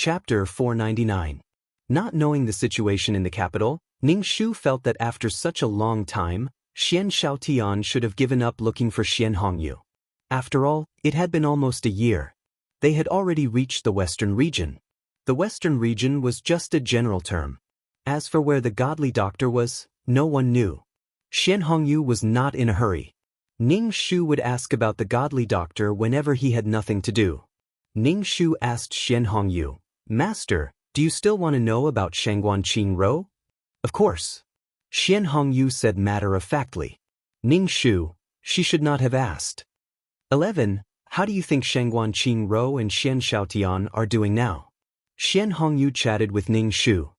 Chapter 499. Not knowing the situation in the capital, Ning Shu felt that after such a long time, Xian Xiaotian should have given up looking for Xian Hongyu. After all, it had been almost a year. They had already reached the Western region. The Western region was just a general term. As for where the godly doctor was, no one knew. Xian Hongyu was not in a hurry. Ning Shu would ask about the godly doctor whenever he had nothing to do. Ning Shu asked Xian Hongyu, "Master, do you still want to know about Shangguan Qingro?" "Of course." Xian Hongyu said matter-of-factly. Ning Shu, she should not have asked. 11. How do you think Shangguan Qingro and Xian Xiaotian are doing now? Xian Hongyu chatted with Ning Shu.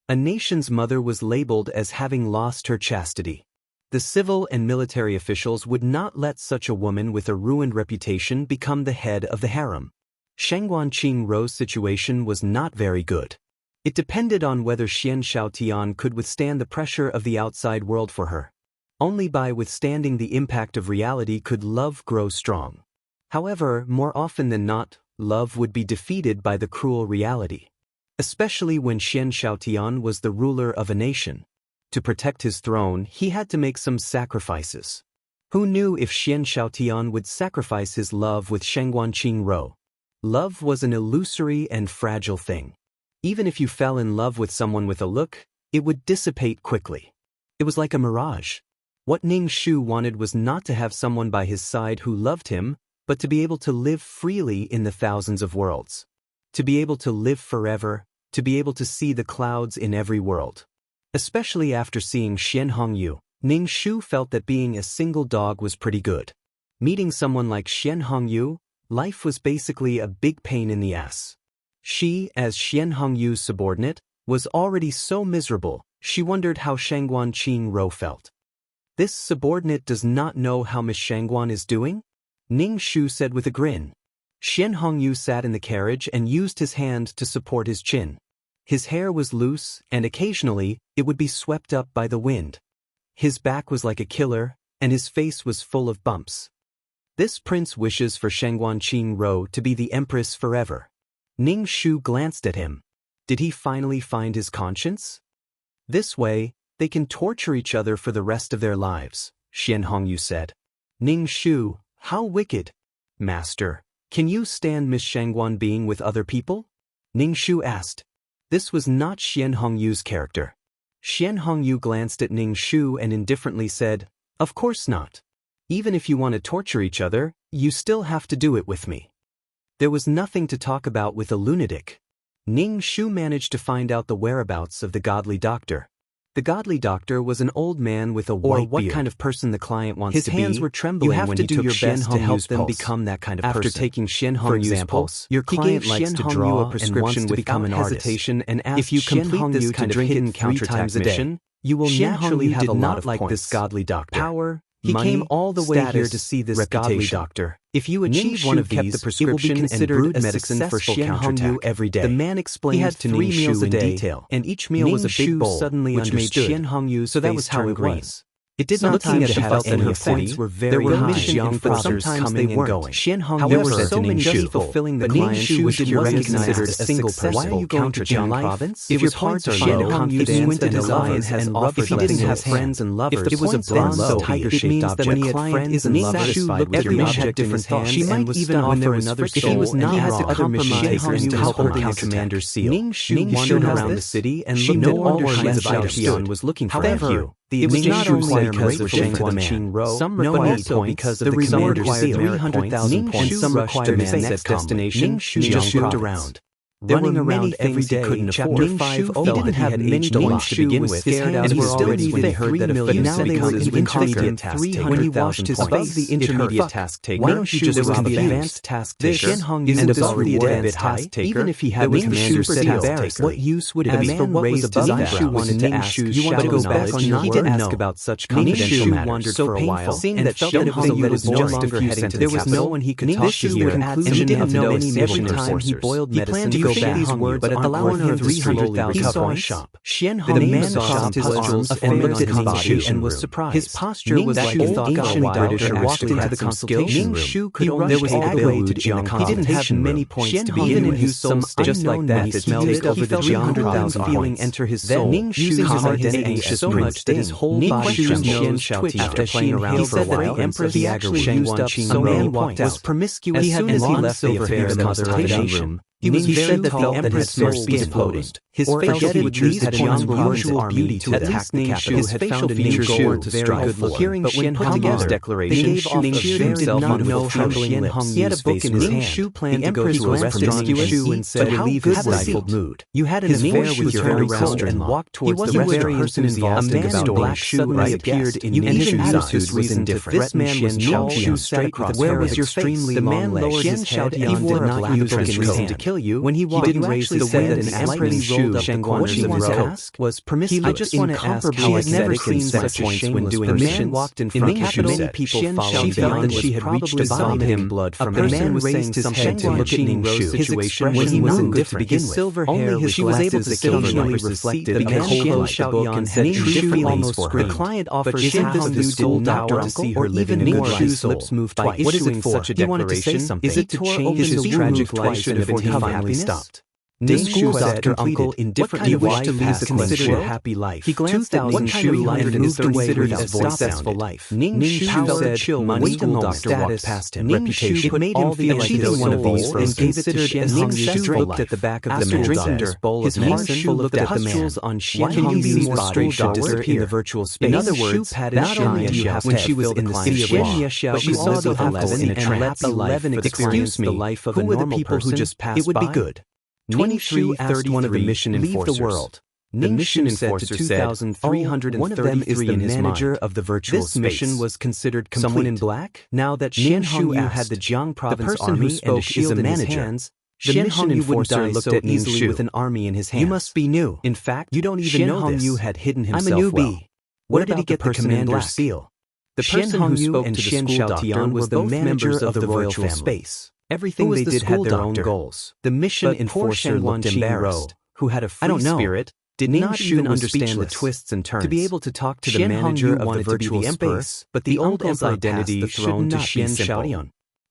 A nation's mother was labeled as having lost her chastity. The civil and military officials would not let such a woman with a ruined reputation become the head of the harem. Shangguan Qingrou's situation was not very good. It depended on whether Xian Xiaotian could withstand the pressure of the outside world for her. Only by withstanding the impact of reality could love grow strong. However, more often than not, love would be defeated by the cruel reality. Especially when Xian Xiaotian was the ruler of a nation. To protect his throne, he had to make some sacrifices. Who knew if Xian Xiaotian would sacrifice his love with Shangguan Qingrou? Love was an illusory and fragile thing. Even if you fell in love with someone with a look, it would dissipate quickly. It was like a mirage. What Ning Shu wanted was not to have someone by his side who loved him, but to be able to live freely in the thousands of worlds. To be able to live forever, to be able to see the clouds in every world. Especially after seeing Xian Hongyu, Ning Shu felt that being a single dog was pretty good. Meeting someone like Xian Hongyu, life was basically a big pain in the ass. She, as Xian Hongyu's subordinate, was already so miserable, she wondered how Shangguan Qingrou felt. This subordinate does not know how Miss Shangguan is doing? Ning Shu said with a grin. Xian Hongyu sat in the carriage and used his hand to support his chin. His hair was loose, and occasionally, it would be swept up by the wind. His back was like a killer, and his face was full of bumps. This prince wishes for Shangguan Qingrou to be the empress forever. Ning Shu glanced at him. Did he finally find his conscience? This way, they can torture each other for the rest of their lives, Xian Hongyu said. Ning Shu, how wicked. Master, can you stand Miss Shangguan being with other people? Ning Shu asked. This was not Xian Hongyu's character. Xian Hongyu glanced at Ning Shu and indifferently said, "Of course not. Even if you want to torture each other, you still have to do it with me." There was nothing to talk about with a lunatic. Ning Shu managed to find out the whereabouts of the godly doctor. The godly doctor was an old man with a white beard. What kind of person the client wants to be. His hands were trembling when he took Xian Hongyu's to help them become that kind of person. After taking Xian Hongyu's pulse, your client likes to draw a prescription without hesitation and asks if you complete this kind of hidden counterattack mission, you will naturally have a lot of points. This godly doctor. Power, he came all the way here to see this godly doctor. If you achieve one of these, it will be considered a medicine for Xian Hongyu every day. The man explained to Ning Shu in detail, and each meal was a big bowl, which made Xian Hongyu's so that was how it was. It did not seem she felt that her points were very high. There were mission brothers coming and going. Xian Hongyu said to Ning Shu, fulfilling the client Shu was considered a single person. Why are you going to Jiang province? If your points are low, confidence and alliance has offered. If he didn't have friends and lovers, it was a bronze tiger-shaped object. When he had friends and lovers, every object in his hand, she might even offer another soul. If he was not wrong, other mission takers to help her his commander's seal. Ning Shu wandered around the city and looked at all kinds of items Xian was looking for. However, it was not only because of Shangguan Qingrou, some also because of the commander's seal. 300,000 points, some rushed to the next destination. Ning Shu jumped around. Running around every day, Chapter 5 he didn't have many points to begin with, and he still needed 3 million, now they were even intermediate task taker. When he washed his face, the intermediate task taker, why don't you just rob the advanced task taker, and above the advanced task taker, even if he had the commander's seal, what use would it be? For what was above that? Ning Shu wanted to ask, you want to go back on your word? He didn't ask about such confidential matters for a while, seeing that Xian Hongyu was no longer heading to the capital, there was no one he could talk to here, and he didn't know any every time he boiled medicine feel bad these words, but at the corner of 300,000 he saw a shop. The man crossed his arms and looked at his body and was surprised. His posture was like old ancient British and walked into the consultation room. There was aggravated in the consultation. He didn't have many points to begin in his soul. Just like that, he discovered the Jiang feeling enter his soul. Using his heart and anxious so much that his whole body's nose twitched after playing around for a while. The Empress actually used up some man walked out. Promiscuous as soon as he left the affair of the consultation room. He said that the Empress must be exploded. His facial features had an unusual beauty to attack the capital. His facial features were very good looking. Hearing Xian Hong's declaration, Ning Shu did not know how Xian Hong he had a book in his hand. Shu planned to go to a restaurant and said, "How relieve his stifled mood. You had an affair with your own sister and walked towards the restaurant. A man in black suddenly appeared in Ning Shu's attitude was indifferent. This man was Ning Shu straight across. Where was your face? The man lowered his head. He wore a black book to kill you. When he didn't raise his head and slightly rolled up the corners of his coat was promiscuous. I just want to ask how I had never seen such a shameless when mission walked in front of many people followed. She felt that she had reached above him. Blood from a man raised his head to look at Ning Shu. His expression when he was indifferent. His silver hair was glasses occasionally reflected because Xian Xiaoyan and said Shu almost screamed. The client offered half of his soul doctor to see her living in Ning Shu's lips moved by issuing such a declaration. Is it to change his tragic life should have been happiness? Stopped. Ning Shu said, "Uncle, indifferent you wish to lead a happy life." He glanced at Ning Shu and moved away with his successful life. Ning Shu said, "Money school status past him. Reputation put made him feel like he was one of these and considered as Ning Shu looked at the back of the man's bowl of medicine, looked at the pustules on Xian Hong's body to disappear in the virtual space. In other words, not only do you have when she was in the city of Law, but she saw the 11 and let the 11 experience the life of a normal person who just passed by. It would be good." 23 asked one of the mission enforcers. Leave the world. The mission enforcer said, one of them is the manager of the virtual space. This mission was considered complete. Someone in black? Now that Xian Hongyu had the Jiang province army and a shield in his hands, the mission enforcer looked at Ning Shu with an army in his hands. You must be new. In fact, you don't even know this. Hongyu had hidden himself. I'm a newbie. Where did he get the commander's seal? The person who spoke to Xian Xiaotian was the manager of the virtual space. Everything they did had their own goals. The mission enforcer looked embarrassed, who had a free spirit, did not even understand the twists and turns. To be able to talk to the manager of the virtual space, but the old emperor's identity should not be simple.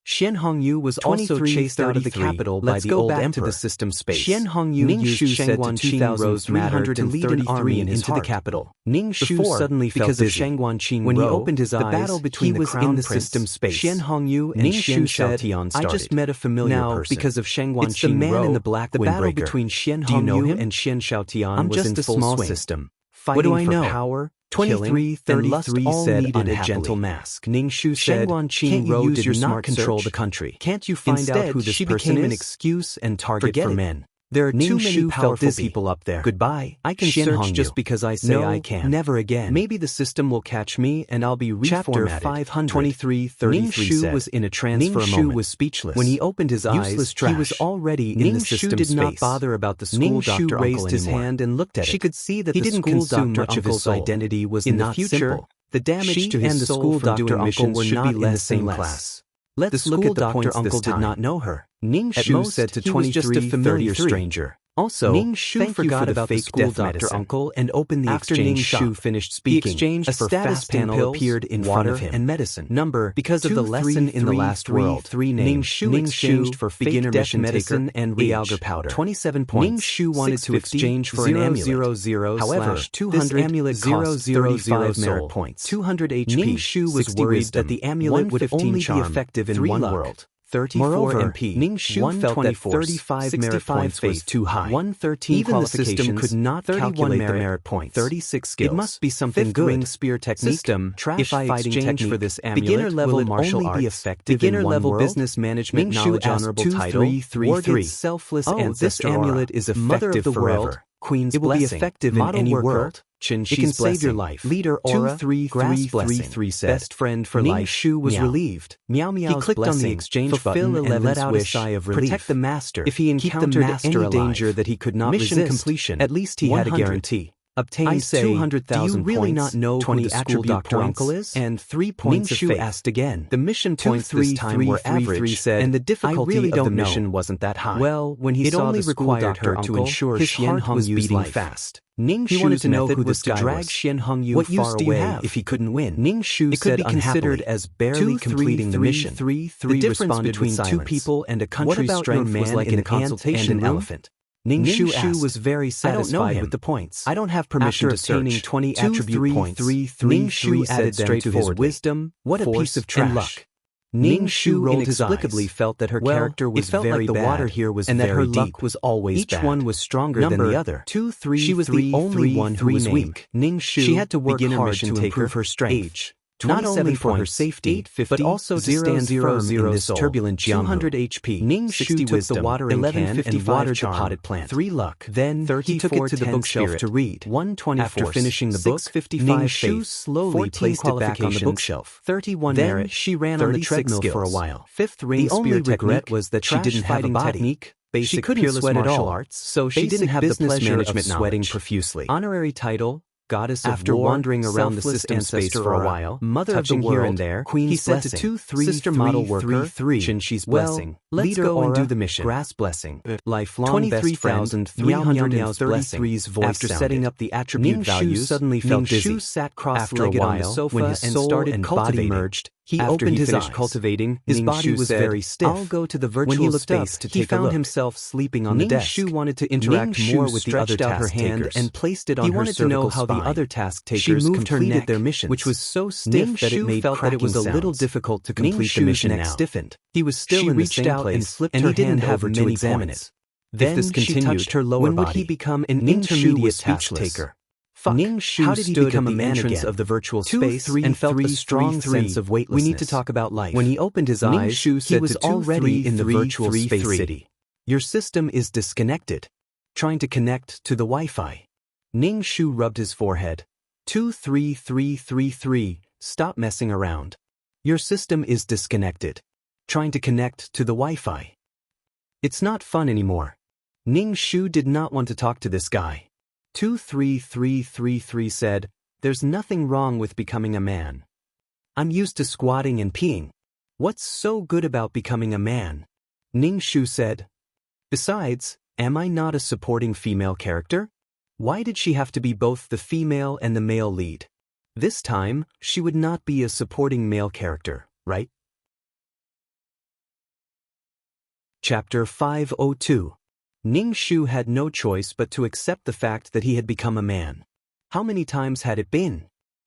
Xian Hongyu was also chased out of the capital by the old emperor. To the system space. Xian Hongyu used Shengguan Qin Rose matter to lead an army into the capital. Ning Shu suddenly felt because of Shengguan Qin when he opened his eyes, the battle between the crown in the system space. Xian Hongyu and Xian Xiaotian started. I just met a familiar person. Because of Shengguan Qin, the man in the black windbreaker. The battle between Xian Hongyu and Xian Xiaotian was in full swing. System. What do I know? Power, 2333 said on a gentle mask. Ning Shu said, "Can't you use your smart control the country? Can't you find out who this person is?" An excuse and target for men. There are too many powerful people up there. Goodbye. I can search just because I say I can. Never again. Maybe the system will catch me and I'll be reformatted. Chapter 523 Ning Shu was in a trance for a moment. Ning Shu was speechless. When he opened his eyes, he was already in the system space. Ning Shu did not bother about the school doctor raised his hand and looked at it. She could see that the school doctor uncle's identity was in the future. The damage to his soul from doing missions were not in the same class. Let's look at the doctor uncle did not know her. Ning Shu said to 23 just a familiar stranger. Also, Ning Shu forgot about the school doctor uncle and opened the exchange. After Ning Shu finished speaking, a status panel appeared in front of him. And medicine number because of the lesson in the last world. Ning Shu exchanged for beginner medicine and realgar powder. 27 points. Ning Shu wanted to exchange for an amulet. However, 200 amulet cost 35 merit points. 200 HP. Ning Shu was worried that the amulet would only be effective in one world. 34 MP. Ning Shu felt that 35 merit points was too high. 113 even the system could not calculate the merit points. 36 skills. It must be something good. Spear technique. System. If I exchange for this amulet, beginner level martial arts, be effective beginner in level business management knowledge honorable title. 2333. Selfless ancestor. This amulet is effective forever. Queen's blessing. It will be effective in any world. It can save your life. Leader Aura, 2333 said. Best friend for life. Ning Shu was relieved. Meow Meow's he clicked blessing. On the exchange button and let out a sigh of relief. Protect the master. If he encountered any danger that he could not resist, completion. At least he had a guarantee. Obtain, say, 200,000 do you really points, not know 20 who the school attribute doctor points, uncle is? and 3 points of Ning Shu faith. asked again. The mission points this time were average, said, and the difficulty I really of don't the mission know. wasn't that high. Well, when he it saw only the school required doctor her to uncle, ensure his Xian heart was Hongyu's beating life. fast. Ning He wanted Shu's to know method who was this to guy drag was. Xian Hongyu What far use do you away have? if he couldn't win. Ning Shu It could said be considered unhappily. as barely completing the mission. The difference between two people and a country's strength was like an ant and an elephant. Ning Shu was very satisfied with the points. I don't have permission After to search. obtaining 20 2, attribute 3, points, 3, 3, Ning Shu 3 added said them to his straightforwardly. wisdom, What a force, piece of and trash. luck. Ning Shu rolled his inexplicably eyes. felt that her Well, character was it felt very like the bad, water here was and that very her deep. luck was always Each bad. one was stronger than the other. 2, 3, She was the only one who was weak. Ning Shu, She had to work beginner hard mission to taker, improve her strength. age, Not only for her points, safety, 850, but also to 0, stand 0, firm 0 in this soul, turbulent Jianghu. 200 HP. Ning 60 Shu took wisdom, the watering can and 1155 watered the charm, potted plant. 3 luck. Then he took it to the bookshelf spirit, to read. 120 After force, finishing the book, 655 Ning Shu faith, slowly 14 placed it back on the bookshelf. 31 Then merit. she ran on the 36 treadmill for a skills. while. 5th ring The only spear regret technique, was that she trash didn't have a fighting body. technique, basic She couldn't peerless sweat at martial all, arts, so she basic didn't have the business pleasure of management sweating knowledge. profusely. Honorary title, Goddess of After War, wandering around the selfless system space ancestor for a aura, while, mother of the touching world, here and there, Queen's he said to blessing, 2, 3, sister 3, model 3, worker, 3, Shinxi's well, blessing, let's leader go and aura, do the mission. grass blessing, lifelong best friend, 23,333's voice After sounded. setting up the attribute Ning Shu values, suddenly felt Ning Shu dizzy. sat After a cross-legged on the while, sofa when his and soul started and cultivating. body merged, He after opened he his finished eyes. cultivating, His Ning body Shu was said, very stiff. I'll go to the virtual When he looked space up, to he take a found look. himself sleeping on Ning the desk. Shu wanted to interact Ning more Shu with the other stretched out her task hand takers. and placed it on He her wanted to know cervical how the spine. other task She takers moved her completed neck, their missions. which was so Ning stiff that it Shu made felt that it was a cracking little sounds. difficult to Ning complete the Shu's mission neck now. stiffened. He was still She in the reached same out place, and flipped and her he didn't hand have over many to examine points. it. Then If this she continued, touched her lower when would body. he become an Ning Shu intermediate was speech speechless. taker? Ning Shu How did he stood become at a the man entrance again? of the virtual 2, space 3, and felt 3, a strong 3, sense of 3. weightlessness. We need to talk about life. When he opened his Ning eyes, Shu he said was to 2, already 3, in the 3, virtual 3, space 3. city. Your system is disconnected. Trying to connect to the Wi-Fi. Ning Shu rubbed his forehead. 23333, stop messing around. Your system is disconnected. Trying to connect to the Wi-Fi. It's not fun anymore. Ning Shu did not want to talk to this guy. 23333 said, there's nothing wrong with becoming a man. I'm used to squatting and peeing. What's so good about becoming a man? Ning Shu said. Besides, am I not a supporting female character? Why did she have to be both the female and the male lead? This time, she would not be a supporting male character, right? Chapter 502. Ning Shu had no choice but to accept the fact that he had become a man. How many times had it been?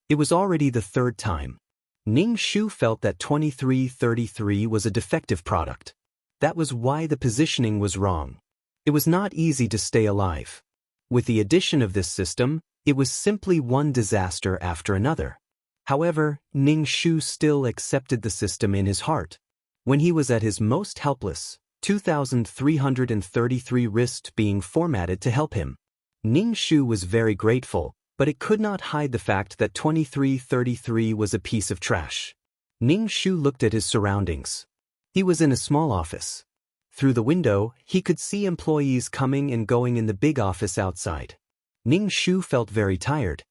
It was already the 3rd time. Ning Shu felt that 2333 was a defective product. That was why the positioning was wrong. It was not easy to stay alive. With the addition of this system, it was simply one disaster after another. However, Ning Shu still accepted the system in his heart. When he was at his most helpless, 2333 risked being formatted to help him. Ning Shu was very grateful, but it could not hide the fact that 2333 was a piece of trash. Ning Shu looked at his surroundings. He was in a small office. Through the window, he could see employees coming and going in the big office outside. Ning Shu felt very tired.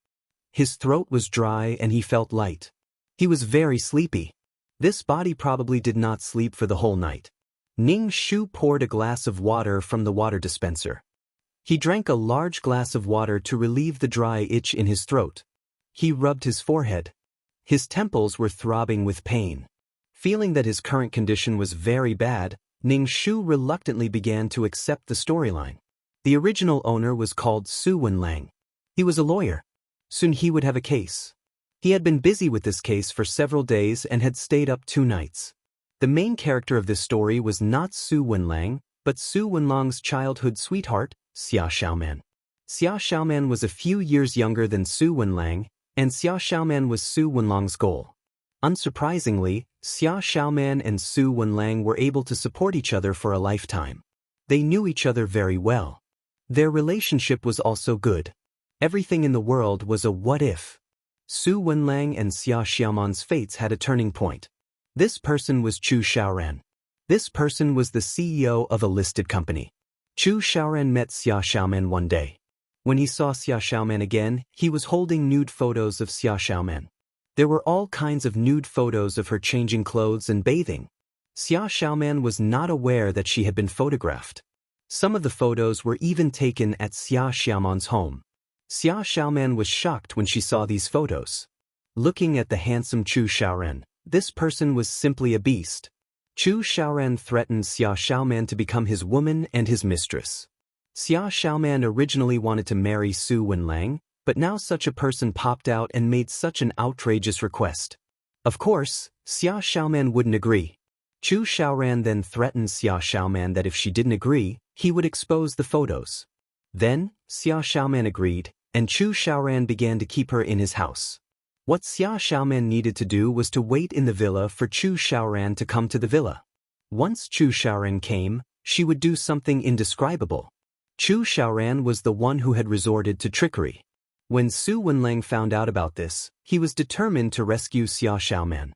His throat was dry and he felt light. He was very sleepy. This body probably did not sleep for the whole night. Ning Shu poured a glass of water from the water dispenser. He drank a large glass of water to relieve the dry itch in his throat. He rubbed his forehead. His temples were throbbing with pain. Feeling that his current condition was very bad, Ning Shu reluctantly began to accept the storyline. The original owner was called Su Wenlang. He was a lawyer. Soon he would have a case. He had been busy with this case for several days and had stayed up 2 nights. The main character of this story was not Su Wenlang, but Su Wenlang's childhood sweetheart, Xia Xiaoman. Xia Xiaoman was a few years younger than Su Wenlang, and Xia Xiaoman was Su Wenlang's goal. Unsurprisingly, Xia Xiaoman and Su Wenlang were able to support each other for a lifetime. They knew each other very well. Their relationship was also good. Everything in the world was a what-if. Su Wenlang and Xia Xiaoman's fates had a turning point. This person was Chu Xiaoran. This person was the CEO of a listed company. Chu Xiaoran met Xia Xiaoman one day. When he saw Xia Xiaoman again, he was holding nude photos of Xia Xiaoman. There were all kinds of nude photos of her changing clothes and bathing. Xia Xiaoman was not aware that she had been photographed. Some of the photos were even taken at Xia Xiaoman's home. Xia Xiaoman was shocked when she saw these photos. Looking at the handsome Chu Xiaoran, this person was simply a beast. Chu Xiaoran threatened Xia Xiaoman to become his woman and his mistress. Xia Xiaoman originally wanted to marry Su Wenlang, but now such a person popped out and made such an outrageous request. Of course, Xia Xiaoman wouldn't agree. Chu Xiaoran then threatened Xia Xiaoman that if she didn't agree, he would expose the photos. Then, Xia Xiaoman agreed, and Chu Xiaoran began to keep her in his house. What Xia Xiaoman needed to do was to wait in the villa for Chu Xiaoran to come to the villa. Once Chu Xiaoran came, she would do something indescribable. Chu Xiaoran was the one who had resorted to trickery. When Su Wenlang found out about this, he was determined to rescue Xia Xiaoman.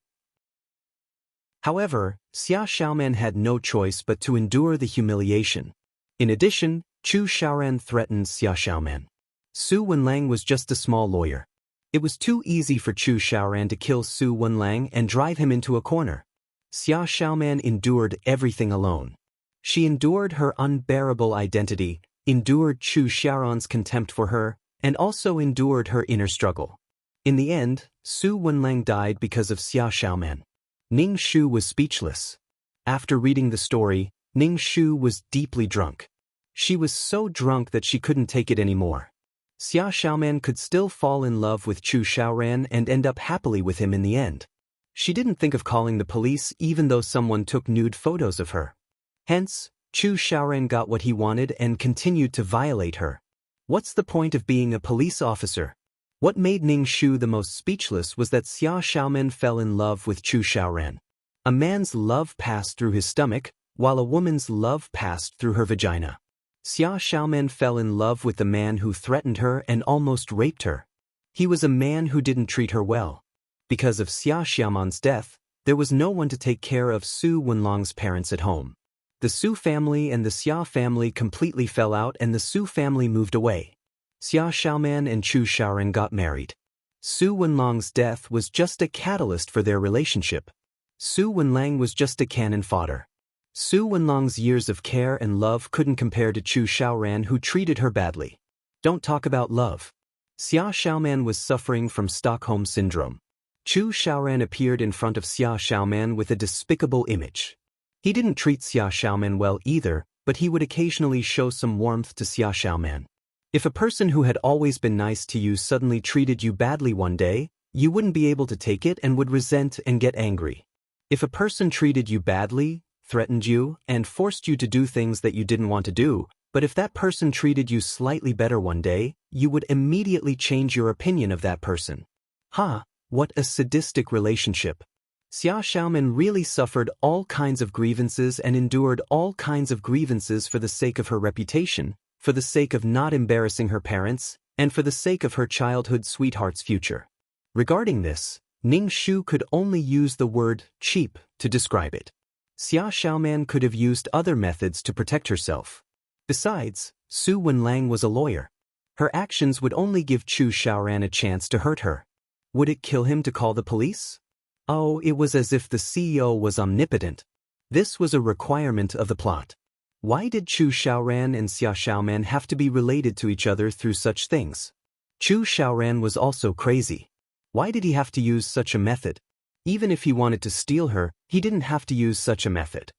However, Xia Xiaoman had no choice but to endure the humiliation. In addition, Chu Xiaoran threatened Xia Xiaoman. Su Wenlang was just a small lawyer. It was too easy for Chu Xiaoran to kill Su Wenlang and drive him into a corner. Xia Xiaoman endured everything alone. She endured her unbearable identity, endured Chu Xiaoran's contempt for her, and also endured her inner struggle. In the end, Su Wenlang died because of Xia Xiaoman. Ning Shu was speechless. After reading the story, Ning Shu was deeply drunk. She was so drunk that she couldn't take it anymore. Xia Xiaoman could still fall in love with Chu Xiaoran and end up happily with him in the end. She didn't think of calling the police even though someone took nude photos of her. Hence, Chu Xiaoran got what he wanted and continued to violate her. What's the point of being a police officer? What made Ning Shu the most speechless was that Xia Xiaoman fell in love with Chu Xiaoran. A man's love passed through his stomach, while a woman's love passed through her vagina. Xia Xiaoman fell in love with the man who threatened her and almost raped her. He was a man who didn't treat her well. Because of Xia Xiaoman's death, there was no one to take care of Su Wenlang's parents at home. The Su family and the Xia family completely fell out and the Su family moved away. Xia Xiaoman and Chu Xiaoran got married. Su Wenlang's death was just a catalyst for their relationship. Su Wenlang was just a cannon fodder. Su Wenlang's years of care and love couldn't compare to Chu Xiaoran, who treated her badly. Don't talk about love. Xia Xiaoman was suffering from Stockholm Syndrome. Chu Xiaoran appeared in front of Xia Xiaoman with a despicable image. He didn't treat Xia Xiaoman well either, but he would occasionally show some warmth to Xia Xiaoman. If a person who had always been nice to you suddenly treated you badly one day, you wouldn't be able to take it and would resent and get angry. If a person treated you badly, threatened you, and forced you to do things that you didn't want to do, but if that person treated you slightly better one day, you would immediately change your opinion of that person. What a sadistic relationship. Xia Xiaoman really suffered all kinds of grievances and endured all kinds of grievances for the sake of her reputation, for the sake of not embarrassing her parents, and for the sake of her childhood sweetheart's future. Regarding this, Ning Shu could only use the word cheap to describe it. Xia Xiaoman could have used other methods to protect herself. Besides, Su Wenlang was a lawyer. Her actions would only give Chu Xiaoran a chance to hurt her. Would it kill him to call the police? Oh, it was as if the CEO was omnipotent. This was a requirement of the plot. Why did Chu Xiaoran and Xia Xiaoman have to be related to each other through such things? Chu Xiaoran was also crazy. Why did he have to use such a method? Even if he wanted to steal her, he didn't have to use such a method.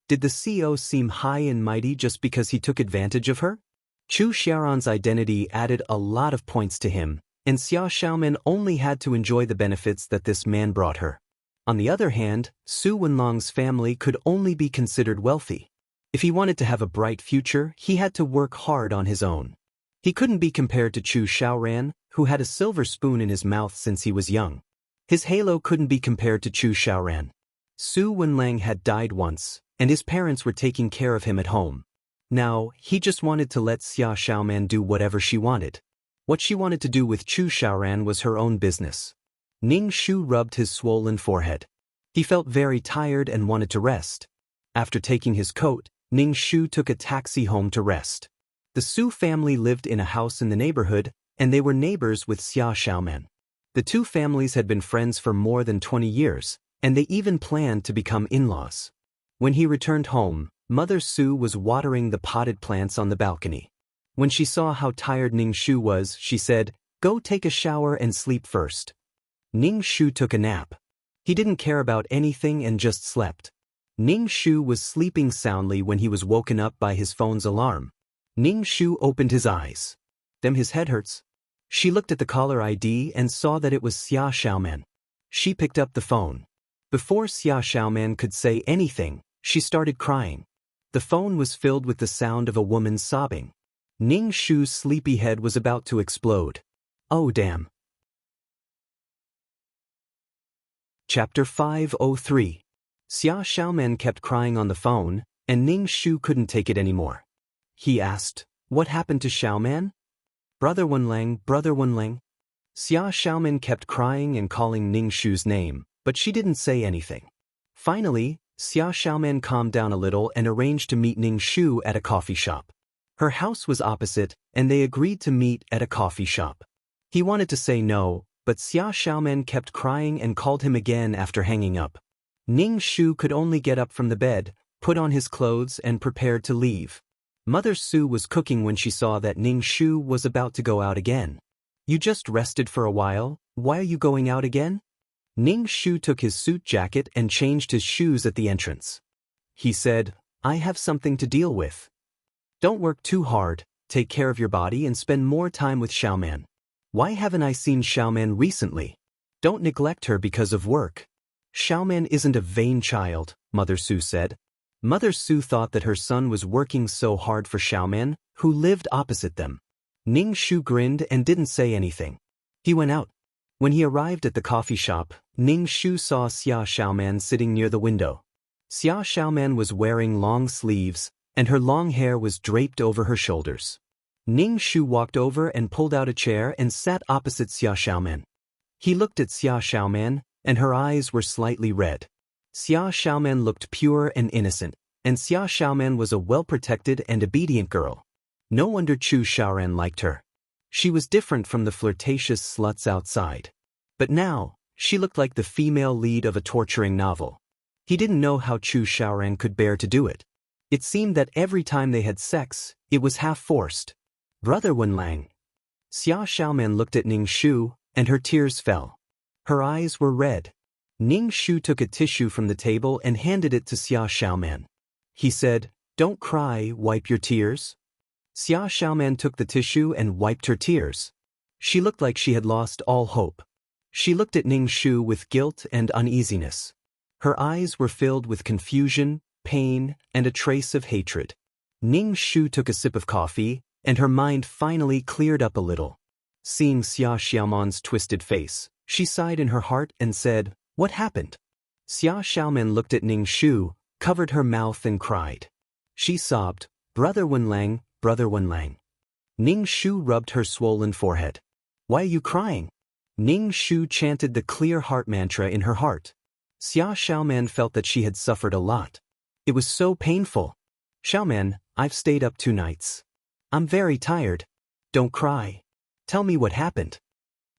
Did the CEO seem high and mighty just because he took advantage of her? Chu Xiaoran's identity added a lot of points to him, and Xia Xiaoman only had to enjoy the benefits that this man brought her. On the other hand, Su Wenlang's family could only be considered wealthy. If he wanted to have a bright future, he had to work hard on his own. He couldn't be compared to Chu Xiaoran, who had a silver spoon in his mouth since he was young. His halo couldn't be compared to Chu Xiaoran. Su Wenlang had died once, and his parents were taking care of him at home. Now, he just wanted to let Xia Xiaoman do whatever she wanted. What she wanted to do with Chu Xiaoran was her own business. Ning Shu rubbed his swollen forehead. He felt very tired and wanted to rest. After taking his coat, Ning Shu took a taxi home to rest. The Su family lived in a house in the neighborhood, and they were neighbors with Xia Xiaoman. The two families had been friends for more than 20 years, and they even planned to become in-laws. When he returned home, Mother Su was watering the potted plants on the balcony. When she saw how tired Ning Shu was, she said, "Go take a shower and sleep first." Ning Shu took a nap. He didn't care about anything and just slept. Ning Shu was sleeping soundly when he was woken up by his phone's alarm. Ning Shu opened his eyes. Then his head hurts. She looked at the caller ID and saw that it was Xia Xiaoman. She picked up the phone. Before Xia Xiaoman could say anything, she started crying. The phone was filled with the sound of a woman sobbing. Ning Shu's sleepy head was about to explode. Oh damn. Chapter 503. Xia Xiaoman kept crying on the phone, and Ning Shu couldn't take it anymore. He asked, "What happened to Xiaoman?" "Brother Wenlang, Brother Wenlang." Xia Xiaoman kept crying and calling Ning Shu's name, but she didn't say anything. Finally, Xia Xiaoman calmed down a little and arranged to meet Ning Shu at a coffee shop. Her house was opposite, and they agreed to meet at a coffee shop. He wanted to say no, but Xia Xiaoman kept crying and called him again after hanging up. Ning Shu could only get up from the bed, put on his clothes and prepared to leave. Mother Su was cooking when she saw that Ning Shu was about to go out again. "You just rested for a while, why are you going out again?" Ning Shu took his suit jacket and changed his shoes at the entrance. He said, "I have something to deal with. Don't work too hard, take care of your body and spend more time with Xiaoman. Why haven't I seen Xiaoman recently? Don't neglect her because of work." "Xiaoman isn't a vain child," Mother Su said. Mother Su thought that her son was working so hard for Xiaoman, who lived opposite them. Ning Shu grinned and didn't say anything. He went out. When he arrived at the coffee shop, Ning Shu saw Xia Xiaoman sitting near the window. Xia Xiaoman was wearing long sleeves, and her long hair was draped over her shoulders. Ning Shu walked over and pulled out a chair and sat opposite Xia Xiaoman. He looked at Xia Xiaoman, and her eyes were slightly red. Xia Xiaoman looked pure and innocent, and Xia Xiaoman was a well-protected and obedient girl. No wonder Chu Xiaoran liked her. She was different from the flirtatious sluts outside. But now, she looked like the female lead of a torturing novel. He didn't know how Chu Xiaoran could bear to do it. It seemed that every time they had sex, it was half-forced. "Brother Wenlang." Xia Xiaoman looked at Ning Shu, and her tears fell. Her eyes were red. Ning Shu took a tissue from the table and handed it to Xia Xiaoman. He said, "Don't cry, wipe your tears." Xia Xiaoman took the tissue and wiped her tears. She looked like she had lost all hope. She looked at Ning Shu with guilt and uneasiness. Her eyes were filled with confusion, pain, and a trace of hatred. Ning Shu took a sip of coffee, and her mind finally cleared up a little. Seeing Xia Xiaoman's twisted face, she sighed in her heart and said, "What happened?" Xia Xiaoman looked at Ning Shu, covered her mouth and cried. She sobbed, "Brother Wenlang, Brother Wenlang." Ning Shu rubbed her swollen forehead. "Why are you crying?" Ning Shu chanted the clear heart mantra in her heart. Xia Xiaoman felt that she had suffered a lot. It was so painful. "Xiaoman, I've stayed up 2 nights. I'm very tired. Don't cry. Tell me what happened."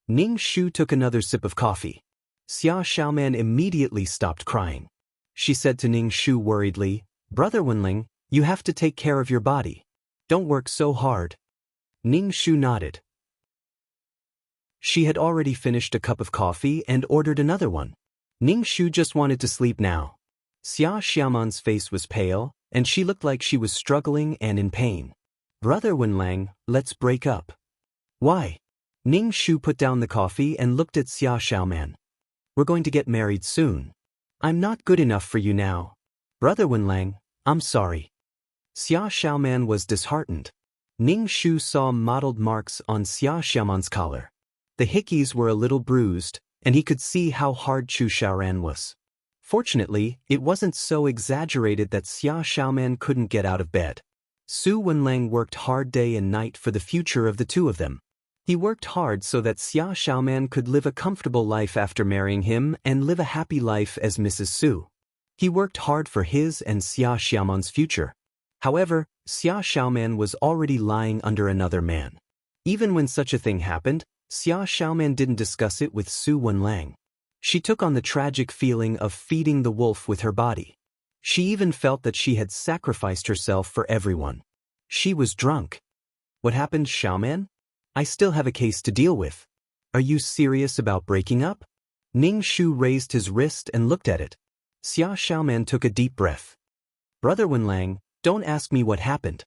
Ning Shu took another sip of coffee. Xia Xiaoman immediately stopped crying. She said to Ning Shu worriedly, "Brother Wenling, you have to take care of your body. Don't work so hard." Ning Shu nodded. She had already finished a cup of coffee and ordered another one. Ning Shu just wanted to sleep now. Xia Xiaoman's face was pale, and she looked like she was struggling and in pain. "Brother Wenlang, let's break up." "Why?" Ning Shu put down the coffee and looked at Xia Xiaoman. "We're going to get married soon. I'm not good enough for you now. Brother Wenlang, I'm sorry." Xia Xiaoman was disheartened. Ning Shu saw mottled marks on Xia Xiaoman's collar. The hickeys were a little bruised, and he could see how hard Chu Xiaoran was. Fortunately, it wasn't so exaggerated that Xia Xiaoman couldn't get out of bed. Su Wenlang worked hard day and night for the future of the two of them. He worked hard so that Xia Xiaoman could live a comfortable life after marrying him and live a happy life as Mrs. Su. He worked hard for his and Xia Xiaoman's future. However, Xia Xiaoman was already lying under another man. Even when such a thing happened, Xia Xiaoman didn't discuss it with Su Wenlang. She took on the tragic feeling of feeding the wolf with her body. She even felt that she had sacrificed herself for everyone. She was drunk. What happened, Xiaoman? I still have a case to deal with. Are you serious about breaking up? Ning Shu raised his wrist and looked at it. Xia Xiaoman took a deep breath. Brother Wenlang, don't ask me what happened.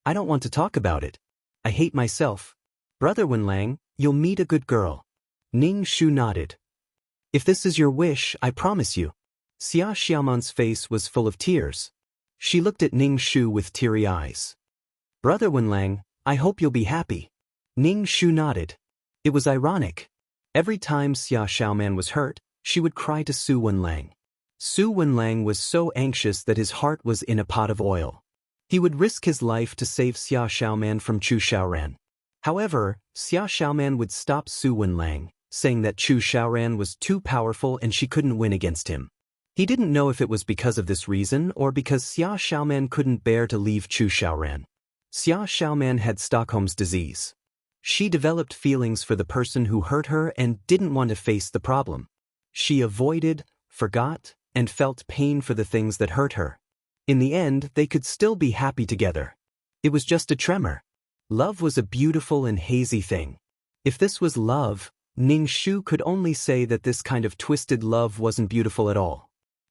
I don't want to talk about it. I hate myself. Brother Wenlang, you'll meet a good girl. Ning Shu nodded. If this is your wish, I promise you. Xia Xiaoman's face was full of tears. She looked at Ning Shu with teary eyes. Brother Wenlang, I hope you'll be happy. Ning Shu nodded. It was ironic. Every time Xia Xiaoman was hurt, she would cry to Su Wenlang. Su Wenlang was so anxious that his heart was in a pot of oil. He would risk his life to save Xia Xiaoman from Chu Xiaoran. However, Xia Xiaoman would stop Su Wenlang, saying that Chu Xiaoran was too powerful and she couldn't win against him. He didn't know if it was because of this reason or because Xia Xiaoman couldn't bear to leave Chu Xiaoran. Xia Xiaoman had Stockholm's disease. She developed feelings for the person who hurt her and didn't want to face the problem. She avoided, forgot, and felt pain for the things that hurt her. In the end, they could still be happy together. It was just a tremor. Love was a beautiful and hazy thing. If this was love, Ning Shu could only say that this kind of twisted love wasn't beautiful at all.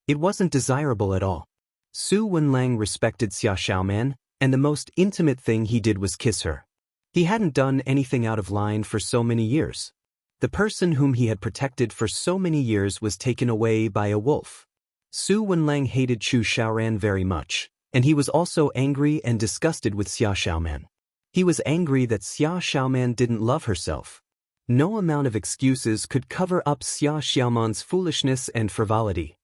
It wasn't desirable at all. Su Wenlang respected Xia Xiaoman, and the most intimate thing he did was kiss her. He hadn't done anything out of line for so many years. The person whom he had protected for so many years was taken away by a wolf. Su Wenlang hated Chu Xiaoran very much, and he was also angry and disgusted with Xia Xiaoman. He was angry that Xia Xiaoman didn't love herself. No amount of excuses could cover up Xia Xiaoman's foolishness and frivolity.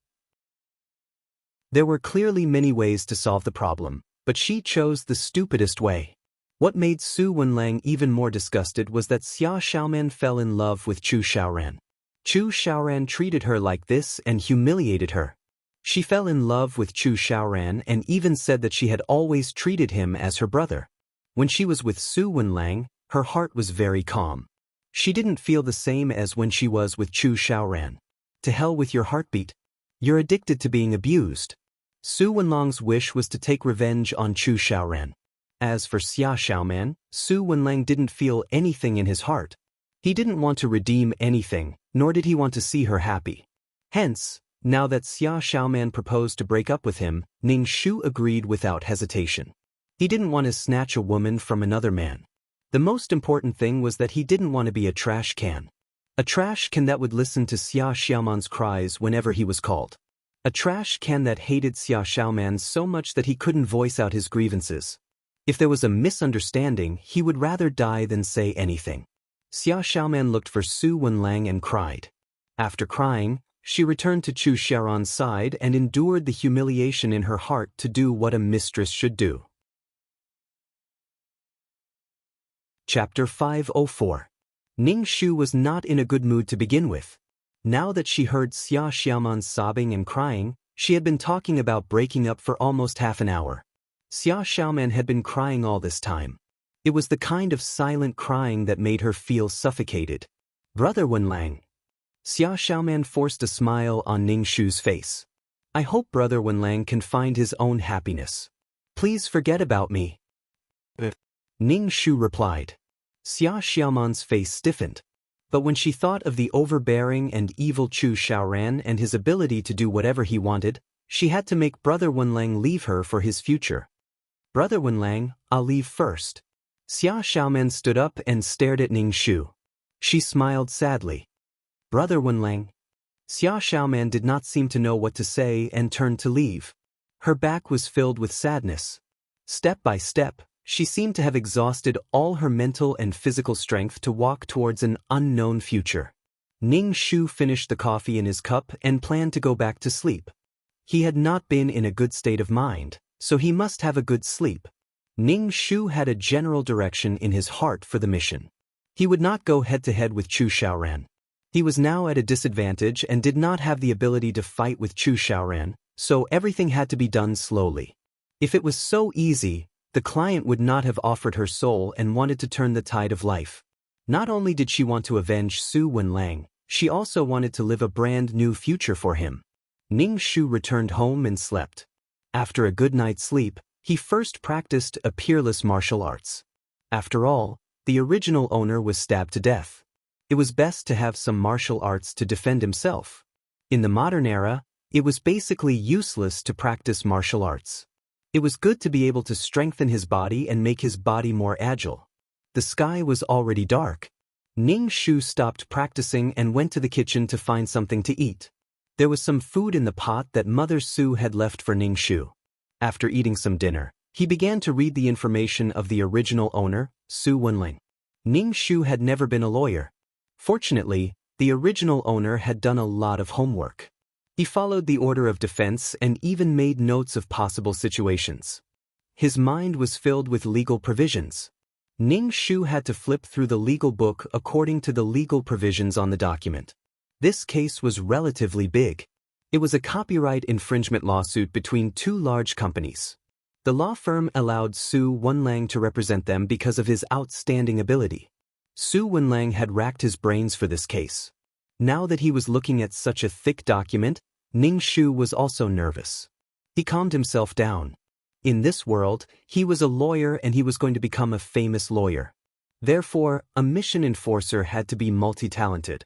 There were clearly many ways to solve the problem, but she chose the stupidest way. What made Su Wenlang even more disgusted was that Xia Xiaoman fell in love with Chu Xiaoran. Chu Xiaoran treated her like this and humiliated her. She fell in love with Chu Xiaoran and even said that she had always treated him as her brother. When she was with Su Wenlang, her heart was very calm. She didn't feel the same as when she was with Chu Xiaoran. To hell with your heartbeat. You're addicted to being abused. Su Wenlang's wish was to take revenge on Chu Xiaoran. As for Xia Xiaoman, Su Wenlang didn't feel anything in his heart. He didn't want to redeem anything, nor did he want to see her happy. Hence, now that Xia Xiaoman proposed to break up with him, Ning Shu agreed without hesitation. He didn't want to snatch a woman from another man. The most important thing was that he didn't want to be a trash can. A trash can that would listen to Xia Xiaoman's cries whenever he was called. A trash can that hated Xia Xiaoman so much that he couldn't voice out his grievances. If there was a misunderstanding, he would rather die than say anything. Xia Xiaoman looked for Su Wenlang and cried. After crying, she returned to Chu Xiaoran's side and endured the humiliation in her heart to do what a mistress should do. Chapter 504. Ning Shu was not in a good mood to begin with. Now that she heard Xia Xiaoman sobbing and crying, she had been talking about breaking up for almost half an hour. Xia Xiaoman had been crying all this time. It was the kind of silent crying that made her feel suffocated. Brother Wenlang. Xia Xiaoman forced a smile on Ning Shu's face. I hope Brother Wenlang can find his own happiness. Please forget about me. Ning Shu replied. Xia Xiaoman's face stiffened. But when she thought of the overbearing and evil Chu Xiaoran and his ability to do whatever he wanted, she had to make Brother Wenlang leave her for his future. Brother Wenlang, I'll leave first. Xia Xiaoman stood up and stared at Ning Shu. She smiled sadly. Brother Wenlang. Xia Xiaoman did not seem to know what to say and turned to leave. Her back was filled with sadness. Step by step, she seemed to have exhausted all her mental and physical strength to walk towards an unknown future. Ning Shu finished the coffee in his cup and planned to go back to sleep. He had not been in a good state of mind, so he must have a good sleep. Ning Shu had a general direction in his heart for the mission. He would not go head-to-head with Chu Xiaoran. He was now at a disadvantage and did not have the ability to fight with Chu Xiaoran, so everything had to be done slowly. If it was so easy, The client would not have offered her soul and wanted to turn the tide of life. Not only did she want to avenge Su Wenlang, she also wanted to live a brand new future for him. Ning Shu returned home and slept. After a good night's sleep, he first practiced a peerless martial arts. After all, the original owner was stabbed to death. It was best to have some martial arts to defend himself. In the modern era, it was basically useless to practice martial arts. It was good to be able to strengthen his body and make his body more agile. The sky was already dark. Ning Shu stopped practicing and went to the kitchen to find something to eat. There was some food in the pot that Mother Su had left for Ning Shu. After eating some dinner, he began to read the information of the original owner, Su Wenling. Ning Shu had never been a lawyer. Fortunately, the original owner had done a lot of homework. He followed the order of defense and even made notes of possible situations. His mind was filled with legal provisions. Ning Shu had to flip through the legal book according to the legal provisions on the document. This case was relatively big. It was a copyright infringement lawsuit between two large companies. The law firm allowed Su Wenlang to represent them because of his outstanding ability. Su Wenlang had racked his brains for this case. Now that he was looking at such a thick document, Ning Shu was also nervous. He calmed himself down. In this world, he was a lawyer and he was going to become a famous lawyer. Therefore, a mission enforcer had to be multi-talented.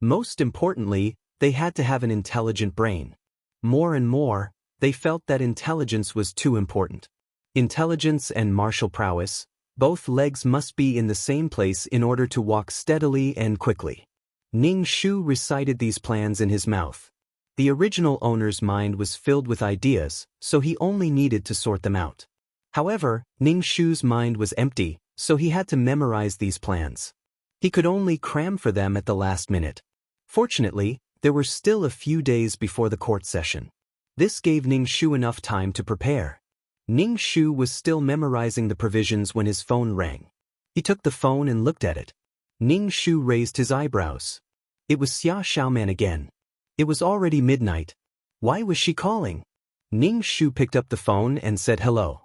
Most importantly, they had to have an intelligent brain. More and more, they felt that intelligence was too important. Intelligence and martial prowess, both legs must be in the same place in order to walk steadily and quickly. Ning Shu recited these plans in his mouth. The original owner's mind was filled with ideas, so he only needed to sort them out. However, Ning Shu's mind was empty, so he had to memorize these plans. He could only cram for them at the last minute. Fortunately, there were still a few days before the court session. This gave Ning Shu enough time to prepare. Ning Shu was still memorizing the provisions when his phone rang. He took the phone and looked at it. Ning Shu raised his eyebrows. It was Xia Xiaoman again. It was already midnight. Why was she calling? Ning Shu picked up the phone and said hello.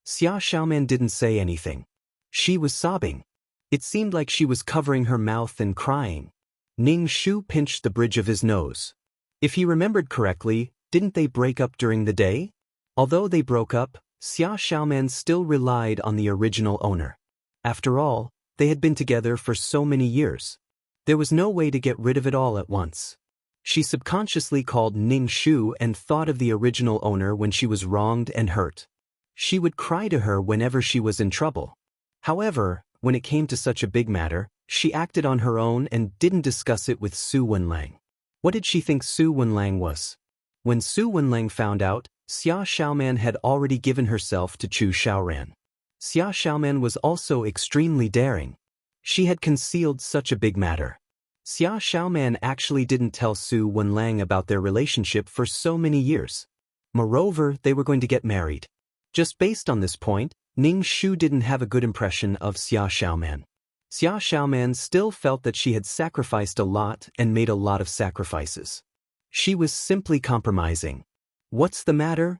Xia Xiaoman didn't say anything. She was sobbing. It seemed like she was covering her mouth and crying. Ning Shu pinched the bridge of his nose. If he remembered correctly, didn't they break up during the day? Although they broke up, Xia Xiaoman still relied on the original owner. After all, they had been together for so many years. There was no way to get rid of it all at once. She subconsciously called Ning Shu and thought of the original owner when she was wronged and hurt. She would cry to her whenever she was in trouble. However, when it came to such a big matter, she acted on her own and didn't discuss it with Su Wenlang. What did she think Su Wenlang was? When Su Wenlang found out, Xia Xiaoman had already given herself to Chu Xiaoran. Xia Xiaoman was also extremely daring. She had concealed such a big matter. Xia Xiaoman actually didn't tell Su Wenlang about their relationship for so many years. Moreover, they were going to get married. Just based on this point, Ning Shu didn't have a good impression of Xia Xiaoman. Xia Xiaoman still felt that she had sacrificed a lot and made a lot of sacrifices. She was simply compromising. What's the matter?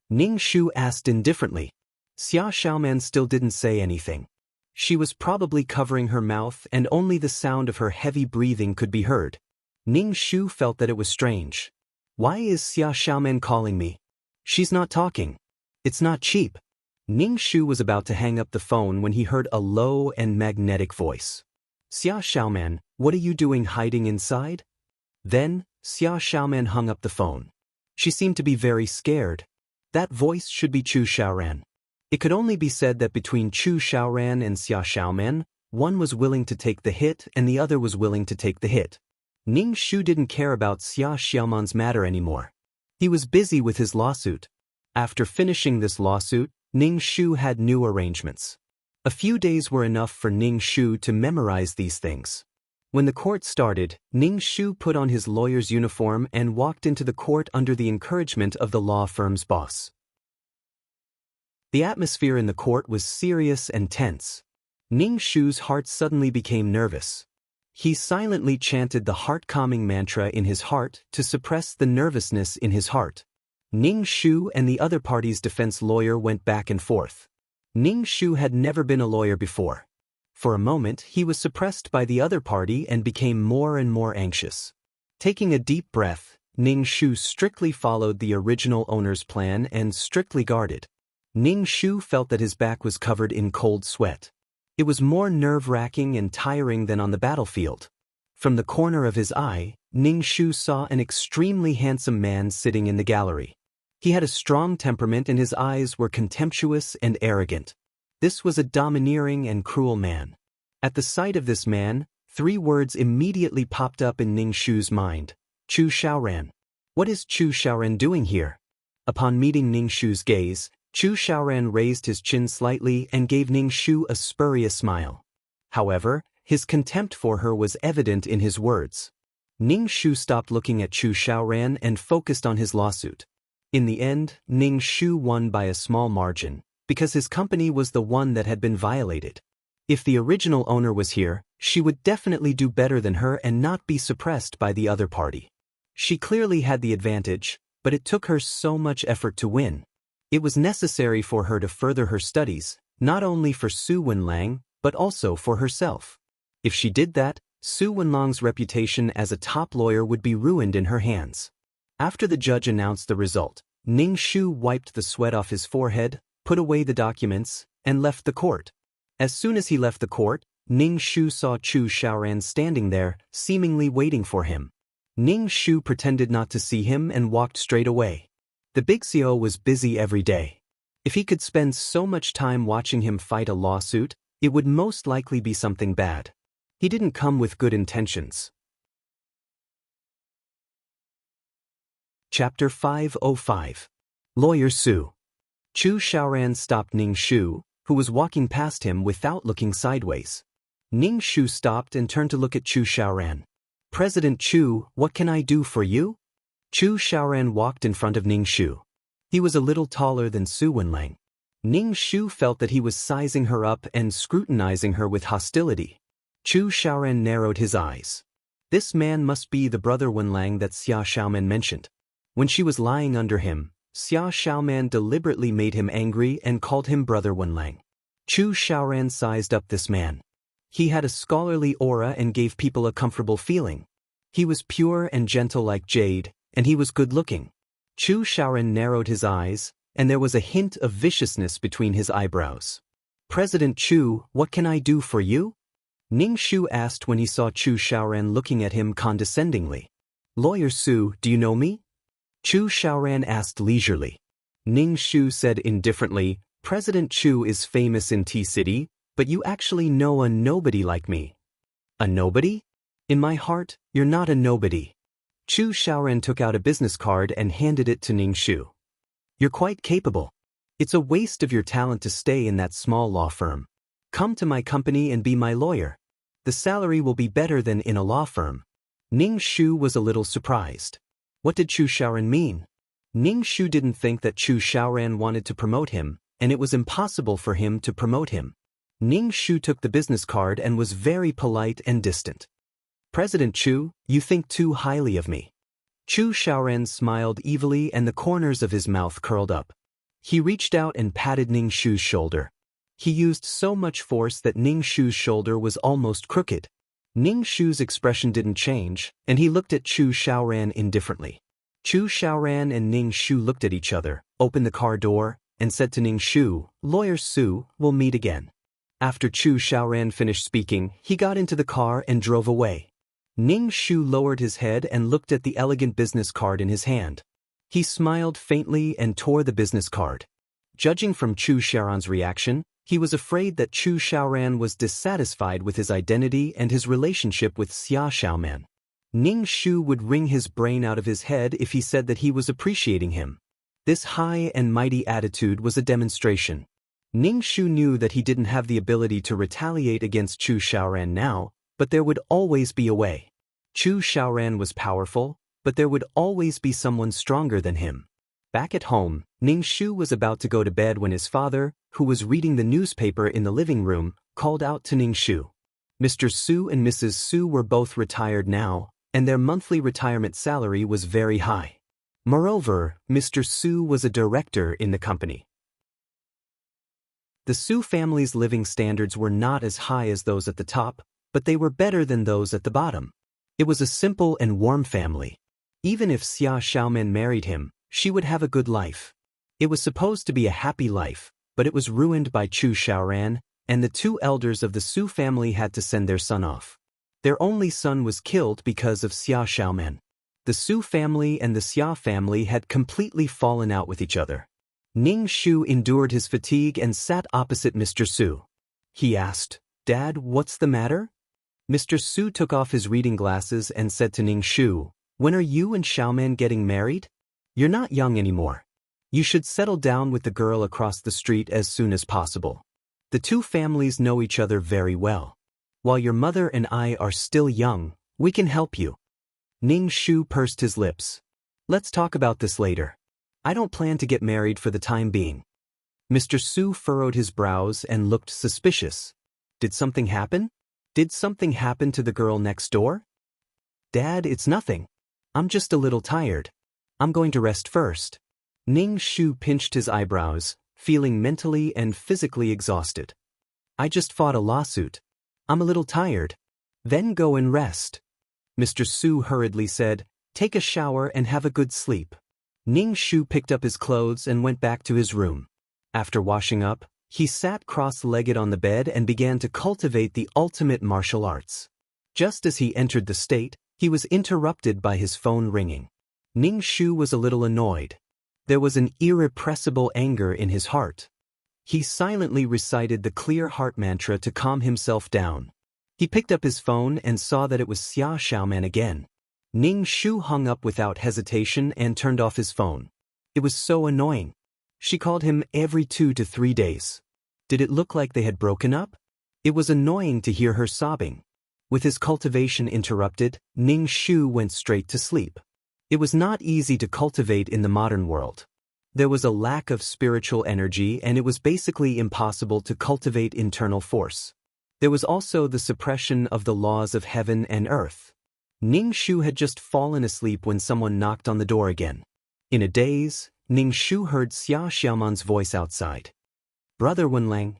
Ning Shu asked indifferently. Xia Xiaoman still didn't say anything. She was probably covering her mouth and only the sound of her heavy breathing could be heard. Ning Shu felt that it was strange. Why is Xia Xiaoman calling me? She's not talking. It's not cheap. Ning Shu was about to hang up the phone when he heard a low and magnetic voice. Xia Xiaoman, what are you doing hiding inside? Then, Xia Xiaoman hung up the phone. She seemed to be very scared. That voice should be Chu Xiaoran. It could only be said that between Chu Xiaoran and Xia Xiaoman, one was willing to take the hit and the other was willing to take the hit. Ning Shu didn't care about Xia Xiaoman's matter anymore. He was busy with his lawsuit. After finishing this lawsuit, Ning Shu had new arrangements. A few days were enough for Ning Shu to memorize these things. When the court started, Ning Shu put on his lawyer's uniform and walked into the court under the encouragement of the law firm's boss. The atmosphere in the court was serious and tense. Ning Shu's heart suddenly became nervous. He silently chanted the heart-calming mantra in his heart to suppress the nervousness in his heart. Ning Shu and the other party's defense lawyer went back and forth. Ning Shu had never been a lawyer before. For a moment, he was suppressed by the other party and became more and more anxious. Taking a deep breath, Ning Shu strictly followed the original owner's plan and strictly guarded. Ning Shu felt that his back was covered in cold sweat. It was more nerve-wracking and tiring than on the battlefield. From the corner of his eye, Ning Shu saw an extremely handsome man sitting in the gallery. He had a strong temperament and his eyes were contemptuous and arrogant. This was a domineering and cruel man. At the sight of this man, 3 words immediately popped up in Ning Shu's mind. Chu Xiaoran. What is Chu Xiaoran doing here? Upon meeting Ning Shu's gaze, Chu Xiaoran raised his chin slightly and gave Ning Shu a spurious smile. However, his contempt for her was evident in his words. Ning Shu stopped looking at Chu Xiaoran and focused on his lawsuit. In the end, Ning Shu won by a small margin, because his company was the one that had been violated. If the original owner was here, she would definitely do better than her and not be suppressed by the other party. She clearly had the advantage, but it took her so much effort to win. It was necessary for her to further her studies, not only for Su Wenlang, but also for herself. If she did that, Su Wenlang's reputation as a top lawyer would be ruined in her hands. After the judge announced the result, Ning Shu wiped the sweat off his forehead, put away the documents, and left the court. As soon as he left the court, Ning Shu saw Chu Xiaoran standing there, seemingly waiting for him. Ning Shu pretended not to see him and walked straight away. The big CEO was busy every day. If he could spend so much time watching him fight a lawsuit, it would most likely be something bad. He didn't come with good intentions. Chapter 505. Lawyer Su. Chu Xiaoran stopped Ning Shu, who was walking past him without looking sideways. Ning Shu stopped and turned to look at Chu Xiaoran. President Chu, what can I do for you? Chu Xiaoran walked in front of Ning Shu. He was a little taller than Su Wenlang. Ning Shu felt that he was sizing her up and scrutinizing her with hostility. Chu Xiaoran narrowed his eyes. This man must be the brother Wenlang that Xia Xiaoman mentioned. When she was lying under him, Xia Xiaoman deliberately made him angry and called him brother Wenlang. Chu Xiaoran sized up this man. He had a scholarly aura and gave people a comfortable feeling. He was pure and gentle like jade, and he was good-looking. Chu Xiaoran narrowed his eyes, and there was a hint of viciousness between his eyebrows. President Chu, what can I do for you? Ning Shu asked when he saw Chu Xiaoran looking at him condescendingly. Lawyer Su, do you know me? Chu Xiaoran asked leisurely. Ning Shu said indifferently, President Chu is famous in T-City, but you actually know a nobody like me. A nobody? In my heart, you're not a nobody. Chu Xiaoran took out a business card and handed it to Ning Shu. You're quite capable. It's a waste of your talent to stay in that small law firm. Come to my company and be my lawyer. The salary will be better than in a law firm. Ning Shu was a little surprised. What did Chu Xiaoran mean? Ning Shu didn't think that Chu Xiaoran wanted to promote him, and it was impossible for him to promote him. Ning Shu took the business card and was very polite and distant. President Chu, you think too highly of me. Chu Xiaoran smiled evilly and the corners of his mouth curled up. He reached out and patted Ning Shu's shoulder. He used so much force that Ning Shu's shoulder was almost crooked. Ning Shu's expression didn't change, and he looked at Chu Xiaoran indifferently. Chu Xiaoran and Ning Shu looked at each other, opened the car door, and said to Ning Shu, Lawyer Su, we'll meet again. After Chu Xiaoran finished speaking, he got into the car and drove away. Ning Shu lowered his head and looked at the elegant business card in his hand. He smiled faintly and tore the business card. Judging from Chu Xiaoran's reaction, he was afraid that Chu Xiaoran was dissatisfied with his identity and his relationship with Xia Xiaoman. Ning Shu would wring his brain out of his head if he said that he was appreciating him. This high and mighty attitude was a demonstration. Ning Shu knew that he didn't have the ability to retaliate against Chu Xiaoran now, but there would always be a way. Chu Xiaoran was powerful, but there would always be someone stronger than him. Back at home, Ning Shu was about to go to bed when his father, who was reading the newspaper in the living room, called out to Ning Shu. Mr. Su and Mrs. Su were both retired now, and their monthly retirement salary was very high. Moreover, Mr. Su was a director in the company. The Su family's living standards were not as high as those at the top, but they were better than those at the bottom. It was a simple and warm family. Even if Xia Xiaomen married him, she would have a good life. It was supposed to be a happy life, but it was ruined by Chu Xiaoran, and the two elders of the Su family had to send their son off. Their only son was killed because of Xia Xiaomen. The Su family and the Xia family had completely fallen out with each other. Ning Shu endured his fatigue and sat opposite Mr. Su. He asked, "Dad, what's the matter?" Mr. Su took off his reading glasses and said to Ning Shu, "When are you and Xiaoman getting married? You're not young anymore. You should settle down with the girl across the street as soon as possible. The two families know each other very well. While your mother and I are still young, we can help you." Ning Shu pursed his lips. "Let's talk about this later. I don't plan to get married for the time being." Mr. Su furrowed his brows and looked suspicious. Did something happen? Did something happen to the girl next door? "Dad, it's nothing. I'm just a little tired. I'm going to rest first." Ning Shu pinched his eyebrows, feeling mentally and physically exhausted. "I just fought a lawsuit. I'm a little tired." "Then go and rest." Mr. Su hurriedly said, "Take a shower and have a good sleep." Ning Shu picked up his clothes and went back to his room. After washing up, he sat cross-legged on the bed and began to cultivate the ultimate martial arts. Just as he entered the state, he was interrupted by his phone ringing. Ning Shu was a little annoyed. There was an irrepressible anger in his heart. He silently recited the clear heart mantra to calm himself down. He picked up his phone and saw that it was Xia Xiaoman again. Ning Shu hung up without hesitation and turned off his phone. It was so annoying. She called him every 2 to 3 days. Did it look like they had broken up? It was annoying to hear her sobbing. With his cultivation interrupted, Ning Shu went straight to sleep. It was not easy to cultivate in the modern world. There was a lack of spiritual energy and it was basically impossible to cultivate internal force. There was also the suppression of the laws of heaven and earth. Ning Shu had just fallen asleep when someone knocked on the door again. In a daze, Ning Shu heard Xia Xiaoman's voice outside. "Brother Wenlang."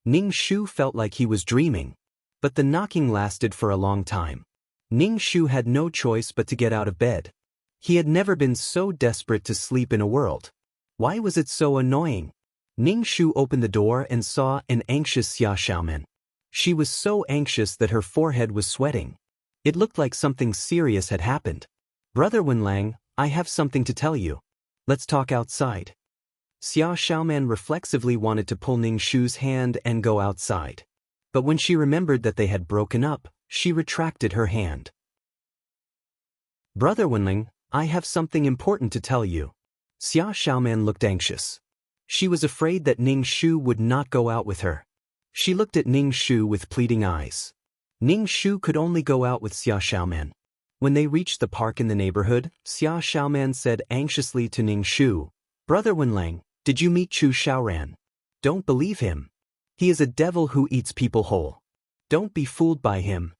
Ning Shu felt like he was dreaming. But the knocking lasted for a long time. Ning Shu had no choice but to get out of bed. He had never been so desperate to sleep in a world. Why was it so annoying? Ning Shu opened the door and saw an anxious Xia Xiaoman. She was so anxious that her forehead was sweating. It looked like something serious had happened. "Brother Wenlang, I have something to tell you. Let's talk outside." Xia Xiaoman reflexively wanted to pull Ning Shu's hand and go outside. But when she remembered that they had broken up, she retracted her hand. "Brother Wenlang, I have something important to tell you." Xia Xiaoman looked anxious. She was afraid that Ning Shu would not go out with her. She looked at Ning Shu with pleading eyes. Ning Shu could only go out with Xia Xiaoman. When they reached the park in the neighborhood, Xia Xiaoman said anxiously to Ning Shu, "Brother Wenlang, did you meet Chu Xiaoran? Don't believe him. He is a devil who eats people whole. Don't be fooled by him."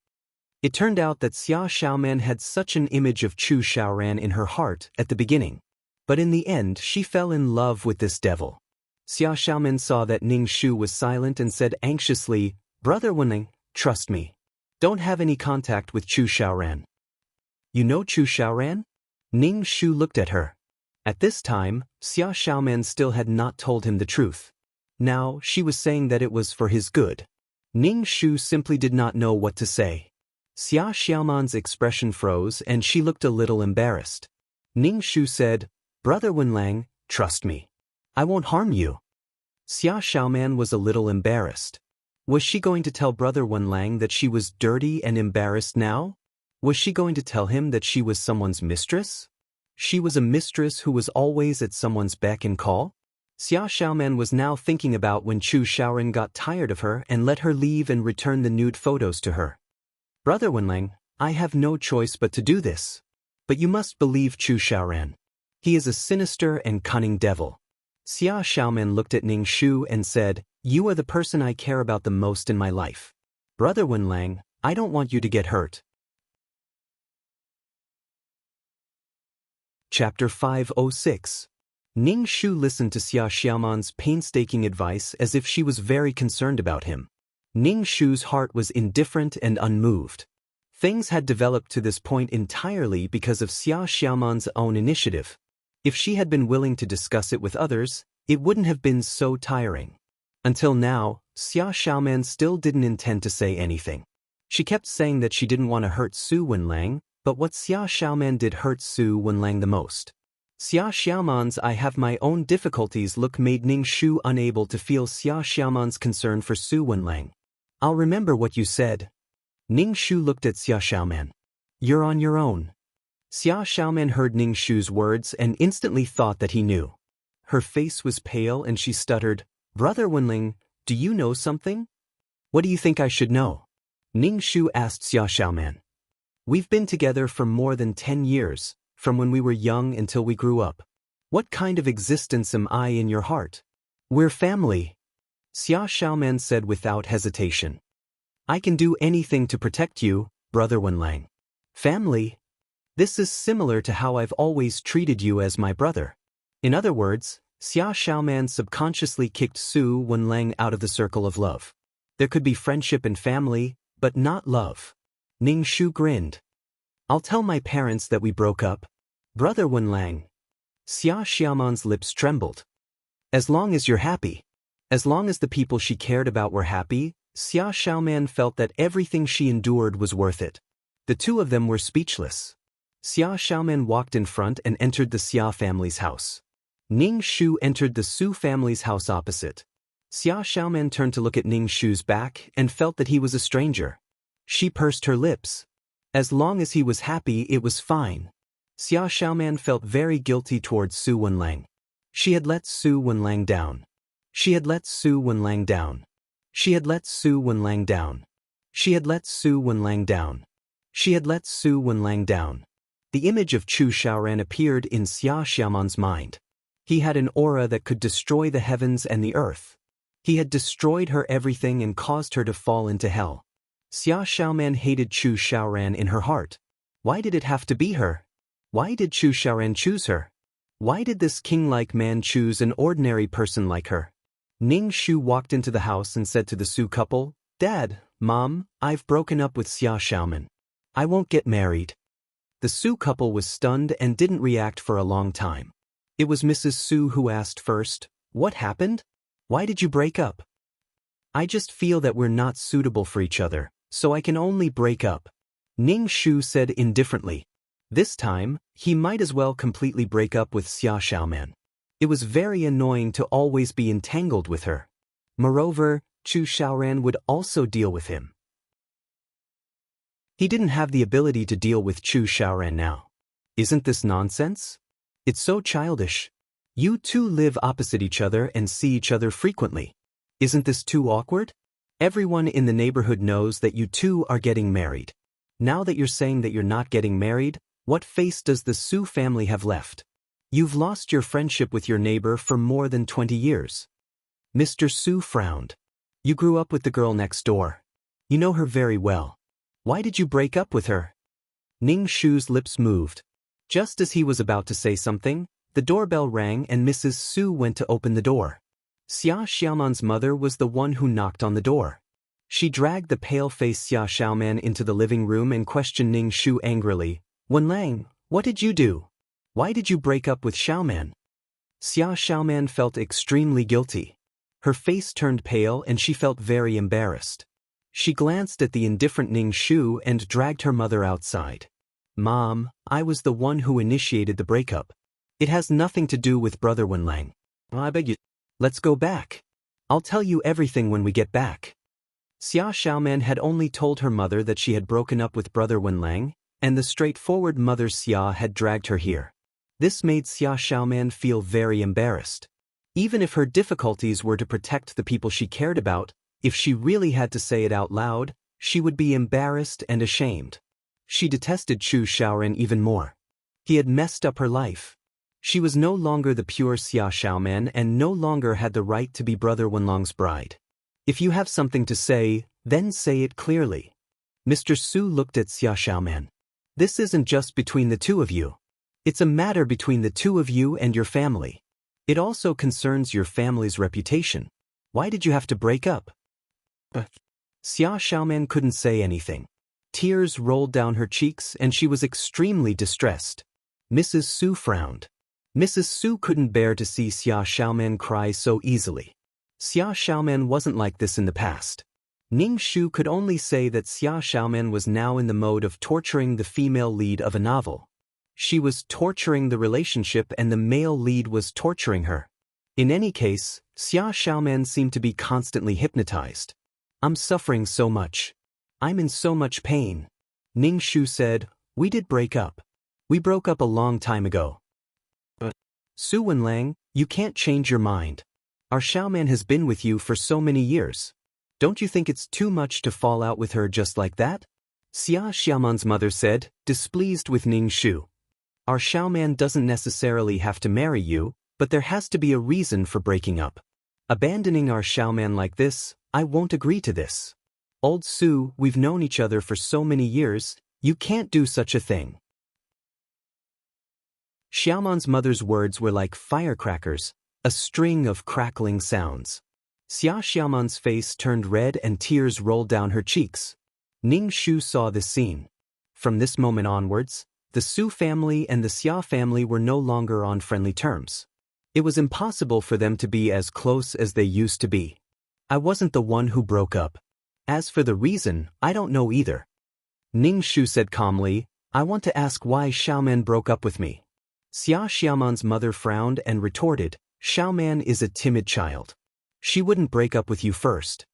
It turned out that Xia Xiaoman had such an image of Chu Xiaoran in her heart at the beginning. But in the end she fell in love with this devil. Xia Xiaoman saw that Ning Shu was silent and said anxiously, "Brother Wenling, trust me. Don't have any contact with Chu Xiaoran." "You know Chu Xiaoran?" Ning Shu looked at her. At this time, Xia Xiaoman still had not told him the truth. Now, she was saying that it was for his good. Ning Shu simply did not know what to say. Xia Xiaoman's expression froze and she looked a little embarrassed. Ning Shu said, "Brother Wenlang, trust me. I won't harm you." Xia Xiaoman was a little embarrassed. Was she going to tell Brother Wenlang that she was dirty and embarrassed now? Was she going to tell him that she was someone's mistress? She was a mistress who was always at someone's beck and call? Xia Xiaoman was now thinking about when Chu Xiaoran got tired of her and let her leave and return the nude photos to her. "Brother Wenlang, I have no choice but to do this. But you must believe Chu Xiaoran. He is a sinister and cunning devil." Xia Xiaoman looked at Ning Shu and said, "You are the person I care about the most in my life. Brother Wenlang, I don't want you to get hurt." Chapter 506. Ning Shu listened to Xia Xiaoman's painstaking advice as if she was very concerned about him. Ning Shu's heart was indifferent and unmoved. Things had developed to this point entirely because of Xia Xiaoman's own initiative. If she had been willing to discuss it with others, it wouldn't have been so tiring. Until now, Xia Xiaoman still didn't intend to say anything. She kept saying that she didn't want to hurt Su Wenlang, but what Xia Xiaoman did hurt Su Wenlang the most. Xia Xiaoman's "I have my own difficulties" look made Ning Shu unable to feel Xia Xiaoman's concern for Su Wenlang. "I'll remember what you said." Ning Shu looked at Xia Xiaoman. "You're on your own." Xia Xiaoman heard Ning Shu's words and instantly thought that he knew. Her face was pale and she stuttered, "Brother Wenling, do you know something?" "What do you think I should know?" Ning Shu asked Xia Xiaoman. "We've been together for more than 10 years, from when we were young until we grew up. What kind of existence am I in your heart?" "We're family," Xia Xiaoman said without hesitation. "I can do anything to protect you, Brother Wenlang." "Family? This is similar to how I've always treated you as my brother." In other words, Xia Xiaoman subconsciously kicked Su Wenlang out of the circle of love. There could be friendship and family, but not love. Ning Shu grinned. "I'll tell my parents that we broke up, Brother Wenlang." Xia Xiaoman's lips trembled. "As long as you're happy." As long as the people she cared about were happy, Xia Xiaoman felt that everything she endured was worth it. The two of them were speechless. Xia Xiaoman walked in front and entered the Xia family's house. Ning Shu entered the Su family's house opposite. Xia Xiaoman turned to look at Ning Shu's back and felt that he was a stranger. She pursed her lips. As long as he was happy, it was fine. Xia Xiaoman felt very guilty towards Su Wenlang. She had let Su Wenlang down. She had let Su Wenlang down. She had let Su Wenlang down. She had let Su Wenlang down. She had let Su Wenlang down. The image of Chu Xiaoran appeared in Xia Xiaoman's mind. He had an aura that could destroy the heavens and the earth. He had destroyed her everything and caused her to fall into hell. Xia Xiaoman hated Chu Xiaoran in her heart. Why did it have to be her? Why did Chu Xiaoran choose her? Why did this king-like man choose an ordinary person like her? Ning Shu walked into the house and said to the Su couple, "Dad, Mom, I've broken up with Xia Xiaoman. I won't get married." The Su couple was stunned and didn't react for a long time. It was Mrs. Su who asked first, "What happened? Why did you break up?" "I just feel that we're not suitable for each other, so I can only break up," Ning Shu said indifferently. This time, he might as well completely break up with Xia Xiaoman. It was very annoying to always be entangled with her. Moreover, Chu Xiaoran would also deal with him. He didn't have the ability to deal with Chu Xiaoran now. Isn't this nonsense? It's so childish. You two live opposite each other and see each other frequently. Isn't this too awkward? Everyone in the neighborhood knows that you two are getting married. Now that you're saying that you're not getting married, what face does the Su family have left? You've lost your friendship with your neighbor for more than 20 years. Mr. Su frowned. You grew up with the girl next door. You know her very well. Why did you break up with her? Ning Shu's lips moved. Just as he was about to say something, the doorbell rang and Mrs. Su went to open the door. Xia Xiaoman's mother was the one who knocked on the door. She dragged the pale-faced Xia Xiaoman into the living room and questioned Ning Shu angrily. "Wenlang, what did you do? Why did you break up with Xiaoman?" Xia Xiaoman felt extremely guilty. Her face turned pale and she felt very embarrassed. She glanced at the indifferent Ning Shu and dragged her mother outside. "Mom, I was the one who initiated the breakup. It has nothing to do with Brother Wenlang. I beg you, let's go back. I'll tell you everything when we get back." Xia Xiaoman had only told her mother that she had broken up with Brother Wenlang, and the straightforward mother Xia had dragged her here. This made Xia Xiaoman feel very embarrassed. Even if her difficulties were to protect the people she cared about, if she really had to say it out loud, she would be embarrassed and ashamed. She detested Chu Xiaoran even more. He had messed up her life. She was no longer the pure Xia Xiaoman and no longer had the right to be Brother Wenlang's bride. If you have something to say, then say it clearly. Mr. Su looked at Xia Xiaoman. This isn't just between the two of you. It's a matter between the two of you and your family. It also concerns your family's reputation. Why did you have to break up? Xia Xiaoman couldn't say anything. Tears rolled down her cheeks and she was extremely distressed. Mrs. Su frowned. Mrs. Su couldn't bear to see Xia Xiaoman cry so easily. Xia Xiaoman wasn't like this in the past. Ning Shu could only say that Xia Xiaoman was now in the mode of torturing the female lead of a novel. She was torturing the relationship and the male lead was torturing her. In any case, Xia Xiaoman seemed to be constantly hypnotized. I'm suffering so much. I'm in so much pain. Ning Shu said, we did break up. We broke up a long time ago. But Su Wenlang, you can't change your mind. Our Xiaoman has been with you for so many years. Don't you think it's too much to fall out with her just like that? Xia Xiaoman's mother said, displeased with Ning Shu. Our Xiaoman doesn't necessarily have to marry you, but there has to be a reason for breaking up. Abandoning our Xiaoman like this, I won't agree to this. Old Su, we've known each other for so many years, you can't do such a thing. Xiaoman's mother's words were like firecrackers, a string of crackling sounds. Xia Xiaoman's face turned red and tears rolled down her cheeks. Ning Shu saw this scene. From this moment onwards, the Su family and the Xia family were no longer on friendly terms. It was impossible for them to be as close as they used to be. I wasn't the one who broke up. As for the reason, I don't know either. Ning Shu said calmly, I want to ask why Xiaoman broke up with me. Xia Xiaoman's mother frowned and retorted, Xiaoman is a timid child. She wouldn't break up with you first.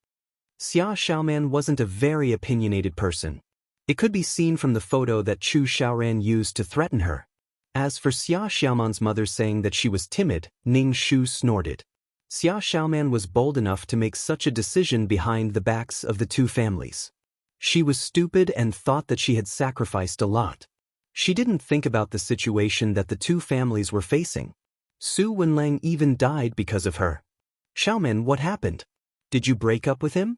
Xia Xiaoman wasn't a very opinionated person. It could be seen from the photo that Chu Xiaoran used to threaten her. As for Xia Xiaoman's mother saying that she was timid, Ning Shu snorted. Xia Xiaoman was bold enough to make such a decision behind the backs of the two families. She was stupid and thought that she had sacrificed a lot. She didn't think about the situation that the two families were facing. Su Wenlang even died because of her. Xiaoman, what happened? Did you break up with him?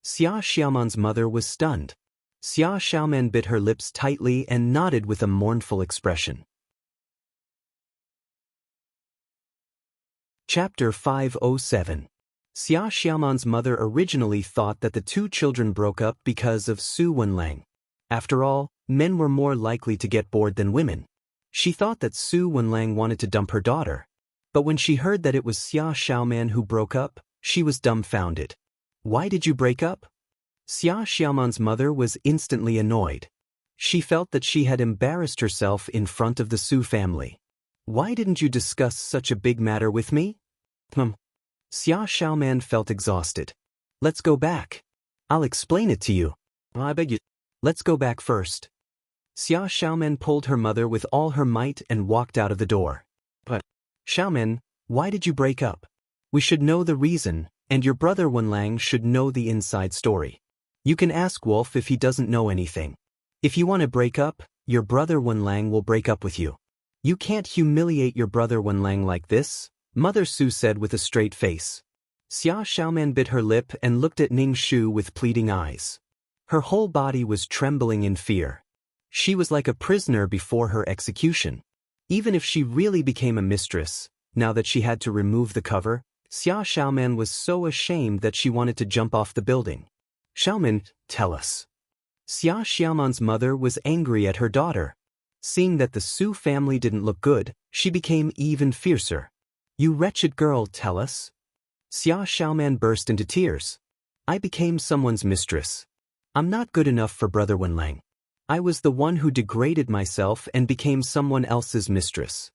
Xia Xiaoman's mother was stunned. Xia Xiaoman bit her lips tightly and nodded with a mournful expression. Chapter 507. Xia Xiaoman's mother originally thought that the two children broke up because of Su Wenlang. After all, men were more likely to get bored than women. She thought that Su Wenlang wanted to dump her daughter. But when she heard that it was Xia Xiaoman who broke up, she was dumbfounded. Why did you break up? Xia Xiaoman's mother was instantly annoyed. She felt that she had embarrassed herself in front of the Su family. Why didn't you discuss such a big matter with me? Xia Xiaoman felt exhausted. Let's go back. I'll explain it to you. I beg you. Let's go back first. Xia Xiaoman pulled her mother with all her might and walked out of the door. But, Xiaoman, why did you break up? We should know the reason, and your brother Wenlang should know the inside story. You can ask Wolf if he doesn't know anything. If you want to break up, your brother Wenlang will break up with you. You can't humiliate your brother Wenlang like this, Mother Su said with a straight face. Xia Xiaoman bit her lip and looked at Ning Shu with pleading eyes. Her whole body was trembling in fear. She was like a prisoner before her execution. Even if she really became a mistress, now that she had to remove the cover, Xia Xiaoman was so ashamed that she wanted to jump off the building. Xiaoman, tell us. Xia Xiaoman's mother was angry at her daughter. Seeing that the Su family didn't look good, she became even fiercer. You wretched girl, tell us. Xia Xiaoman burst into tears. I became someone's mistress. I'm not good enough for Brother Wenlang. I was the one who degraded myself and became someone else's mistress.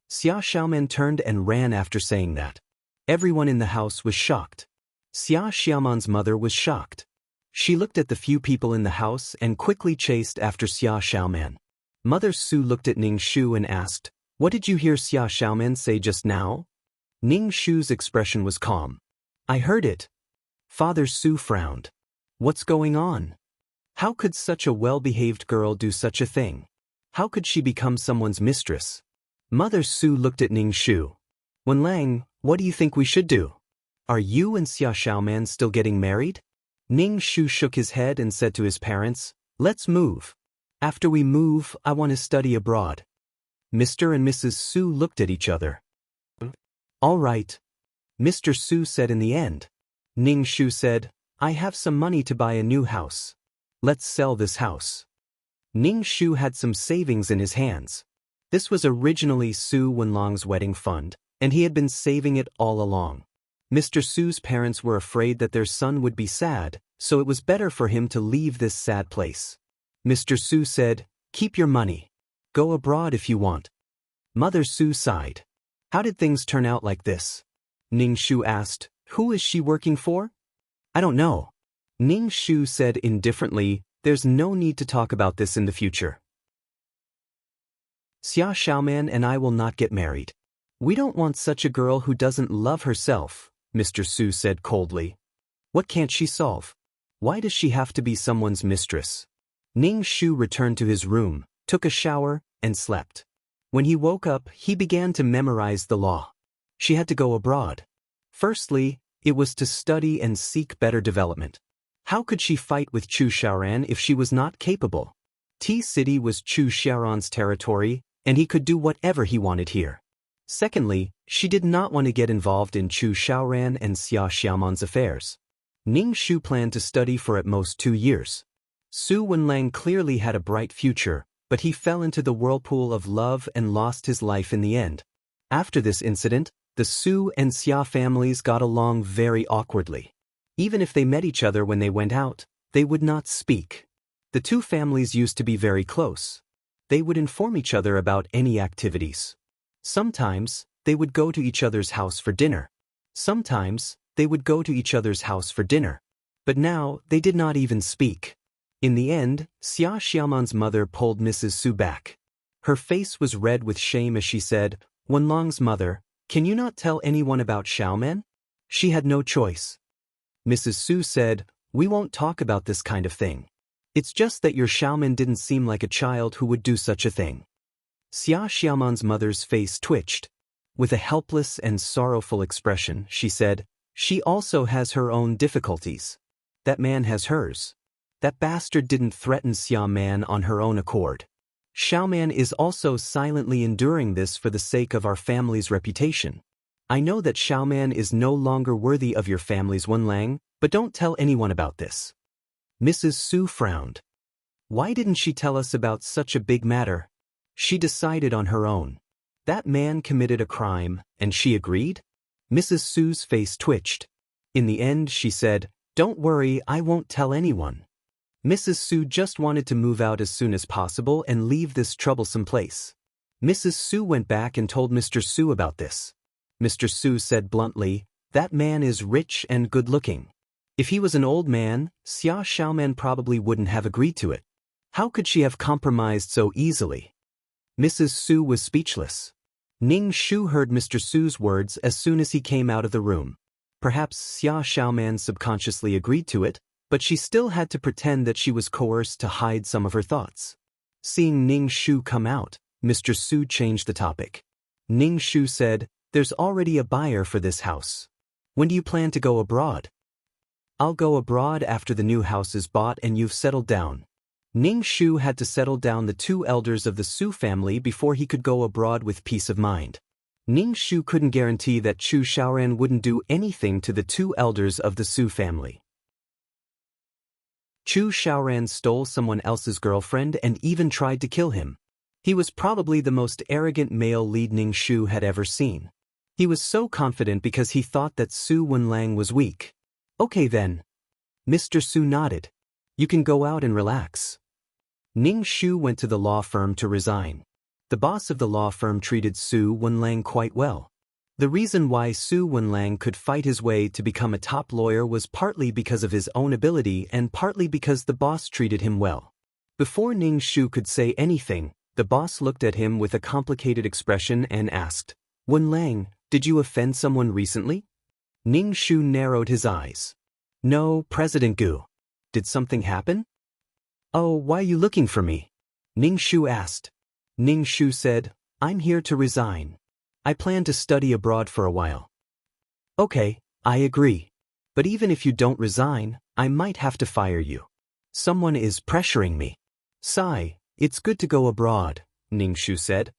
Xia Xiaoman turned and ran after saying that. Everyone in the house was shocked. Xia Xiaoman's mother was shocked. She looked at the few people in the house and quickly chased after Xia Xiaoman. Mother Su looked at Ning Shu and asked, What did you hear Xia Xiaoman say just now? Ning Shu's expression was calm. I heard it. Father Su frowned. What's going on? How could such a well-behaved girl do such a thing? How could she become someone's mistress? Mother Su looked at Ning Shu. Wenlang, what do you think we should do? Are you and Xia Xiaoman still getting married? Ning Shu shook his head and said to his parents, Let's move. After we move, I want to study abroad. Mr. and Mrs. Su looked at each other. All right, Mr. Su said in the end. Ning Shu said, I have some money to buy a new house. Let's sell this house. Ning Shu had some savings in his hands. This was originally Su Wenlong's wedding fund, and he had been saving it all along. Mr. Su's parents were afraid that their son would be sad, so it was better for him to leave this sad place. Mr. Su said, keep your money. Go abroad if you want. Mother Su sighed. How did things turn out like this? Ning Shu asked, who is she working for? I don't know. Ning Shu said indifferently, there's no need to talk about this in the future. Xia Xiaoman and I will not get married. We don't want such a girl who doesn't love herself, Mr. Su said coldly. What can't she solve? Why does she have to be someone's mistress? Ning Shu returned to his room, took a shower, and slept. When he woke up, he began to memorize the law. She had to go abroad. Firstly, it was to study and seek better development. How could she fight with Chu Xiaoran if she was not capable? T-City was Chu Xiaoran's territory, and he could do whatever he wanted here. Secondly, she did not want to get involved in Chu Xiaoran and Xia Xiaoman's affairs. Ning Shu planned to study for at most 2 years. Su Wenlang clearly had a bright future, but he fell into the whirlpool of love and lost his life in the end. After this incident, the Su and Xia families got along very awkwardly. Even if they met each other when they went out, they would not speak. The two families used to be very close. They would inform each other about any activities. Sometimes, they would go to each other's house for dinner. Sometimes, they would go to each other's house for dinner. But now, they did not even speak. In the end, Xia Xiaoman's mother pulled Mrs. Su back. Her face was red with shame as she said, Wenlong's mother, can you not tell anyone about Xiaoman? She had no choice. Mrs. Su said, we won't talk about this kind of thing. It's just that your Xiaoman didn't seem like a child who would do such a thing. Xia Xiaoman's mother's face twitched. With a helpless and sorrowful expression, she said, she also has her own difficulties. That man has hers. That bastard didn't threaten Xiaoman on her own accord. Xiaoman is also silently enduring this for the sake of our family's reputation. I know that Xiaoman is no longer worthy of your family's Wenlang, but don't tell anyone about this. Mrs. Su frowned. Why didn't she tell us about such a big matter? She decided on her own. That man committed a crime, and she agreed? Mrs. Su's face twitched. In the end, she said, don't worry, I won't tell anyone. Mrs. Su just wanted to move out as soon as possible and leave this troublesome place. Mrs. Su went back and told Mr. Su about this. Mr. Su said bluntly, that man is rich and good-looking. If he was an old man, Xia Xiaoman probably wouldn't have agreed to it. How could she have compromised so easily? Mrs. Su was speechless. Ning Shu heard Mr. Su's words as soon as he came out of the room. Perhaps Xia Xiaoman subconsciously agreed to it, but she still had to pretend that she was coerced to hide some of her thoughts. Seeing Ning Shu come out, Mr. Su changed the topic. Ning Shu said, there's already a buyer for this house. When do you plan to go abroad? I'll go abroad after the new house is bought and you've settled down. Ning Shu had to settle down the two elders of the Su family before he could go abroad with peace of mind. Ning Shu couldn't guarantee that Chu Xiaoran wouldn't do anything to the two elders of the Su family. Chu Xiaoran stole someone else's girlfriend and even tried to kill him. He was probably the most arrogant male lead Ning Shu had ever seen. He was so confident because he thought that Su Wenlang was weak. Okay then. Mr. Su nodded. You can go out and relax. Ning Shu went to the law firm to resign. The boss of the law firm treated Su Wenlang quite well. The reason why Su Wenlang could fight his way to become a top lawyer was partly because of his own ability and partly because the boss treated him well. Before Ning Shu could say anything, the boss looked at him with a complicated expression and asked, Wenlang, did you offend someone recently? Ning Shu narrowed his eyes. No, President Gu. Did something happen? Oh, why are you looking for me? Ning Shu asked. Ning Shu said, I'm here to resign. I plan to study abroad for a while. Okay, I agree. But even if you don't resign, I might have to fire you. Someone is pressuring me. Sigh, it's good to go abroad, Ning Shu said.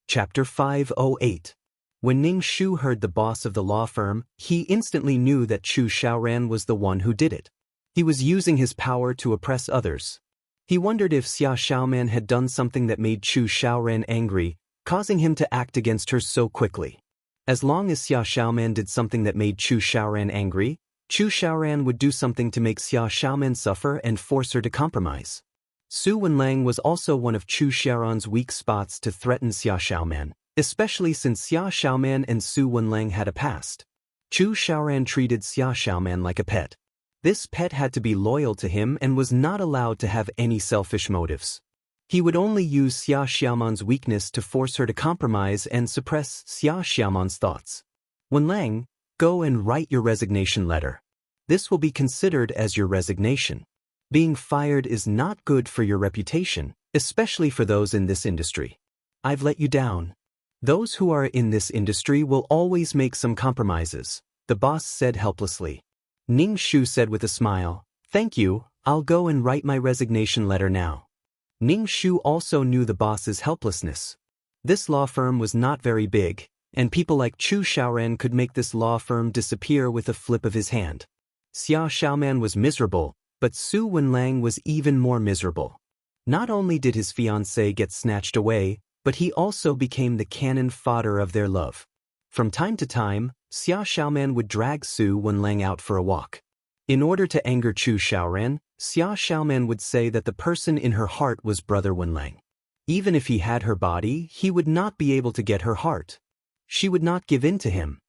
Chapter 508. When Ning Shu heard the boss of the law firm, he instantly knew that Chu Xiaoran was the one who did it. He was using his power to oppress others. He wondered if Xia Xiaoman had done something that made Chu Xiaoran angry, causing him to act against her so quickly. As long as Xia Xiaoman did something that made Chu Xiaoran angry, Chu Xiaoran would do something to make Xia Xiaoman suffer and force her to compromise. Su Wenlang was also one of Chu Xiaoran's weak spots to threaten Xia Xiaoman, especially since Xia Xiaoman and Su Wenlang had a past. Chu Xiaoran treated Xia Xiaoman like a pet. This pet had to be loyal to him and was not allowed to have any selfish motives. He would only use Xia Xiaoman's weakness to force her to compromise and suppress Xia Xiaoman's thoughts. Wenlang, go and write your resignation letter. This will be considered as your resignation. Being fired is not good for your reputation, especially for those in this industry. I've let you down. Those who are in this industry will always make some compromises, the boss said helplessly. Ning Shu said with a smile, thank you, I'll go and write my resignation letter now. Ning Shu also knew the boss's helplessness. This law firm was not very big, and people like Chu Xiaoran could make this law firm disappear with a flip of his hand. Xia Xiaoman was miserable, but Su Wenlang was even more miserable. Not only did his fiancée get snatched away, but he also became the cannon fodder of their love. From time to time, Xia Xiaoman would drag Su Wenlang out for a walk. In order to anger Chu Xiaoran, Xia Xiaoman would say that the person in her heart was Brother Wenlang. Even if he had her body, he would not be able to get her heart. She would not give in to him.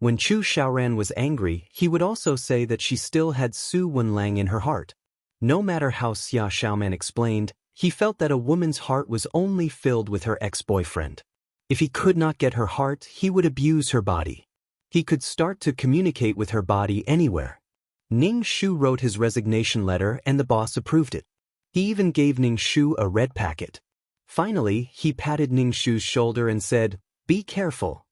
When Chu Xiaoran was angry, he would also say that she still had Su Wenlang in her heart. No matter how Xia Xiaoman explained, he felt that a woman's heart was only filled with her ex-boyfriend. If he could not get her heart, he would abuse her body. He could start to communicate with her body anywhere. Ning Shu wrote his resignation letter and the boss approved it. He even gave Ning Shu a red packet. Finally, he patted Ning Shu's shoulder and said, "Be careful."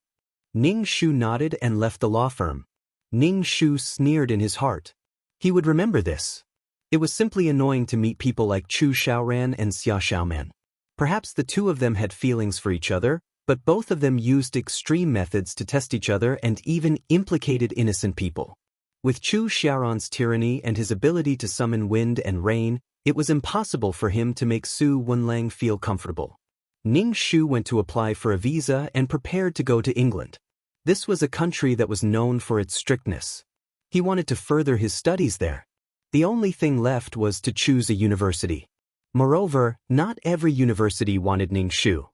Ning Shu nodded and left the law firm. Ning Shu sneered in his heart. He would remember this. It was simply annoying to meet people like Chu Xiaoran and Xia Xiaoman. Perhaps the two of them had feelings for each other, but both of them used extreme methods to test each other and even implicated innocent people. With Chu Xiaoran's tyranny and his ability to summon wind and rain, it was impossible for him to make Su Wenlang feel comfortable. Ning Shu went to apply for a visa and prepared to go to England. This was a country that was known for its strictness. He wanted to further his studies there. The only thing left was to choose a university. Moreover, not every university wanted Ning Shu.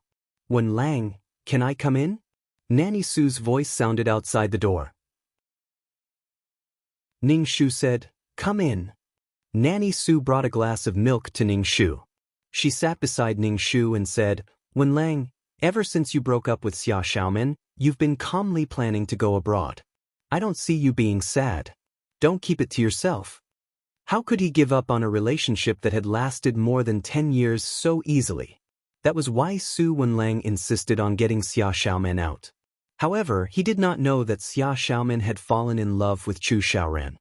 Wenlang, can I come in? Nanny Su's voice sounded outside the door. Ning Shu said, come in. Nanny Su brought a glass of milk to Ning Shu. She sat beside Ning Shu and said, Wenlang, ever since you broke up with Xia Xiaoman, you've been calmly planning to go abroad. I don't see you being sad. Don't keep it to yourself. How could he give up on a relationship that had lasted more than 10 years so easily? That was why Su Wenlang insisted on getting Xia Xiaoman out. However, he did not know that Xia Xiaoman had fallen in love with Chu Xiaoran.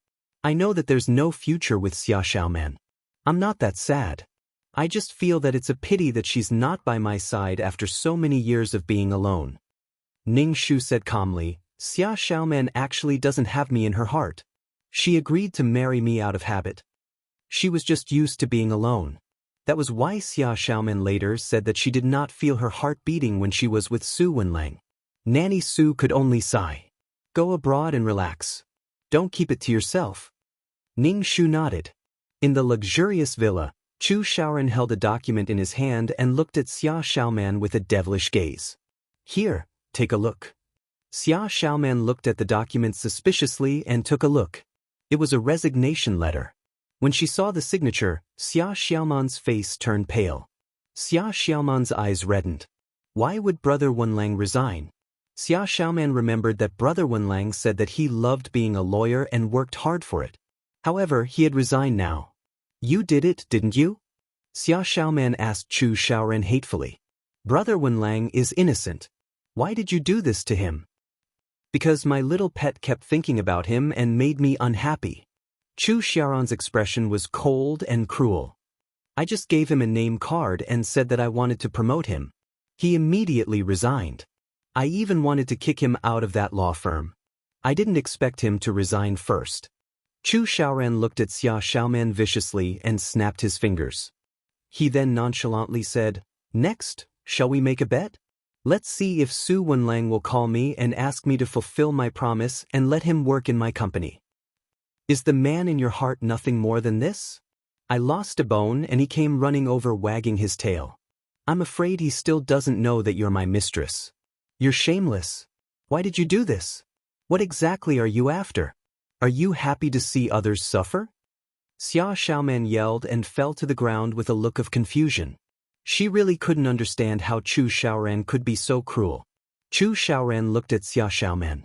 I know that there's no future with Xia Xiaoman. I'm not that sad. I just feel that it's a pity that she's not by my side after so many years of being alone. Ning Shu said calmly, Xia Xiaoman actually doesn't have me in her heart. She agreed to marry me out of habit. She was just used to being alone. That was why Xia Xiaoman later said that she did not feel her heart beating when she was with Su Wenlang. Nanny Su could only sigh. Go abroad and relax. Don't keep it to yourself. Ning Shu nodded. In the luxurious villa, Chu Xiaoran held a document in his hand and looked at Xia Xiaoman with a devilish gaze. Here, take a look. Xia Xiaoman looked at the document suspiciously and took a look. It was a resignation letter. When she saw the signature, Xia Xiaoman's face turned pale. Xia Xiaoman's eyes reddened. Why would Brother Wenlang resign? Xia Xiaoman remembered that Brother Wenlang said that he loved being a lawyer and worked hard for it. However, he had resigned now. You did it, didn't you? Xia Xiaoman asked Chu Xiaoran hatefully. Brother Wenlang is innocent. Why did you do this to him? Because my little pet kept thinking about him and made me unhappy. Chu Xiaoran's expression was cold and cruel. I just gave him a name card and said that I wanted to promote him. He immediately resigned. I even wanted to kick him out of that law firm. I didn't expect him to resign first. Chu Xiaoran looked at Xia Xiaoman viciously and snapped his fingers. He then nonchalantly said, "Next, shall we make a bet? Let's see if Su Wenlang will call me and ask me to fulfill my promise and let him work in my company. Is the man in your heart nothing more than this?" I lost a bone and he came running over wagging his tail. "I'm afraid he still doesn't know that you're my mistress. You're shameless. Why did you do this? What exactly are you after? Are you happy to see others suffer?" Xia Xiaoman yelled and fell to the ground with a look of confusion. She really couldn't understand how Chu Xiaoran could be so cruel. Chu Xiaoran looked at Xia Xiaoman.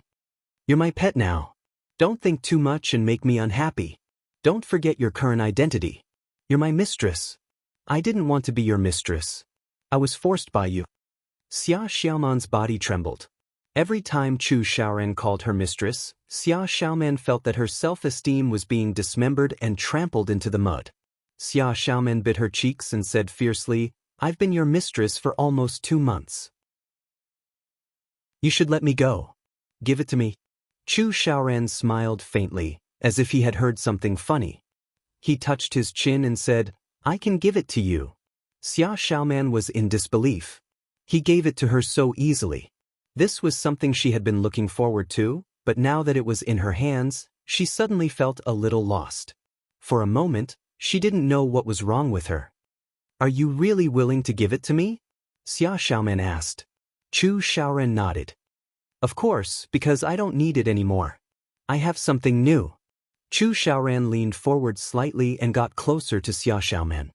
"You're my pet now. Don't think too much and make me unhappy. Don't forget your current identity. You're my mistress. I didn't want to be your mistress. I was forced by you." Xia Xiaoman's body trembled. Every time Chu Xiaoran called her mistress, Xia Xiaoman felt that her self-esteem was being dismembered and trampled into the mud. Xia Xiaoman bit her cheeks and said fiercely, "I've been your mistress for almost 2 months. You should let me go. Give it to me." Chu Xiaoran smiled faintly, as if he had heard something funny. He touched his chin and said, "I can give it to you." Xia Xiaoman was in disbelief. He gave it to her so easily. This was something she had been looking forward to, but now that it was in her hands, she suddenly felt a little lost. For a moment, she didn't know what was wrong with her. "Are you really willing to give it to me?" Xia Xiaoman asked. Chu Xiaoran nodded. "Of course, because I don't need it anymore. I have something new." Chu Xiaoran leaned forward slightly and got closer to Xia Xiaoman.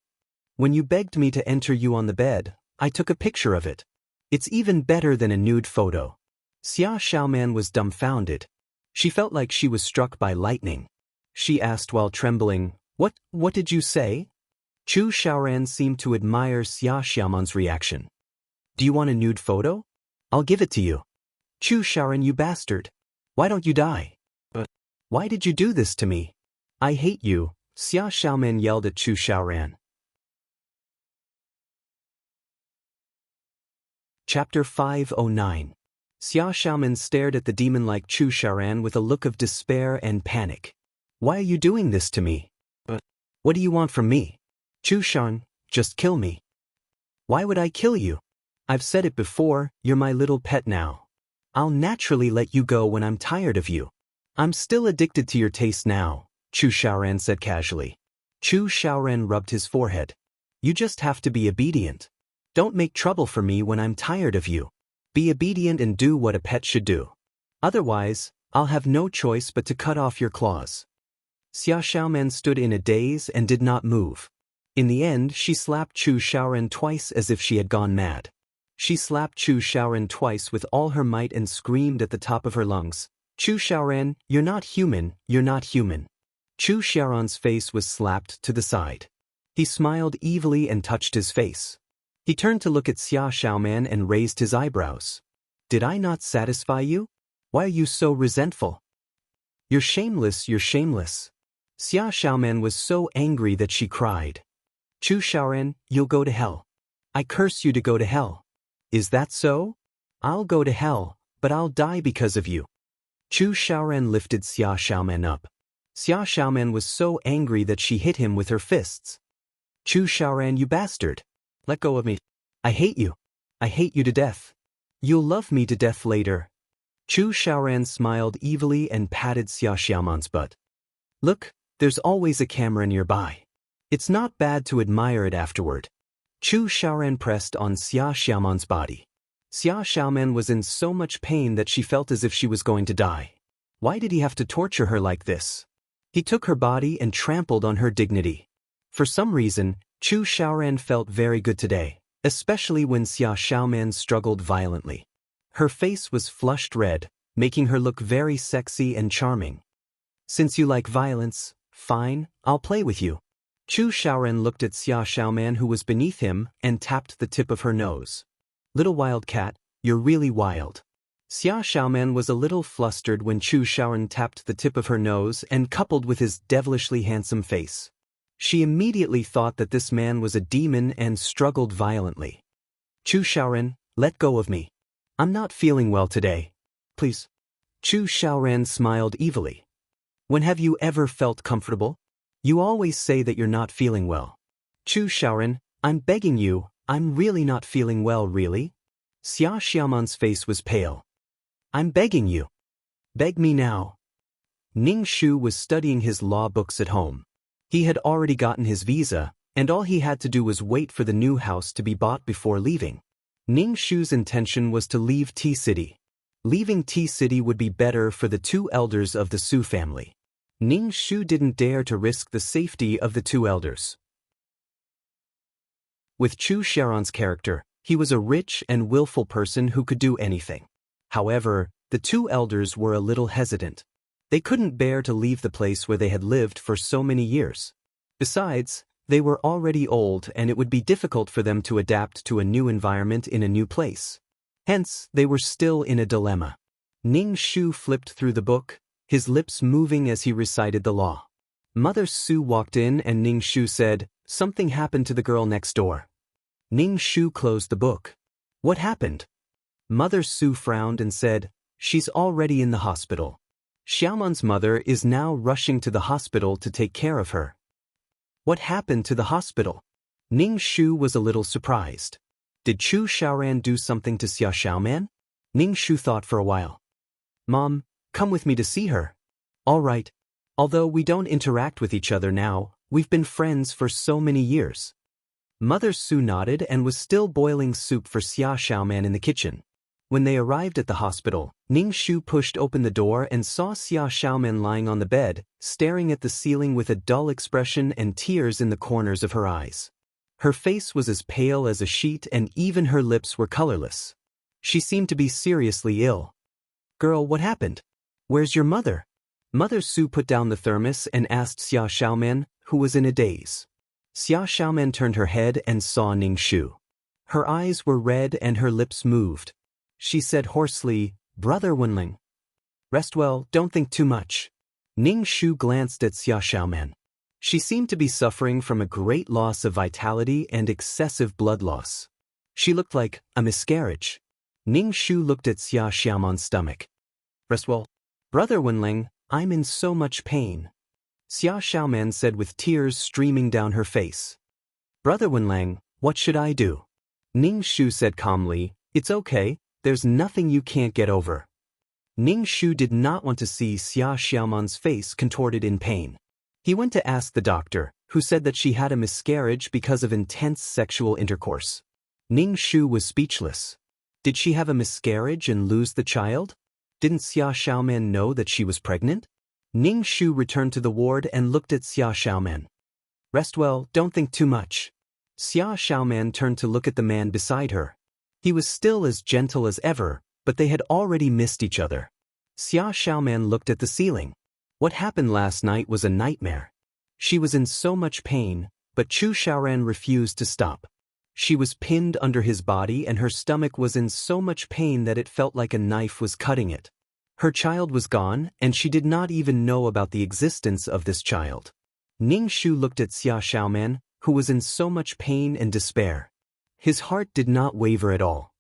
"When you begged me to enter you on the bed, I took a picture of it. It's even better than a nude photo." Xia Xiaoman was dumbfounded. She felt like she was struck by lightning. She asked while trembling, What did you say?" Chu Xiaoran seemed to admire Xia Xiaoman's reaction. "Do you want a nude photo? I'll give it to you." "Chu Xiaoran, you bastard. Why don't you die?" "But why did you do this to me? I hate you," Xia Xiaoman yelled at Chu Xiaoran. Chapter 509. Xia Xiaoman stared at the demon-like Chu Xiaoran with a look of despair and panic. "Why are you doing this to me? But what do you want from me? Chu Xiaoran, just kill me." "Why would I kill you? I've said it before, you're my little pet now. I'll naturally let you go when I'm tired of you. I'm still addicted to your taste now," Chu Xiaoran said casually. Chu Xiaoran rubbed his forehead. "You just have to be obedient. Don't make trouble for me when I'm tired of you. Be obedient and do what a pet should do. Otherwise, I'll have no choice but to cut off your claws." Xia Xiaoman stood in a daze and did not move. In the end, she slapped Chu Xiaoran twice as if she had gone mad. She slapped Chu Xiaoran twice with all her might and screamed at the top of her lungs, "Chu Xiaoran, you're not human, you're not human." Chu Xiaoran's face was slapped to the side. He smiled evilly and touched his face. He turned to look at Xia Xiaoman and raised his eyebrows. "Did I not satisfy you? Why are you so resentful? You're shameless, you're shameless." Xia Xiaoman was so angry that she cried. "Chu Xiaoran, you'll go to hell. I curse you to go to hell. Is that so? I'll go to hell, but I'll die because of you." Chu Xiaoran lifted Xia Xiaoman up. Xia Xiaoman was so angry that she hit him with her fists. "Chu Xiaoran, you bastard. Let go of me. I hate you. I hate you to death. You'll love me to death later." Chu Xiaoran smiled evilly and patted Xia Xiaoman's butt. "Look, there's always a camera nearby. It's not bad to admire it afterward." Chu Xiaoran pressed on Xia Xiaoman's body. Xia Xiaoman was in so much pain that she felt as if she was going to die. Why did he have to torture her like this? He took her body and trampled on her dignity. For some reason, Chu Xiaoran felt very good today, especially when Xia Xiaoman struggled violently. Her face was flushed red, making her look very sexy and charming. "Since you like violence, fine, I'll play with you." Chu Xiaoran looked at Xia Xiaoman, who was beneath him, and tapped the tip of her nose. "Little wild cat, you're really wild." Xia Xiaoman was a little flustered when Chu Xiaoran tapped the tip of her nose and coupled with his devilishly handsome face. She immediately thought that this man was a demon and struggled violently. "Chu Xiaoran, Let go of me. I'm not feeling well today. Please. Chu Xiaoran smiled evilly. When have you ever felt comfortable? You always say that you're not feeling well. Chu Xiaoran, I'm begging you, I'm really not feeling well, really? Xia Xiaoman's face was pale. I'm begging you. Beg me now. Ning Shu was studying his law books at home. He had already gotten his visa, and all he had to do was wait for the new house to be bought before leaving. Ning Shu's intention was to leave T-City. Leaving T-City would be better for the two elders of the Su family. Ning Shu didn't dare to risk the safety of the two elders. With Chu Xiaoran's character, he was a rich and willful person who could do anything. However, the two elders were a little hesitant. They couldn't bear to leave the place where they had lived for so many years. Besides, they were already old and it would be difficult for them to adapt to a new environment in a new place. Hence, they were still in a dilemma. Ning Shu flipped through the book, his lips moving as he recited the law. Mother Su walked in and Ning Shu said, "Something happened to the girl next door." Ning Shu closed the book. "What happened?" Mother Su frowned and said, "She's already in the hospital. Xiaoman's mother is now rushing to the hospital to take care of her." What happened to the hospital? Ning Shu was a little surprised. Did Chu Xiaoran do something to Xia Xiaoman? Ning Shu thought for a while. "Mom, come with me to see her." "All right. Although we don't interact with each other now, we've been friends for so many years." Mother Su nodded and was still boiling soup for Xia Xiaoman in the kitchen. When they arrived at the hospital, Ning Shu pushed open the door and saw Xia Xiaoman lying on the bed, staring at the ceiling with a dull expression and tears in the corners of her eyes. Her face was as pale as a sheet and even her lips were colorless. She seemed to be seriously ill. "Girl, what happened? Where's your mother?" Mother Su put down the thermos and asked Xia Xiaoman, who was in a daze. Xia Xiaoman turned her head and saw Ning Shu. Her eyes were red and her lips moved. She said hoarsely, "Brother Wenling. Rest well, don't think too much." Ning Shu glanced at Xia Xiaoman. She seemed to be suffering from a great loss of vitality and excessive blood loss. She looked like a miscarriage. Ning Shu looked at Xia Xiaoman's stomach. "Rest well. Brother Wenling, I'm in so much pain." Xia Xiaoman said with tears streaming down her face. "Brother Wenling, what should I do?" Ning Shu said calmly, "It's okay. There's nothing you can't get over." Ning Shu did not want to see Xia Xiaoman's face contorted in pain. He went to ask the doctor, who said that she had a miscarriage because of intense sexual intercourse. Ning Shu was speechless. Did she have a miscarriage and lose the child? Didn't Xia Xiaoman know that she was pregnant? Ning Shu returned to the ward and looked at Xia Xiaoman. "Rest well, don't think too much." Xia Xiaoman turned to look at the man beside her. He was still as gentle as ever, but they had already missed each other. Xia Xiaoman looked at the ceiling. What happened last night was a nightmare. She was in so much pain, but Chu Xiaoran refused to stop. She was pinned under his body and her stomach was in so much pain that it felt like a knife was cutting it. Her child was gone, and she did not even know about the existence of this child. Ning Shu looked at Xia Xiaoman, who was in so much pain and despair. His heart did not waver at all.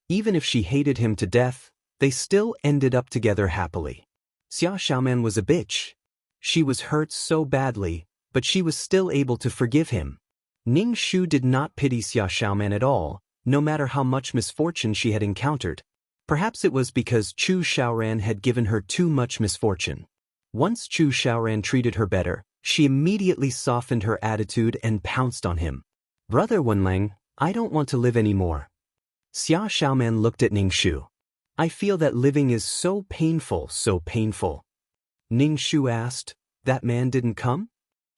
Even if she hated him to death, they still ended up together happily. Xia Xiaoman was a bitch. She was hurt so badly, but she was still able to forgive him. Ning Shu did not pity Xia Xiaoman at all, no matter how much misfortune she had encountered. Perhaps it was because Chu Xiaoran had given her too much misfortune. Once Chu Xiaoran treated her better, she immediately softened her attitude and pounced on him. "Brother Wenling, I don't want to live anymore." Xia Xiaoman looked at Ning Shu. "I feel that living is so painful, so painful." Ning Shu asked, "That man didn't come?"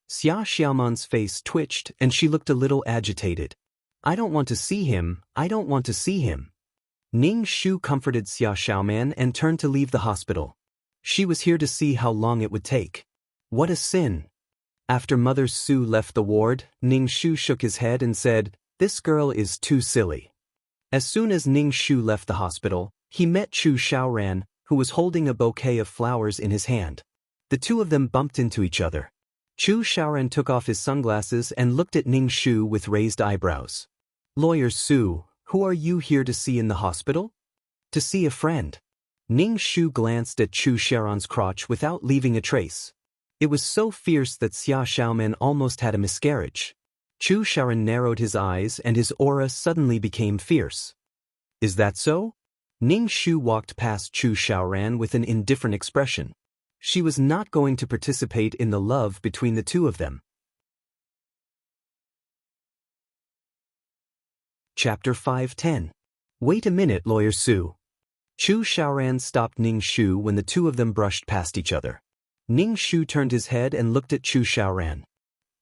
Xia Xiaoman's face twitched and she looked a little agitated. "I don't want to see him, I don't want to see him." Ning Shu comforted Xia Xiaoman and turned to leave the hospital. She was here to see how long it would take. What a sin. After Mother Su left the ward, Ning Shu shook his head and said, "This girl is too silly." As soon as Ning Shu left the hospital, he met Chu Xiaoran, who was holding a bouquet of flowers in his hand. The two of them bumped into each other. Chu Xiaoran took off his sunglasses and looked at Ning Shu with raised eyebrows. Lawyer Su, who are you here to see in the hospital? To see a friend. Ning Shu glanced at Chu Sharon's crotch without leaving a trace. It was so fierce that Xia Xiaoman almost had a miscarriage. Chu Sharon narrowed his eyes and his aura suddenly became fierce. Is that so? Ning Shu walked past Chu Xiaoran with an indifferent expression. She was not going to participate in the love between the two of them. Chapter 5:10. Wait a minute, Lawyer Su. Chu Xiaoran stopped Ning Shu when the two of them brushed past each other. Ning Shu turned his head and looked at Chu Xiaoran.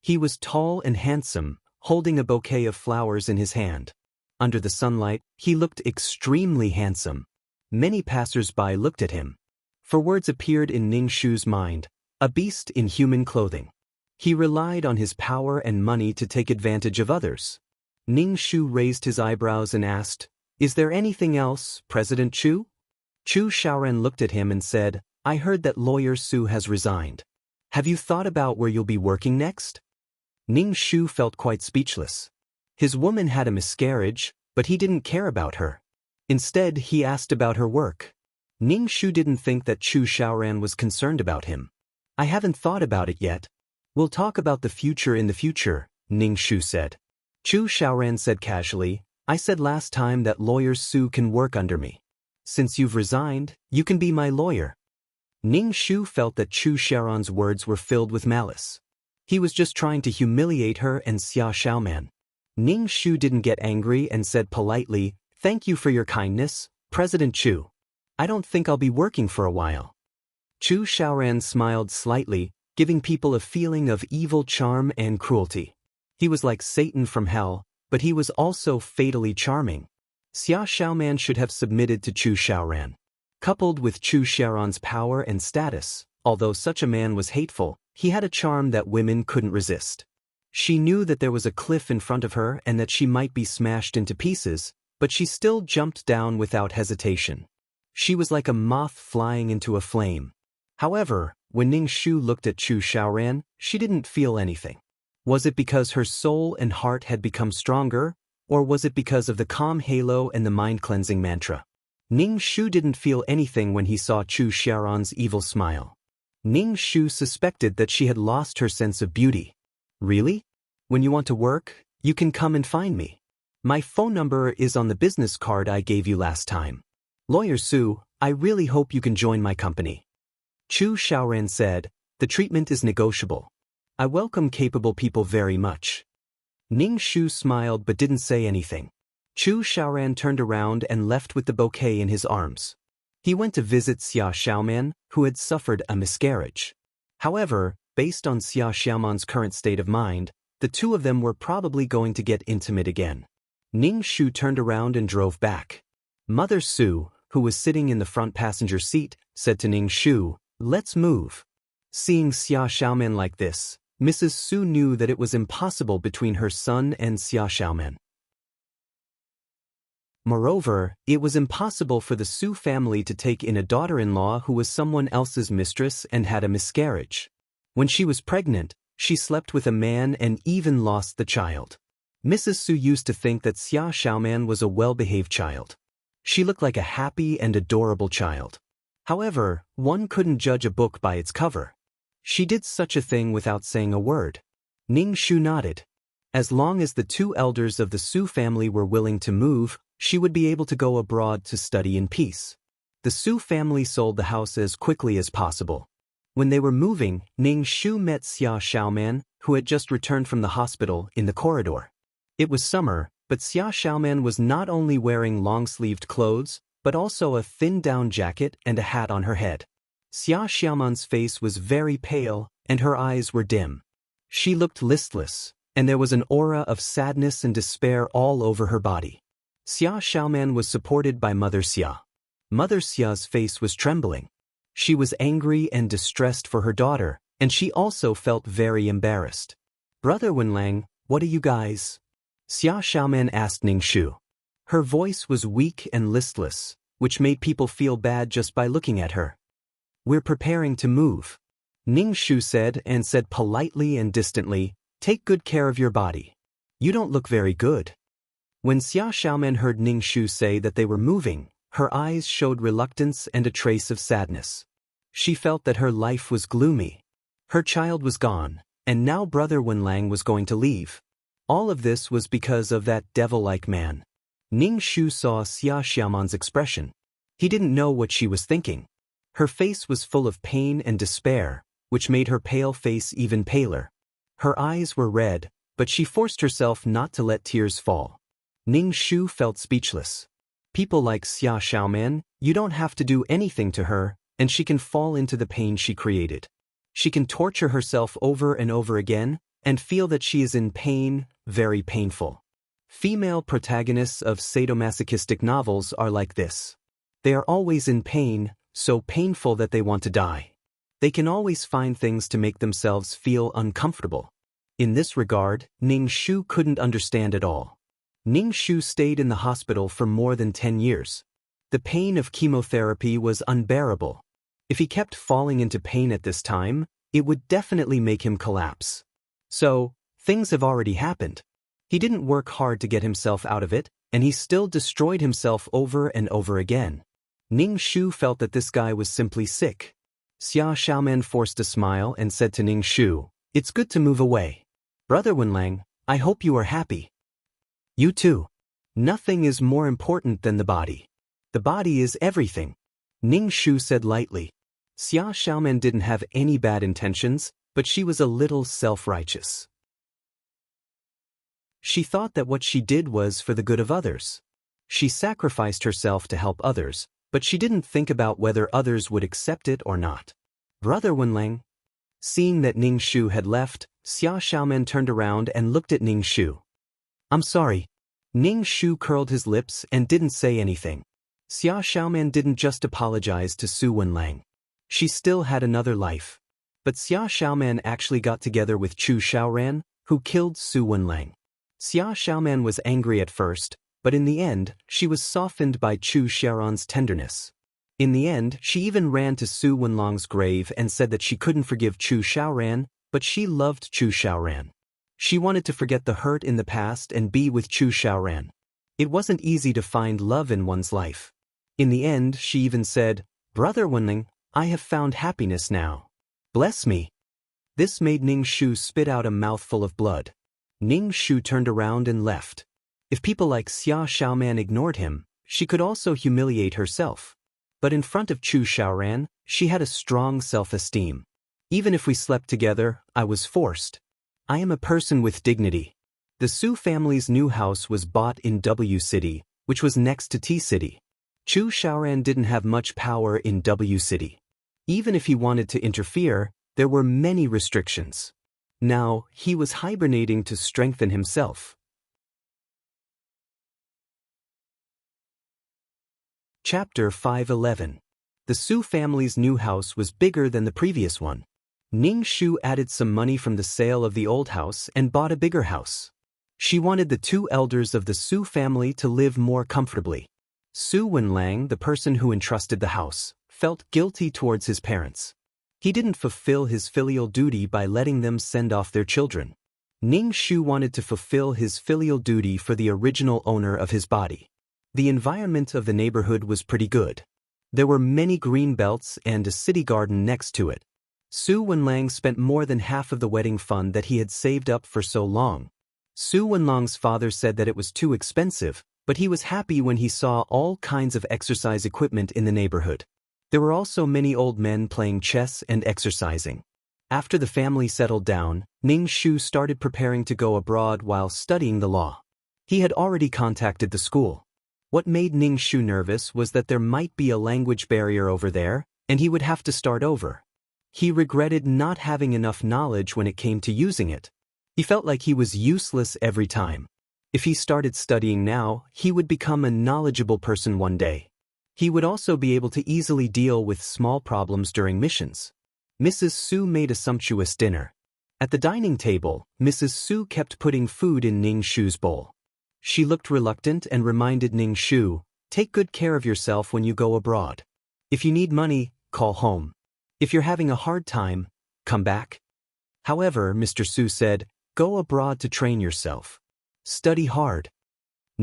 He was tall and handsome, holding a bouquet of flowers in his hand. Under the sunlight, he looked extremely handsome. Many passers-by looked at him. For words appeared in Ning Shu's mind, a beast in human clothing. He relied on his power and money to take advantage of others. Ning Shu raised his eyebrows and asked, Is there anything else, President Chu? Chu Xiaoran looked at him and said, I heard that Lawyer Su has resigned. Have you thought about where you'll be working next? Ning Shu felt quite speechless. His woman had a miscarriage, but he didn't care about her. Instead, he asked about her work. Ning Shu didn't think that Chu Xiaoran was concerned about him. I haven't thought about it yet. We'll talk about the future in the future, Ning Shu said. Chu Xiaoran said casually, I said last time that Lawyer Su can work under me. Since you've resigned, you can be my lawyer. Ning Shu felt that Chu Xiaoran's words were filled with malice. He was just trying to humiliate her and Xia Xiaoman. Ning Shu didn't get angry and said politely, Thank you for your kindness, President Chu. I don't think I'll be working for a while. Chu Xiaoran smiled slightly, giving people a feeling of evil charm and cruelty. He was like Satan from hell, but he was also fatally charming. Xia Xiaoman should have submitted to Chu Xiaoran. Coupled with Chu Xiaoran's power and status, although such a man was hateful, he had a charm that women couldn't resist. She knew that there was a cliff in front of her and that she might be smashed into pieces, but she still jumped down without hesitation. She was like a moth flying into a flame. However, when Ning Shu looked at Chu Xiaoran, she didn't feel anything. Was it because her soul and heart had become stronger, or was it because of the calm halo and the mind-cleansing mantra? Ning Shu didn't feel anything when he saw Chu Xiaoran's evil smile. Ning Shu suspected that she had lost her sense of beauty. Really? When you want to work, you can come and find me. My phone number is on the business card I gave you last time. Lawyer Su, I really hope you can join my company. Chu Xiaoran said, the treatment is negotiable. I welcome capable people very much. Ning Shu smiled but didn't say anything. Chu Xiaoran turned around and left with the bouquet in his arms. He went to visit Xia Xiaoman, who had suffered a miscarriage. However, based on Xia Xiaoman's current state of mind, the two of them were probably going to get intimate again. Ning Shu turned around and drove back. Mother Su, who was sitting in the front passenger seat, said to Ning Shu, Let's move. Seeing Xia Xiaoman like this, Mrs. Su knew that it was impossible between her son and Xia Xiaoman. Moreover, it was impossible for the Su family to take in a daughter-in-law who was someone else's mistress and had a miscarriage. When she was pregnant, she slept with a man and even lost the child. Mrs. Su used to think that Xia Xiaoman was a well-behaved child. She looked like a happy and adorable child. However, one couldn't judge a book by its cover. She did such a thing without saying a word. Ning Shu nodded. As long as the two elders of the Su family were willing to move, she would be able to go abroad to study in peace. The Su family sold the house as quickly as possible. When they were moving, Ning Shu met Xia Xiaoman, who had just returned from the hospital, in the corridor. It was summer, but Xia Xiaoman was not only wearing long-sleeved clothes, but also a thin down jacket and a hat on her head. Xia Xiaoman's face was very pale, and her eyes were dim. She looked listless, and there was an aura of sadness and despair all over her body. Xia Xiaoman was supported by Mother Xia. Mother Xia's face was trembling. She was angry and distressed for her daughter, and she also felt very embarrassed. Brother Wenlang, what are you guys? Xia Xiaoman asked Ning Shu. Her voice was weak and listless, which made people feel bad just by looking at her. We're preparing to move. Ning Shu said politely and distantly, Take good care of your body. You don't look very good. When Xia Xiaoman heard Ning Shu say that they were moving, her eyes showed reluctance and a trace of sadness. She felt that her life was gloomy. Her child was gone, and now Brother Wenlang was going to leave. All of this was because of that devil-like man. Ning Shu saw Xia Xiaoman's expression. He didn't know what she was thinking. Her face was full of pain and despair, which made her pale face even paler. Her eyes were red, but she forced herself not to let tears fall. Ning Shu felt speechless. People like Xia Xiaoman, you don't have to do anything to her, and she can fall into the pain she created. She can torture herself over and over again, and feel that she is in pain, very painful. Female protagonists of sadomasochistic novels are like this. They are always in pain, so painful that they want to die. They can always find things to make themselves feel uncomfortable. In this regard, Ning Shu couldn't understand at all. Ning Shu stayed in the hospital for more than 10 years. The pain of chemotherapy was unbearable. If he kept falling into pain at this time, it would definitely make him collapse. So, things have already happened. He didn't work hard to get himself out of it, and he still destroyed himself over and over again. Ning Shu felt that this guy was simply sick. Xia Xiaoman forced a smile and said to Ning Shu, "It's good to move away. Brother Wenlang, I hope you are happy." "You too. Nothing is more important than the body. The body is everything," Ning Shu said lightly. Xia Xiaoman didn't have any bad intentions, but she was a little self-righteous. She thought that what she did was for the good of others. She sacrificed herself to help others, but she didn't think about whether others would accept it or not. "Brother Wenlang." Seeing that Ning Shu had left, Xia Xiaoman turned around and looked at Ning Shu. "I'm sorry." Ning Shu curled his lips and didn't say anything. Xia Xiaoman didn't just apologize to Su Wenlang. She still had another life. But Xia Xiaoman actually got together with Chu Xiaoran, who killed Su Wenlang. Xia Xiaoman was angry at first, but in the end, she was softened by Chu Xiaoran's tenderness. In the end, she even ran to Su Wenlang's grave and said that she couldn't forgive Chu Xiaoran, but she loved Chu Xiaoran. She wanted to forget the hurt in the past and be with Chu Xiaoran. It wasn't easy to find love in one's life. In the end, she even said, "Brother Wenling, I have found happiness now. Bless me." This made Ning Shu spit out a mouthful of blood. Ning Shu turned around and left. If people like Xia Xiaoman ignored him, she could also humiliate herself. But in front of Chu Xiaoran, she had a strong self-esteem. "Even if we slept together, I was forced. I am a person with dignity." The Su family's new house was bought in W City, which was next to T City. Chu Xiaoran didn't have much power in W City. Even if he wanted to interfere, there were many restrictions. Now, he was hibernating to strengthen himself. Chapter 511. The Su family's new house was bigger than the previous one. Ning Shu added some money from the sale of the old house and bought a bigger house. She wanted the two elders of the Su family to live more comfortably. Su Wenlang, the person who entrusted the house, felt guilty towards his parents. He didn't fulfill his filial duty by letting them send off their children. Ning Shu wanted to fulfill his filial duty for the original owner of his body. The environment of the neighborhood was pretty good. There were many green belts and a city garden next to it. Su Wenlang spent more than half of the wedding fund that he had saved up for so long. Su Wenlang's father said that it was too expensive, but he was happy when he saw all kinds of exercise equipment in the neighborhood. There were also many old men playing chess and exercising. After the family settled down, Ning Shu started preparing to go abroad while studying the law. He had already contacted the school. What made Ning Shu nervous was that there might be a language barrier over there, and he would have to start over. He regretted not having enough knowledge when it came to using it. He felt like he was useless every time. If he started studying now, he would become a knowledgeable person one day. He would also be able to easily deal with small problems during missions. Mrs. Su made a sumptuous dinner. At the dining table, Mrs. Su kept putting food in Ning Shu's bowl. She looked reluctant and reminded Ning Shu, "Take good care of yourself when you go abroad. If you need money, call home. If you're having a hard time, come back." However, Mr. Su said, "Go abroad to train yourself. Study hard."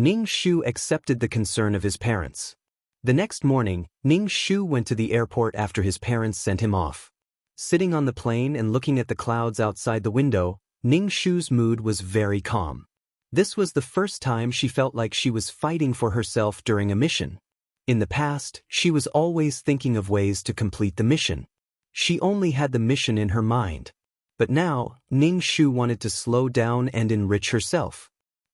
Ning Shu accepted the concern of his parents. The next morning, Ning Shu went to the airport after his parents sent him off. Sitting on the plane and looking at the clouds outside the window, Ning Shu's mood was very calm. This was the first time she felt like she was fighting for herself during a mission. In the past, she was always thinking of ways to complete the mission. She only had the mission in her mind. But now, Ning Shu wanted to slow down and enrich herself.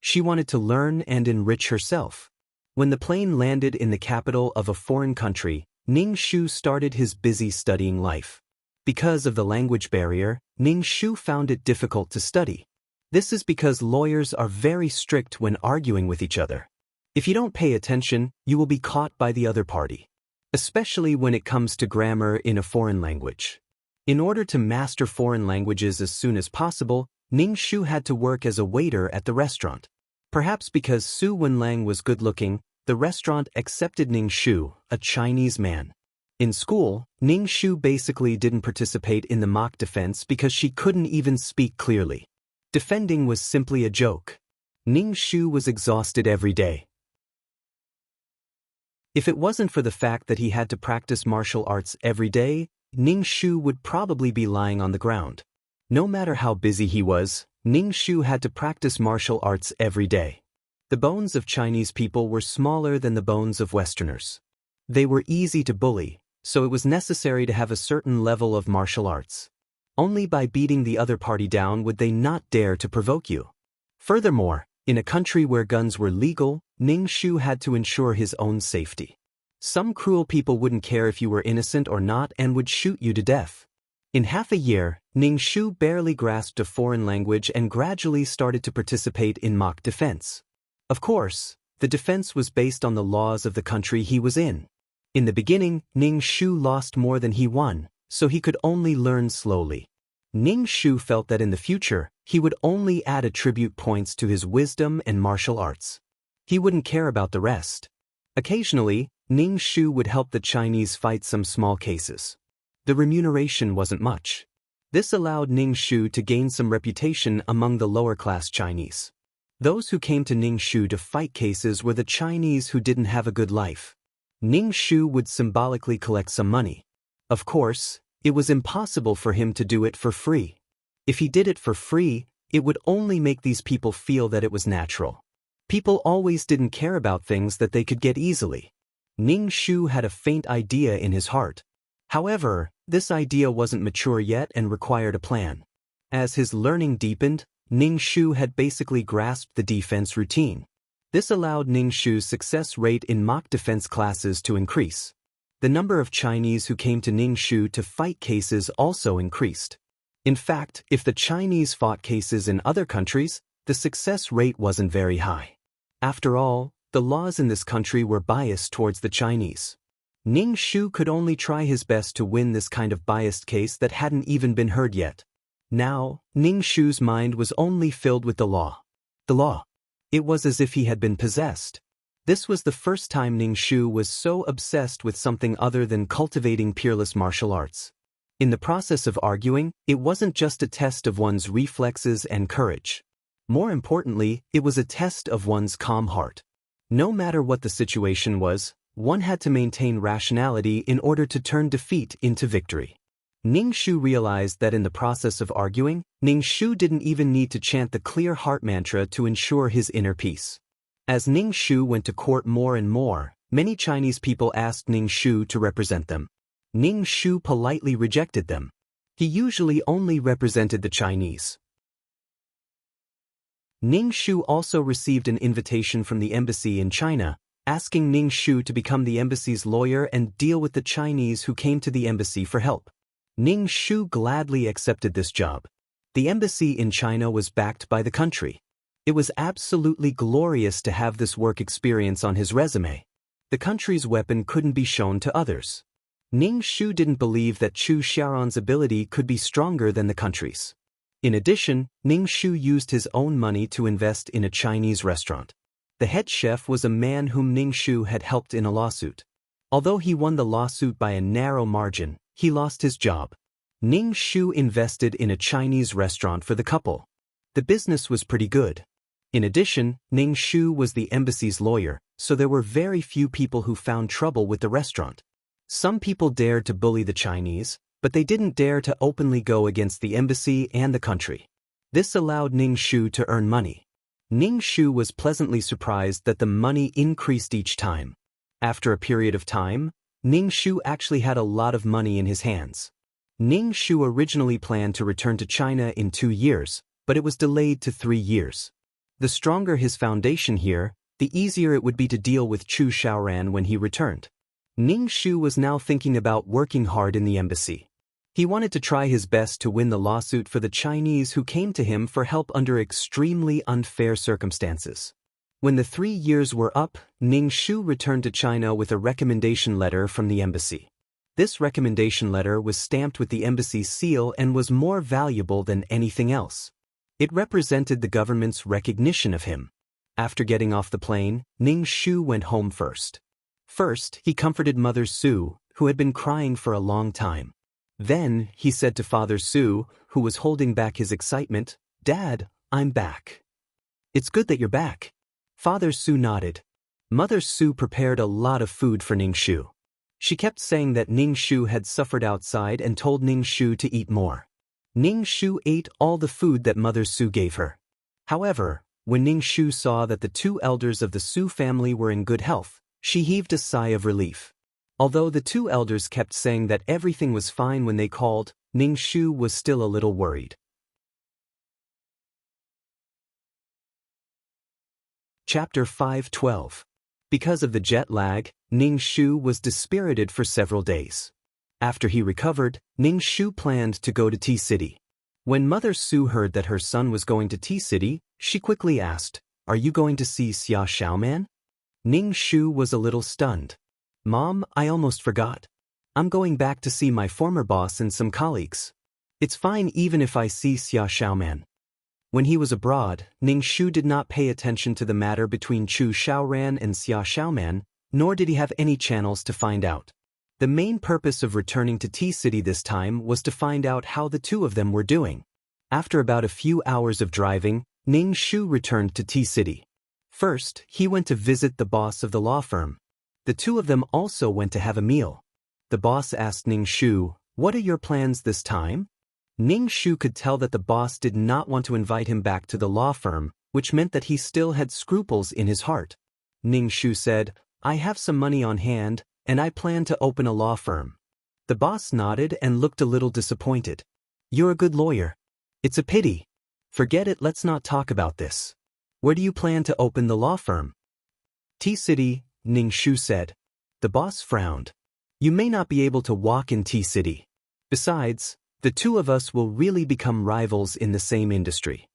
She wanted to learn and enrich herself. When the plane landed in the capital of a foreign country, Ning Shu started his busy studying life. Because of the language barrier, Ning Shu found it difficult to study. This is because lawyers are very strict when arguing with each other. If you don't pay attention, you will be caught by the other party. Especially when it comes to grammar in a foreign language. In order to master foreign languages as soon as possible, Ning Shu had to work as a waiter at the restaurant. Perhaps because Su Wenlang was good-looking, the restaurant accepted Ning Shu, a Chinese man. In school, Ning Shu basically didn't participate in the mock defense because she couldn't even speak clearly. Defending was simply a joke. Ning Shu was exhausted every day. If it wasn't for the fact that he had to practice martial arts every day, Ning Shu would probably be lying on the ground. No matter how busy he was, Ning Shu had to practice martial arts every day. The bones of Chinese people were smaller than the bones of Westerners. They were easy to bully, so it was necessary to have a certain level of martial arts. Only by beating the other party down would they not dare to provoke you. Furthermore, in a country where guns were legal, Ning Shu had to ensure his own safety. Some cruel people wouldn't care if you were innocent or not and would shoot you to death. In half a year, Ning Shu barely grasped a foreign language and gradually started to participate in mock defense. Of course, the defense was based on the laws of the country he was in. In the beginning, Ning Shu lost more than he won, so he could only learn slowly. Ning Shu felt that in the future, he would only add attribute points to his wisdom and martial arts. He wouldn't care about the rest. Occasionally, Ning Shu would help the Chinese fight some small cases. The remuneration wasn't much. This allowed Ning Shu to gain some reputation among the lower-class Chinese. Those who came to Ning Shu to fight cases were the Chinese who didn't have a good life. Ning Shu would symbolically collect some money. Of course, it was impossible for him to do it for free. If he did it for free, it would only make these people feel that it was natural. People always didn't care about things that they could get easily. Ning Shu had a faint idea in his heart. However, this idea wasn't mature yet and required a plan. As his learning deepened, Ning Shu had basically grasped the defense routine. This allowed Ning Shu's success rate in mock defense classes to increase. The number of Chinese who came to Ning Shu to fight cases also increased. In fact, if the Chinese fought cases in other countries, the success rate wasn't very high. After all, the laws in this country were biased towards the Chinese. Ning Shu could only try his best to win this kind of biased case that hadn't even been heard yet. Now, Ning Shu's mind was only filled with the law. The law. It was as if he had been possessed. This was the first time Ning Shu was so obsessed with something other than cultivating peerless martial arts. In the process of arguing, it wasn't just a test of one's reflexes and courage. More importantly, it was a test of one's calm heart. No matter what the situation was, one had to maintain rationality in order to turn defeat into victory. Ning Shu realized that in the process of arguing, Ning Shu didn't even need to chant the clear heart mantra to ensure his inner peace. As Ning Shu went to court more and more, many Chinese people asked Ning Shu to represent them. Ning Shu politely rejected them. He usually only represented the Chinese. Ning Shu also received an invitation from the embassy in China, asking Ning Shu to become the embassy's lawyer and deal with the Chinese who came to the embassy for help. Ning Shu gladly accepted this job. The embassy in China was backed by the country. It was absolutely glorious to have this work experience on his resume. The country's weapon couldn't be shown to others. Ning Shu didn't believe that Chu Xiaoran's ability could be stronger than the country's. In addition, Ning Shu used his own money to invest in a Chinese restaurant. The head chef was a man whom Ning Shu had helped in a lawsuit. Although he won the lawsuit by a narrow margin, he lost his job. Ning Shu invested in a Chinese restaurant for the couple. The business was pretty good. In addition, Ning Shu was the embassy's lawyer, so there were very few people who found trouble with the restaurant. Some people dared to bully the Chinese, but they didn't dare to openly go against the embassy and the country. This allowed Ning Shu to earn money. Ning Shu was pleasantly surprised that the money increased each time. After a period of time, Ning Shu actually had a lot of money in his hands. Ning Shu originally planned to return to China in 2 years, but it was delayed to 3 years. The stronger his foundation here, the easier it would be to deal with Chu Xiaoran when he returned. Ning Shu was now thinking about working hard in the embassy. He wanted to try his best to win the lawsuit for the Chinese who came to him for help under extremely unfair circumstances. When the 3 years were up, Ning Shu returned to China with a recommendation letter from the embassy. This recommendation letter was stamped with the embassy's seal and was more valuable than anything else. It represented the government's recognition of him. After getting off the plane, Ning Shu went home first. First, he comforted Mother Su, who had been crying for a long time. Then, he said to Father Su, who was holding back his excitement, "Dad, I'm back." "It's good that you're back." Father Su nodded. Mother Su prepared a lot of food for Ning Shu. She kept saying that Ning Shu had suffered outside and told Ning Shu to eat more. Ning Shu ate all the food that Mother Su gave her. However, when Ning Shu saw that the 2 elders of the Su family were in good health, she heaved a sigh of relief. Although the 2 elders kept saying that everything was fine when they called, Ning Shu was still a little worried. Chapter 5:12. Because of the jet lag, Ning Shu was dispirited for several days. After he recovered, Ning Shu planned to go to T-City. When Mother Su heard that her son was going to T-City, she quickly asked, "Are you going to see Xia Xiaoman?" Ning Shu was a little stunned. "Mom, I almost forgot. I'm going back to see my former boss and some colleagues. It's fine even if I see Xia Xiaoman." When he was abroad, Ning Shu did not pay attention to the matter between Chu Xiaoran and Xia Xiaoman, nor did he have any channels to find out. The main purpose of returning to T-City this time was to find out how the 2 of them were doing. After about a few hours of driving, Ning Shu returned to T-City. First, he went to visit the boss of the law firm. The 2 of them also went to have a meal. The boss asked Ning Shu, "What are your plans this time?" Ning Shu could tell that the boss did not want to invite him back to the law firm, which meant that he still had scruples in his heart. Ning Shu said, "I have some money on hand, and I plan to open a law firm." The boss nodded and looked a little disappointed. "You're a good lawyer. It's a pity. Forget it, let's not talk about this. Where do you plan to open the law firm?" "T-City," Ning Shu said. The boss frowned. "You may not be able to walk in T-City. Besides, the 2 of us will really become rivals in the same industry."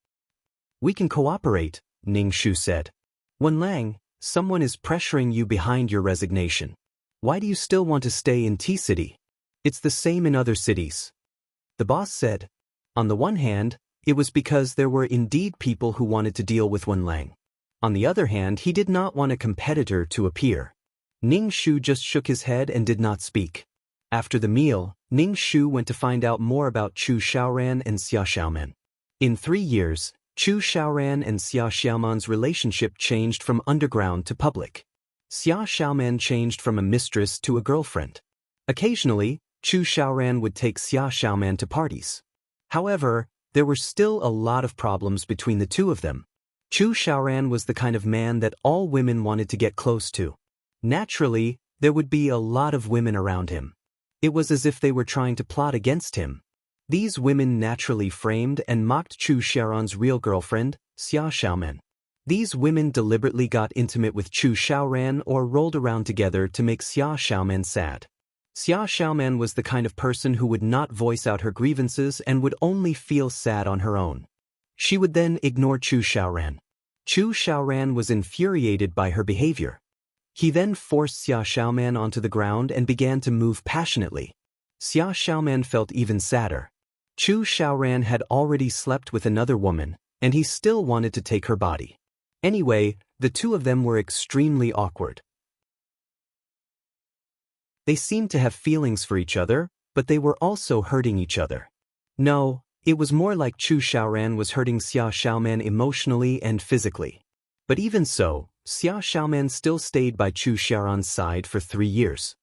"We can cooperate," Ning Shu said. "Wenlang, someone is pressuring you behind your resignation. Why do you still want to stay in T-City? It's the same in other cities." The boss said. On the one hand, it was because there were indeed people who wanted to deal with Wenlang. On the other hand, he did not want a competitor to appear. Ning Shu just shook his head and did not speak. After the meal, Ning Shu went to find out more about Chu Xiaoran and Xia Xiaoman. In 3 years, Chu Xiaoran and Xia Xiaoman's relationship changed from underground to public. Xia Xiaoman changed from a mistress to a girlfriend. Occasionally, Chu Xiaoran would take Xia Xiaoman to parties. However, there were still a lot of problems between the 2 of them. Chu Xiaoran was the kind of man that all women wanted to get close to. Naturally, there would be a lot of women around him. It was as if they were trying to plot against him. These women naturally framed and mocked Chu Xiaoran's real girlfriend, Xia Xiaoman. These women deliberately got intimate with Chu Xiaoran or rolled around together to make Xia Xiaoman sad. Xia Xiaoman was the kind of person who would not voice out her grievances and would only feel sad on her own. She would then ignore Chu Xiaoran. Chu Xiaoran was infuriated by her behavior. He then forced Xia Xiaoman onto the ground and began to move passionately. Xia Xiaoman felt even sadder. Chu Xiaoran had already slept with another woman, and he still wanted to take her body. Anyway, the 2 of them were extremely awkward. They seemed to have feelings for each other, but they were also hurting each other. No, It was more like Chu Xiaoran was hurting Xia Xiaoman emotionally and physically. But even so, Xia Xiaoman still stayed by Chu Xiaoran's side for 3 years.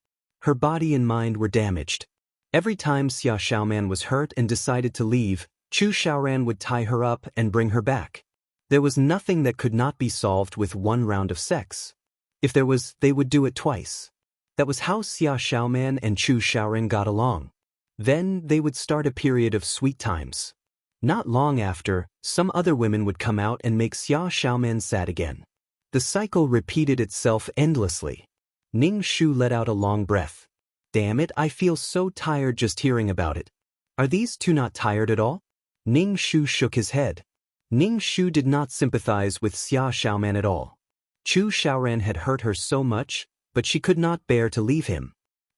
Her body and mind were damaged. Every time Xia Xiaoman was hurt and decided to leave, Chu Xiaoran would tie her up and bring her back. There was nothing that could not be solved with 1 round of sex. If there was, they would do it twice. That was how Xia Xiaoman and Chu Xiaoran got along. Then they would start a period of sweet times. Not long after, some other women would come out and make Xia Xiaoman sad again. The cycle repeated itself endlessly. Ning Shu let out a long breath. Damn it, I feel so tired just hearing about it. Are these two not tired at all? Ning Shu shook his head. Ning Shu did not sympathize with Xia Xiaoman at all. Chu Xiaoran had hurt her so much, but she could not bear to leave him.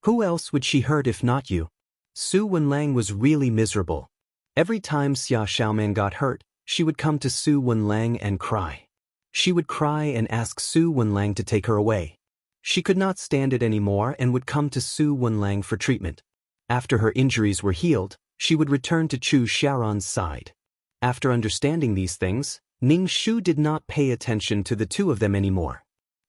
Who else would she hurt if not you? Su Wenlang was really miserable. Every time Xia Xiaoman got hurt, she would come to Su Wenlang and cry. She would cry and ask Su Wenlang to take her away. She could not stand it anymore and would come to Su Wenlang for treatment. After her injuries were healed, she would return to Chu Xiaoran's side. After understanding these things, Ning Shu did not pay attention to the two of them anymore.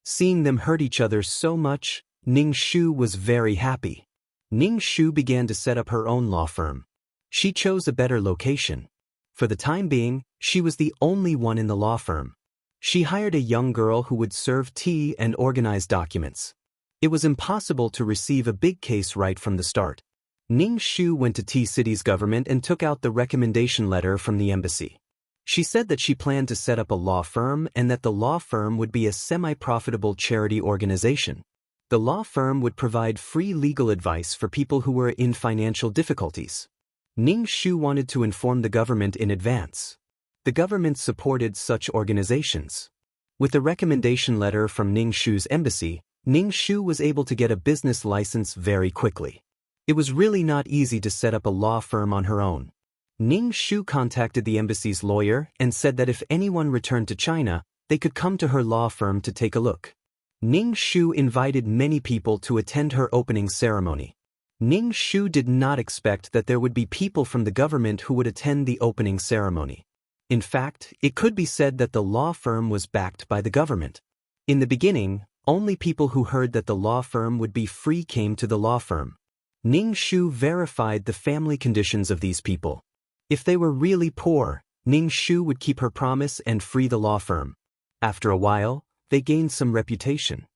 Seeing them hurt each other so much, Ning Shu was very happy. Ning Shu began to set up her own law firm. She chose a better location. For the time being, she was the only one in the law firm. She hired a young girl who would serve tea and organize documents. It was impossible to receive a big case right from the start. Ning Shu went to T-City's government and took out the recommendation letter from the embassy. She said that she planned to set up a law firm and that the law firm would be a semi-profitable charity organization. The law firm would provide free legal advice for people who were in financial difficulties. Ning Shu wanted to inform the government in advance. The government supported such organizations. With the recommendation letter from Ning Shu's embassy, Ning Shu was able to get a business license very quickly. It was really not easy to set up a law firm on her own. Ning Shu contacted the embassy's lawyer and said that if anyone returned to China, they could come to her law firm to take a look. Ning Shu invited many people to attend her opening ceremony. Ning Shu did not expect that there would be people from the government who would attend the opening ceremony. In fact, it could be said that the law firm was backed by the government. In the beginning, only people who heard that the law firm would be free came to the law firm. Ning Shu verified the family conditions of these people. If they were really poor, Ning Shu would keep her promise and free the law firm. After a while, they gained some reputation.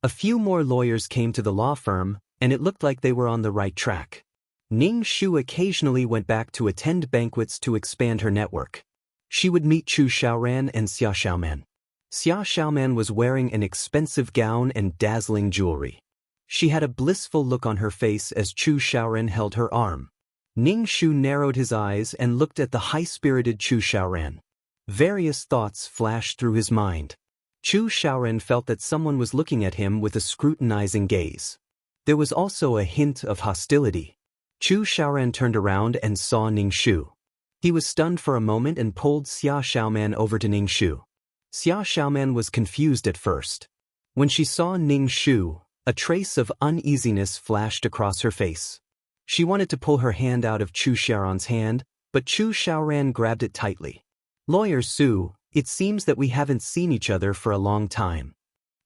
A few more lawyers came to the law firm, and it looked like they were on the right track. Ning Shu occasionally went back to attend banquets to expand her network. She would meet Chu Xiaoran and Xia Xiaoman. Xia Xiaoman was wearing an expensive gown and dazzling jewelry. She had a blissful look on her face as Chu Xiaoran held her arm. Ning Shu narrowed his eyes and looked at the high-spirited Chu Xiaoran. Various thoughts flashed through his mind. Chu Xiaoran felt that someone was looking at him with a scrutinizing gaze. There was also a hint of hostility. Chu Xiaoran turned around and saw Ning Shu. He was stunned for a moment and pulled Xia Xiaoman over to Ning Shu. Xia Xiaoman was confused at first. When she saw Ning Shu, a trace of uneasiness flashed across her face. She wanted to pull her hand out of Chu Xiaoran's hand, but Chu Xiaoran grabbed it tightly. "Lawyer Su, it seems that we haven't seen each other for a long time."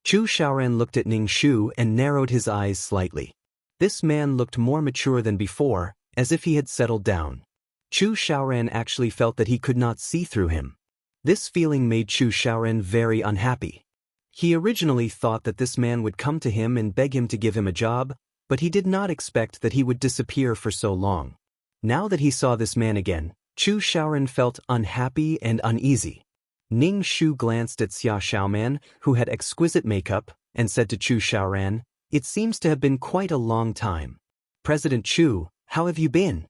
Chu Xiaoran looked at Ning Shu and narrowed his eyes slightly. This man looked more mature than before, as if he had settled down. Chu Xiaoran actually felt that he could not see through him. This feeling made Chu Xiaoran very unhappy. He originally thought that this man would come to him and beg him to give him a job, but he did not expect that he would disappear for so long. Now that he saw this man again, Chu Xiaoran felt unhappy and uneasy. Ning Shu glanced at Xia Xiaoman, who had exquisite makeup, and said to Chu Xiaoran, "It seems to have been quite a long time. President Chu, how have you been?"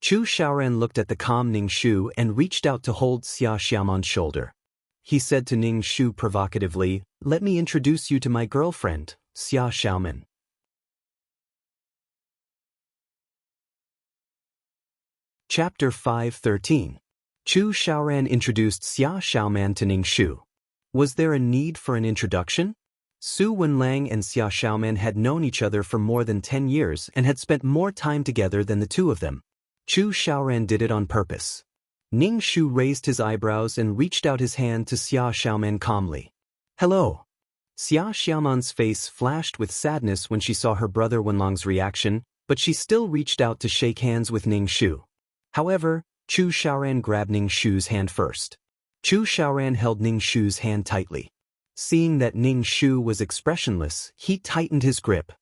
Chu Xiaoran looked at the calm Ning Shu and reached out to hold Xia Xiaoman's shoulder. He said to Ning Shu provocatively, "Let me introduce you to my girlfriend, Xia Xiaoman." Chapter 5:13. Chu Xiaoran introduced Xia Xiaoman to Ning Shu. Was there a need for an introduction? Su Wenlang and Xia Xiaoman had known each other for more than 10 years and had spent more time together than the two of them. Chu Xiaoran did it on purpose. Ning Shu raised his eyebrows and reached out his hand to Xia Xiaoman calmly. Hello. Xia Xiaoman's face flashed with sadness when she saw her brother Wenlang's reaction, but she still reached out to shake hands with Ning Shu. However, Chu Xiaoran grabbed Ning Shu's hand first. Chu Xiaoran held Ning Shu's hand tightly. Seeing that Ning Shu was expressionless, he tightened his grip.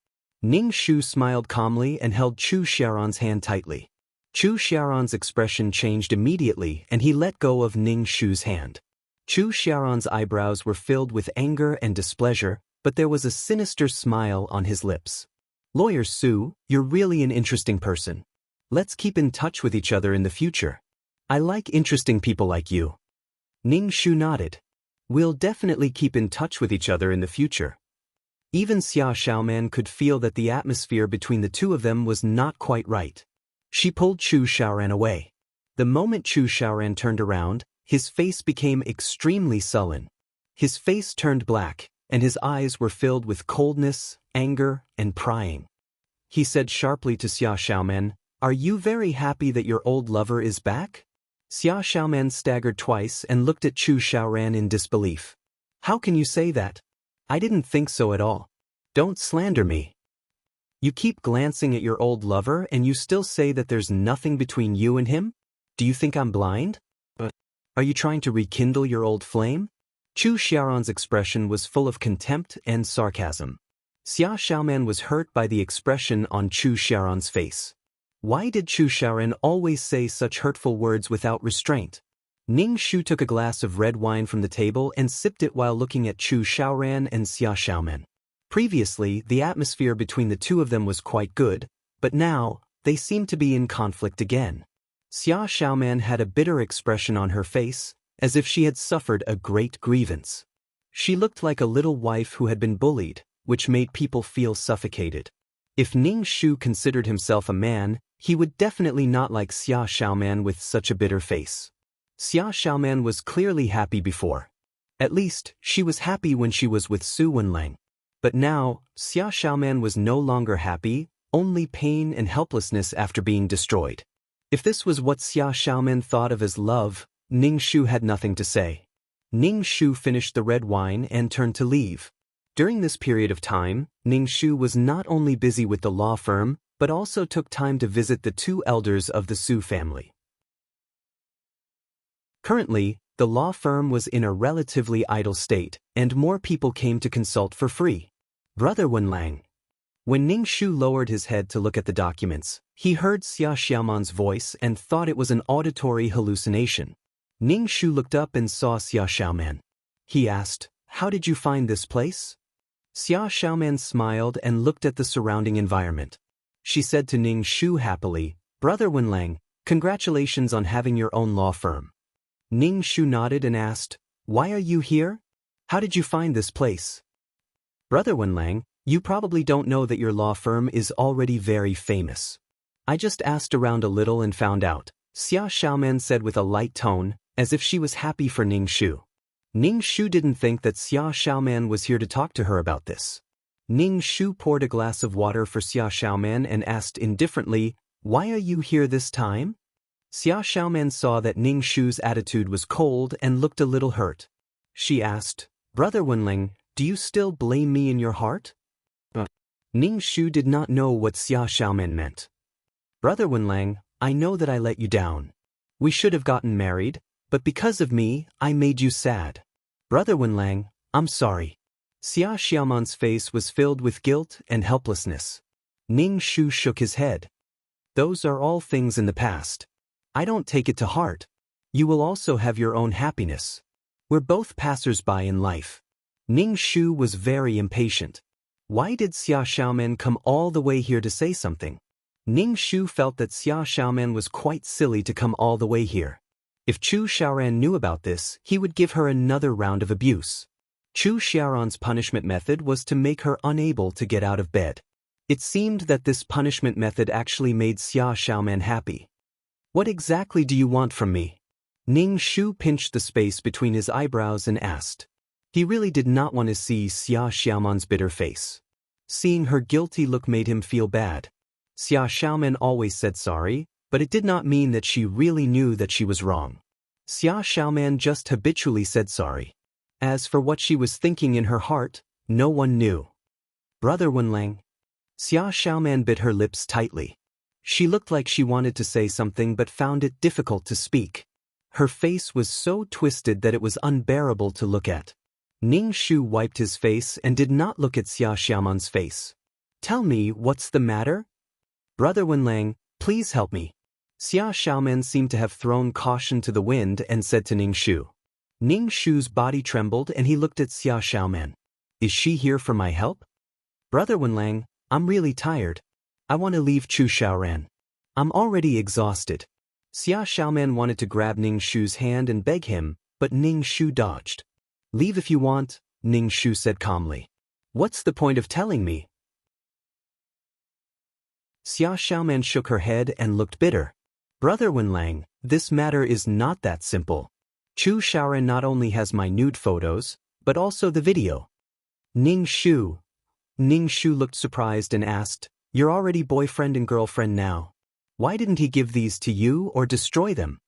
Ning Shu smiled calmly and held Chu Xiaoran's hand tightly. Chu Xiaoran's expression changed immediately and he let go of Ning Shu's hand. Chu Xiaoran's eyebrows were filled with anger and displeasure, but there was a sinister smile on his lips. Lawyer Su, you're really an interesting person. Let's keep in touch with each other in the future. I like interesting people like you. Ning Shu nodded. We'll definitely keep in touch with each other in the future. Even Xia Xiaoman could feel that the atmosphere between the two of them was not quite right. She pulled Chu Xiaoran away. The moment Chu Xiaoran turned around, his face became extremely sullen. His face turned black, and his eyes were filled with coldness, anger, and prying. He said sharply to Xia Xiaoman, "Are you very happy that your old lover is back?" Xia Xiaoman staggered twice and looked at Chu Xiaoran in disbelief. How can you say that? I didn't think so at all. Don't slander me. You keep glancing at your old lover and you still say that there's nothing between you and him? Do you think I'm blind? Are you trying to rekindle your old flame? Chu Xiaoran's expression was full of contempt and sarcasm. Xia Xiaoman was hurt by the expression on Chu Xiaoran's face. Why did Chu Xiaoran always say such hurtful words without restraint? Ning Shu took a glass of red wine from the table and sipped it while looking at Chu Xiaoran and Xia Xiaoman. Previously, the atmosphere between the two of them was quite good, but now, they seemed to be in conflict again. Xia Xiaoman had a bitter expression on her face, as if she had suffered a great grievance. She looked like a little wife who had been bullied, which made people feel suffocated. If Ning Shu considered himself a man, he would definitely not like Xia Xiaoman with such a bitter face. Xia Xiaoman was clearly happy before. At least, she was happy when she was with Su Wenlang. But now, Xia Xiaoman was no longer happy, only pain and helplessness after being destroyed. If this was what Xia Xiaoman thought of as love, Ning Shu had nothing to say. Ning Shu finished the red wine and turned to leave. During this period of time, Ning Shu was not only busy with the law firm, but also took time to visit the two elders of the Su family. Currently, the law firm was in a relatively idle state, and more people came to consult for free. Brother Wenlang. When Ning Shu lowered his head to look at the documents, he heard Xia Xiaoman's voice and thought it was an auditory hallucination. Ning Shu looked up and saw Xia Xiaoman. He asked, "How did you find this place?" Xia Xiaoman smiled and looked at the surrounding environment. She said to Ning Shu happily, "Brother Wenlang, congratulations on having your own law firm." Ning Shu nodded and asked, "Why are you here? How did you find this place?" "Brother Wenlang, you probably don't know that your law firm is already very famous. I just asked around a little and found out," Xia Xiaoman said with a light tone, as if she was happy for Ning Shu. Ning Shu didn't think that Xia Xiaoman was here to talk to her about this. Ning Shu poured a glass of water for Xia Xiaoman and asked indifferently, "Why are you here this time?" Xia Xiaoman saw that Ning Shu's attitude was cold and looked a little hurt. She asked, "Brother Wenling, do you still blame me in your heart?" Ning Shu did not know what Xia Xiaoman meant. "Brother Wenlang, I know that I let you down. We should have gotten married, but because of me, I made you sad. Brother Wenlang, I'm sorry." Xia Xiaoman's face was filled with guilt and helplessness. Ning Shu shook his head. "Those are all things in the past. I don't take it to heart. You will also have your own happiness. We're both passers-by in life." Ning Shu was very impatient. Why did Xia Xiaoman come all the way here to say something? Ning Shu felt that Xia Xiaoman was quite silly to come all the way here. If Chu Xiaoran knew about this, he would give her another round of abuse. Chu Xiaoran's punishment method was to make her unable to get out of bed. It seemed that this punishment method actually made Xia Xiaoman happy. "What exactly do you want from me?" Ning Shu pinched the space between his eyebrows and asked. He really did not want to see Xia Xiaoman's bitter face. Seeing her guilty look made him feel bad. Xia Xiaoman always said sorry, but it did not mean that she really knew that she was wrong. Xia Xiaoman just habitually said sorry. As for what she was thinking in her heart, no one knew. Brother Wenlang. Xia Xiaoman bit her lips tightly. She looked like she wanted to say something but found it difficult to speak. Her face was so twisted that it was unbearable to look at. Ning Shu wiped his face and did not look at Xia Xiaoman's face. Tell me, what's the matter? Brother Wenlang, please help me. Xia Xiaoman seemed to have thrown caution to the wind and said to Ning Shu. Ning Shu's body trembled and he looked at Xia Xiaoman. Is she here for my help? Brother Wenlang, I'm really tired. I want to leave Chu Xiaoran. I'm already exhausted. Xia Xiaoman wanted to grab Ning Shu's hand and beg him, but Ning Shu dodged. Leave if you want, Ning Shu said calmly. What's the point of telling me? Xia Xiaoman shook her head and looked bitter. Brother Wenlang, this matter is not that simple. Chu Xiaoran not only has my nude photos, but also the video. Ning Shu looked surprised and asked, You're already boyfriend and girlfriend now. Why didn't he give these to you or destroy them?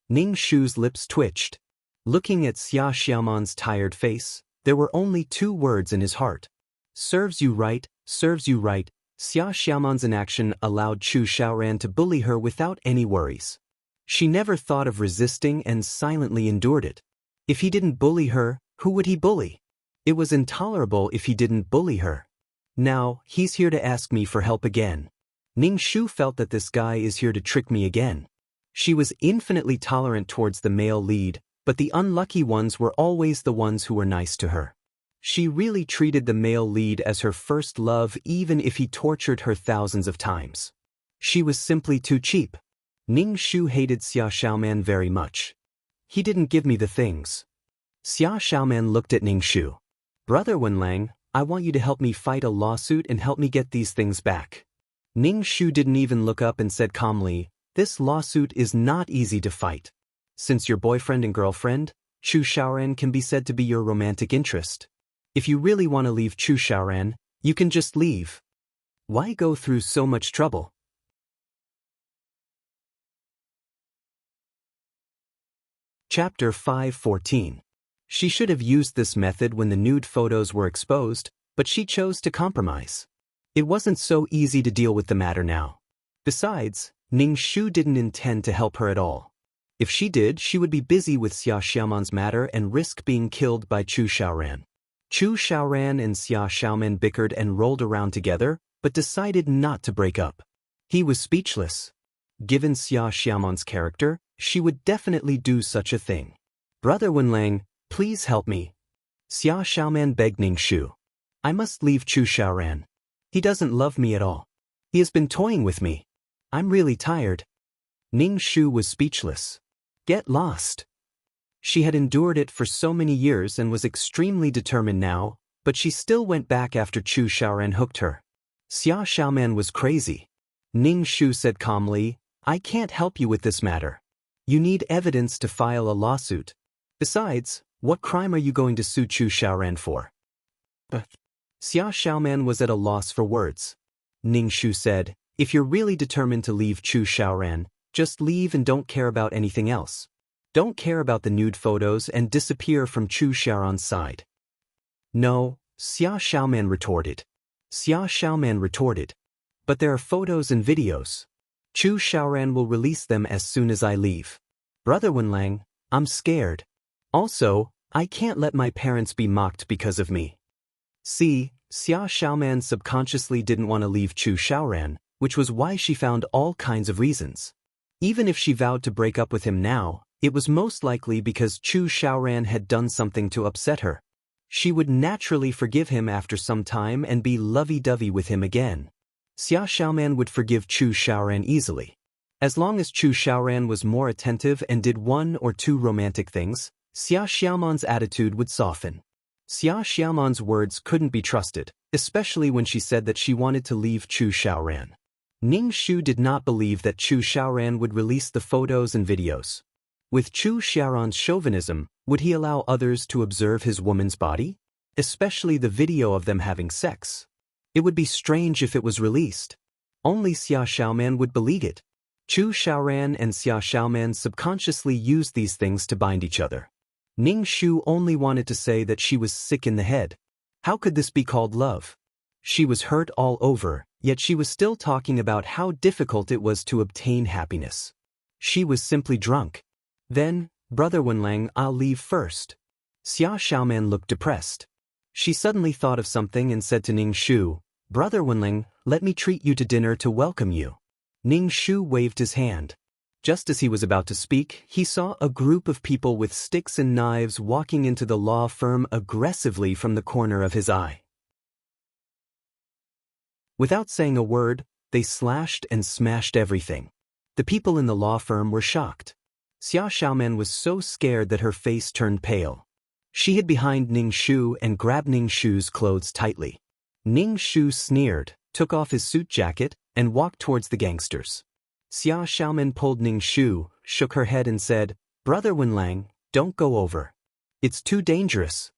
Ning Shu's lips twitched. Looking at Xia Xiaoman's tired face, there were only 2 words in his heart. Serves you right, serves you right. Xia Xiaoman's inaction allowed Chu Xiaoran to bully her without any worries. She never thought of resisting and silently endured it. If he didn't bully her, who would he bully? It was intolerable if he didn't bully her. Now, he's here to ask me for help again. Ning Shu felt that this guy is here to trick me again. She was infinitely tolerant towards the male lead, but the unlucky ones were always the ones who were nice to her. She really treated the male lead as her first love even if he tortured her thousands of times. She was simply too cheap. Ning Shu hated Xia Xiaoman very much. He didn't give me the things. Xia Xiaoman looked at Ning Shu. Brother Wenlang, I want you to help me fight a lawsuit and help me get these things back. Ning Shu didn't even look up and said calmly, This lawsuit is not easy to fight. Since you're boyfriend and girlfriend, Chu Xiaoran can be said to be your romantic interest. If you really want to leave Chu Xiaoran, you can just leave. Why go through so much trouble? Chapter 5:14. She should have used this method when the nude photos were exposed, but she chose to compromise. It wasn't so easy to deal with the matter now. Besides, Ning Shu didn't intend to help her at all. If she did, she would be busy with Xia Xiaoman's matter and risk being killed by Chu Xiaoran. Chu Xiaoran and Xia Xiaoman bickered and rolled around together, but decided not to break up. He was speechless. Given Xia Xiaoman's character, she would definitely do such a thing. Brother Wenlang, please help me. Xia Xiaoman begged Ning Shu. I must leave Chu Xiaoran. He doesn't love me at all. He has been toying with me. I'm really tired. Ning Shu was speechless. Get lost. She had endured it for so many years and was extremely determined now, but she still went back after Chu Xiaoran hooked her. Xia Xiaoman was crazy. Ning Shu said calmly, I can't help you with this matter. You need evidence to file a lawsuit. Besides, what crime are you going to sue Chu Xiaoran for? Xia Xiaoman was at a loss for words. Ning Shu said, If you're really determined to leave Chu Xiaoran, just leave and don't care about anything else. Don't care about the nude photos and disappear from Chu Xiaoran's side. No, Xia Xiaoman retorted. Xia Xiaoman retorted. But there are photos and videos. Chu Xiaoran will release them as soon as I leave. Brother Wenlang, I'm scared. Also, I can't let my parents be mocked because of me. See, Xia Xiaoman subconsciously didn't want to leave Chu Xiaoran, which was why she found all kinds of reasons. Even if she vowed to break up with him now, it was most likely because Chu Xiaoran had done something to upset her. She would naturally forgive him after some time and be lovey-dovey with him again. Xia Xiaoman would forgive Chu Xiaoran easily. As long as Chu Xiaoran was more attentive and did 1 or 2 romantic things, Xia Xiaoman's attitude would soften. Xia Xiaoman's words couldn't be trusted, especially when she said that she wanted to leave Chu Xiaoran. Ning Shu did not believe that Chu Xiaoran would release the photos and videos. With Chu Xiaoran's chauvinism, Would he allow others to observe his woman's body? Especially the video of them having sex. It would be strange if it was released. Only Xia Xiaoman would believe it. Chu Xiaoran and Xia Xiaoman subconsciously used these things to bind each other. Ning Shu only wanted to say that she was sick in the head. How could this be called love? She was hurt all over, yet she was still talking about how difficult it was to obtain happiness. She was simply drunk. Then, Brother Wenlang, I'll leave first. Xia Xiaoman looked depressed. She suddenly thought of something and said to Ning Shu, Brother Wenlang, let me treat you to dinner to welcome you. Ning Shu waved his hand. Just as he was about to speak, he saw a group of people with sticks and knives walking into the law firm aggressively from the corner of his eye. Without saying a word, they slashed and smashed everything. The people in the law firm were shocked. Xia Xiaoman was so scared that her face turned pale. She hid behind Ning Shu and grabbed Ning Shu's clothes tightly. Ning Shu sneered, took off his suit jacket, and walked towards the gangsters. Xia Xiaoman pulled Ning Shu, shook her head and said, Brother Wenlang, don't go over. It's too dangerous.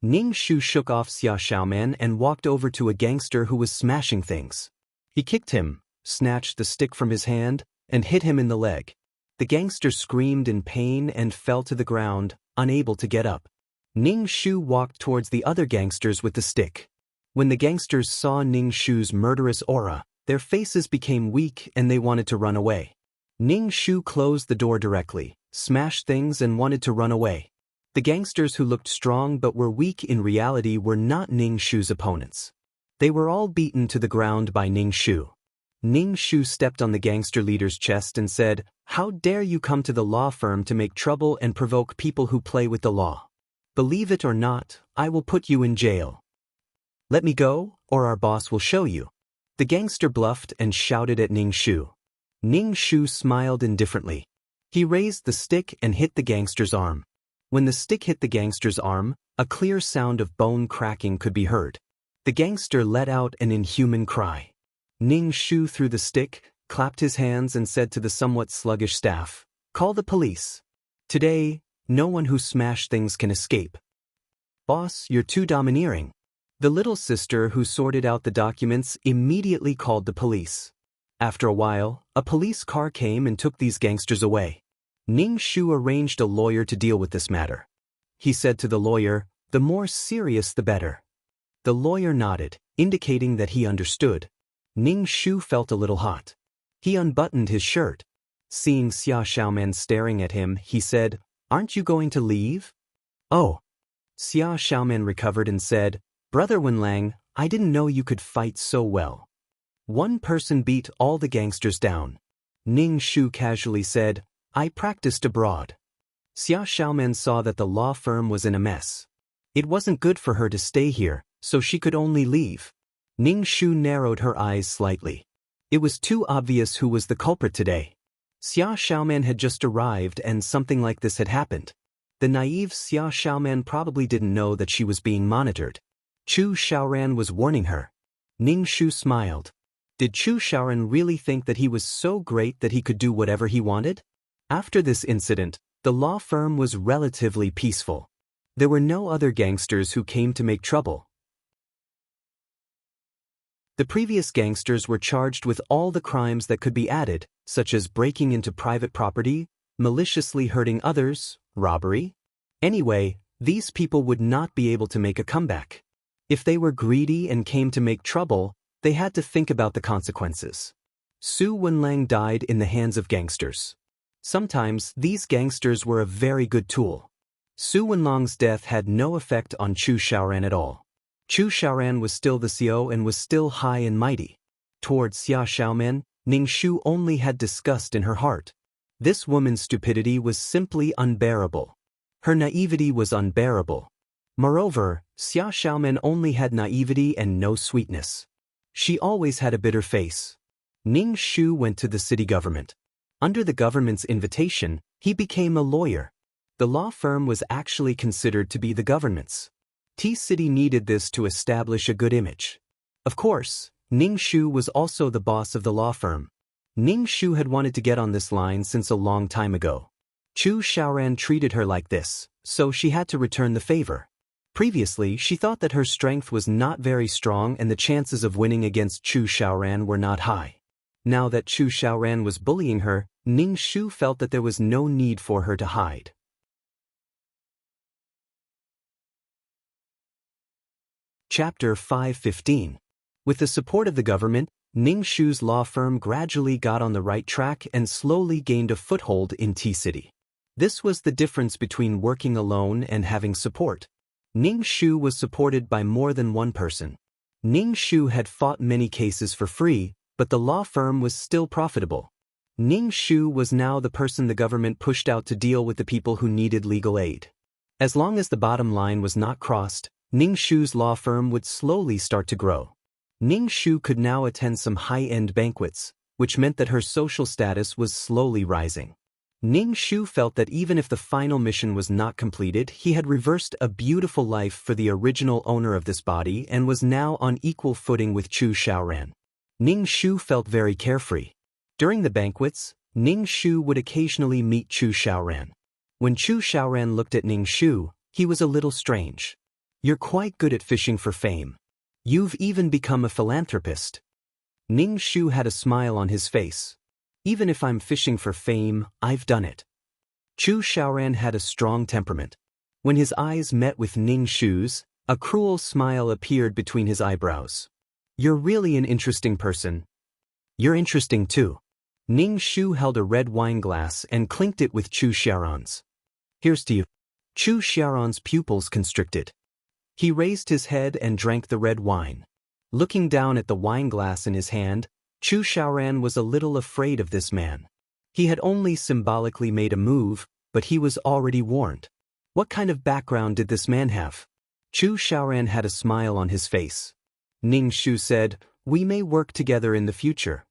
Ning Shu shook off Xia Xiaoman and walked over to a gangster who was smashing things. He kicked him, snatched the stick from his hand, and hit him in the leg. The gangster screamed in pain and fell to the ground, unable to get up. Ning Shu walked towards the other gangsters with the stick. When the gangsters saw Ning Shu's murderous aura, their faces became weak and they wanted to run away. Ning Shu closed the door directly, smashed things and wanted to run away. The gangsters who looked strong but were weak in reality were not Ning Shu's opponents. They were all beaten to the ground by Ning Shu. Ning Shu stepped on the gangster leader's chest and said, How dare you come to the law firm to make trouble and provoke people who play with the law? Believe it or not, I will put you in jail. Let me go, or our boss will show you. The gangster bluffed and shouted at Ning Shu. Ning Shu smiled indifferently. He raised the stick and hit the gangster's arm. When the stick hit the gangster's arm, a clear sound of bone cracking could be heard. The gangster let out an inhuman cry. Ning Shu threw the stick, clapped his hands and said to the somewhat sluggish staff, Call the police. Today, no one who smashed things can escape. Boss, you're too domineering. The little sister who sorted out the documents immediately called the police. After a while, a police car came and took these gangsters away. Ning Shu arranged a lawyer to deal with this matter. He said to the lawyer, The more serious the better. The lawyer nodded, indicating that he understood. Ning Shu felt a little hot. He unbuttoned his shirt. Seeing Xia Xiaoman staring at him, he said, Aren't you going to leave? Oh. Xia Xiaoman recovered and said, Brother Wenlang, I didn't know you could fight so well. One person beat all the gangsters down. Ning Shu casually said, I practiced abroad. Xia Xiaoman saw that the law firm was in a mess. It wasn't good for her to stay here, so she could only leave. Ning Shu narrowed her eyes slightly. It was too obvious who was the culprit today. Xia Xiaoman had just arrived and something like this had happened. The naive Xia Xiaoman probably didn't know that she was being monitored. Chu Xiaoran was warning her. Ning Shu smiled. Did Chu Xiaoran really think that he was so great that he could do whatever he wanted? After this incident, the law firm was relatively peaceful. There were no other gangsters who came to make trouble. The previous gangsters were charged with all the crimes that could be added, such as breaking into private property, maliciously hurting others, robbery. Anyway, these people would not be able to make a comeback. If they were greedy and came to make trouble, they had to think about the consequences. Su Wenlang died in the hands of gangsters. Sometimes, these gangsters were a very good tool. Su Wenlang's death had no effect on Chu Xiaoran at all. Chu Xiaoran was still the CEO and was still high and mighty. Towards Xia Xiaoman, Ning Shu only had disgust in her heart. This woman's stupidity was simply unbearable. Her naivety was unbearable. Moreover, Xia Xiaoman only had naivety and no sweetness. She always had a bitter face. Ning Shu went to the city government. Under the government's invitation, he became a lawyer. The law firm was actually considered to be the government's. T-City needed this to establish a good image. Of course, Ning Shu was also the boss of the law firm. Ning Shu had wanted to get on this line since a long time ago. Chu Xiaoran treated her like this, so she had to return the favor. Previously, she thought that her strength was not very strong and the chances of winning against Chu Xiaoran were not high. Now that Chu Xiaoran was bullying her, Ning Shu felt that there was no need for her to hide. Chapter 5:15. With the support of the government, Ning Shu's law firm gradually got on the right track and slowly gained a foothold in T-City. This was the difference between working alone and having support. Ning Shu was supported by more than one person. Ning Shu had fought many cases for free, but the law firm was still profitable. Ning Shu was now the person the government pushed out to deal with the people who needed legal aid. As long as the bottom line was not crossed, Ning Shu's law firm would slowly start to grow. Ning Shu could now attend some high-end banquets, which meant that her social status was slowly rising. Ning Shu felt that even if the final mission was not completed, he had reversed a beautiful life for the original owner of this body and was now on equal footing with Chu Xiaoran. Ning Shu felt very carefree. During the banquets, Ning Shu would occasionally meet Chu Xiaoran. When Chu Xiaoran looked at Ning Shu, he was a little strange. "You're quite good at fishing for fame. You've even become a philanthropist." Ning Shu had a smile on his face. "Even if I'm fishing for fame, I've done it." Chu Xiaoran had a strong temperament. When his eyes met with Ning Shu's, a cruel smile appeared between his eyebrows. "You're really an interesting person." "You're interesting too." Ning Shu held a red wine glass and clinked it with Chu Xiaoran's. "Here's to you." Chu Xiaoran's pupils constricted. He raised his head and drank the red wine. Looking down at the wine glass in his hand, Chu Xiaoran was a little afraid of this man. He had only symbolically made a move, but he was already warned. What kind of background did this man have? Chu Xiaoran had a smile on his face. Ning Shu said, "We may work together in the future.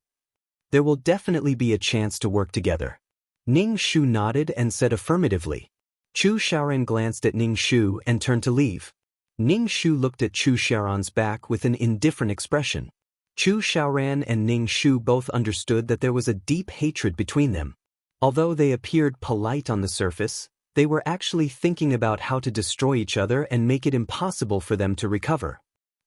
There will definitely be a chance to work together." Ning Shu nodded and said affirmatively. Chu Xiaoran glanced at Ning Shu and turned to leave. Ning Shu looked at Chu Xiaoran's back with an indifferent expression. Chu Xiaoran and Ning Shu both understood that there was a deep hatred between them. Although they appeared polite on the surface, they were actually thinking about how to destroy each other and make it impossible for them to recover.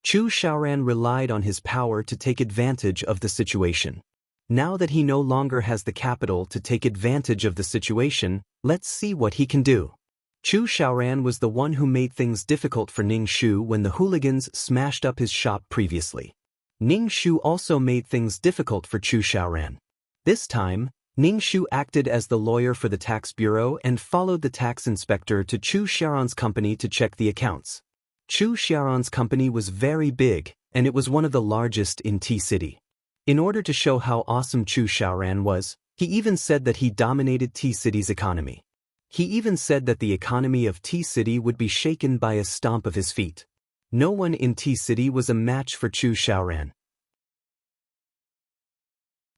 Chu Xiaoran relied on his power to take advantage of the situation. Now that he no longer has the capital to take advantage of the situation, let's see what he can do. Chu Xiaoran was the one who made things difficult for Ning Shu when the hooligans smashed up his shop previously. Ning Shu also made things difficult for Chu Xiaoran. This time, Ning Shu acted as the lawyer for the tax bureau and followed the tax inspector to Chu Xiaoran's company to check the accounts. Chu Xiaoran's company was very big, and it was one of the largest in T-City. In order to show how awesome Chu Xiaoran was, he even said that he dominated T-City's economy. He even said that the economy of T-City would be shaken by a stomp of his feet. No one in T-City was a match for Chu Xiaoran.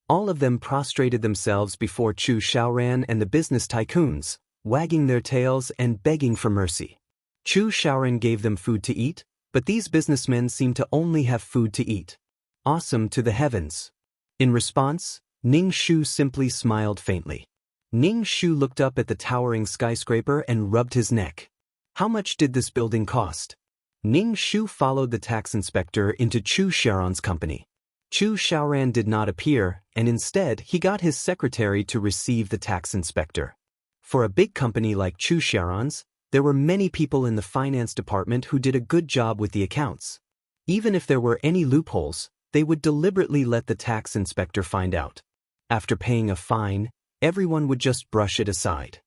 All of them prostrated themselves before Chu Xiaoran and the business tycoons, wagging their tails and begging for mercy. Chu Xiaoran gave them food to eat, but these businessmen seemed to only have food to eat. Awesome to the heavens. In response, Ning Shu simply smiled faintly. Ning Shu looked up at the towering skyscraper and rubbed his neck. How much did this building cost? Ning Shu followed the tax inspector into Chu Xiaoran's company. Chu Xiaoran did not appear, and instead he got his secretary to receive the tax inspector. For a big company like Chu Xiaoran's, there were many people in the finance department who did a good job with the accounts. Even if there were any loopholes, they would deliberately let the tax inspector find out. After paying a fine, everyone would just brush it aside.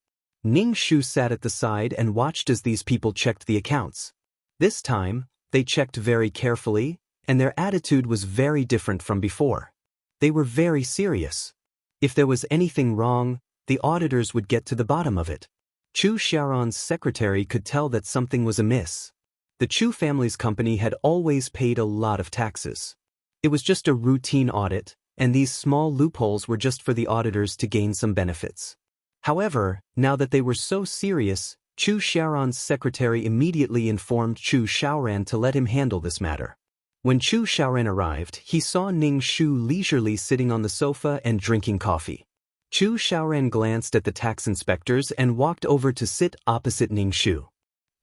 Ning Shu sat at the side and watched as these people checked the accounts. This time, they checked very carefully, and their attitude was very different from before. They were very serious. If there was anything wrong, the auditors would get to the bottom of it. Chu Xiaoran's secretary could tell that something was amiss. The Chu family's company had always paid a lot of taxes. It was just a routine audit, and these small loopholes were just for the auditors to gain some benefits. However, now that they were so serious, Chu Xiaoran's secretary immediately informed Chu Xiaoran to let him handle this matter. When Chu Xiaoran arrived, he saw Ning Shu leisurely sitting on the sofa and drinking coffee. Chu Xiaoran glanced at the tax inspectors and walked over to sit opposite Ning Shu.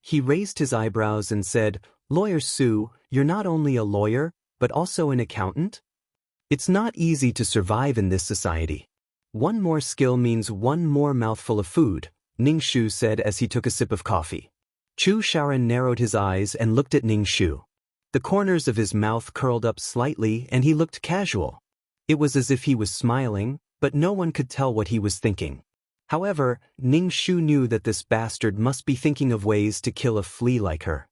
He raised his eyebrows and said, "Lawyer Su, you're not only a lawyer, but also an accountant? It's not easy to survive in this society. One more skill means one more mouthful of food," Ning Shu said as he took a sip of coffee. Chu Xiaoran narrowed his eyes and looked at Ning Shu. The corners of his mouth curled up slightly and he looked casual. It was as if he was smiling, but no one could tell what he was thinking. However, Ning Shu knew that this bastard must be thinking of ways to kill a flea like her.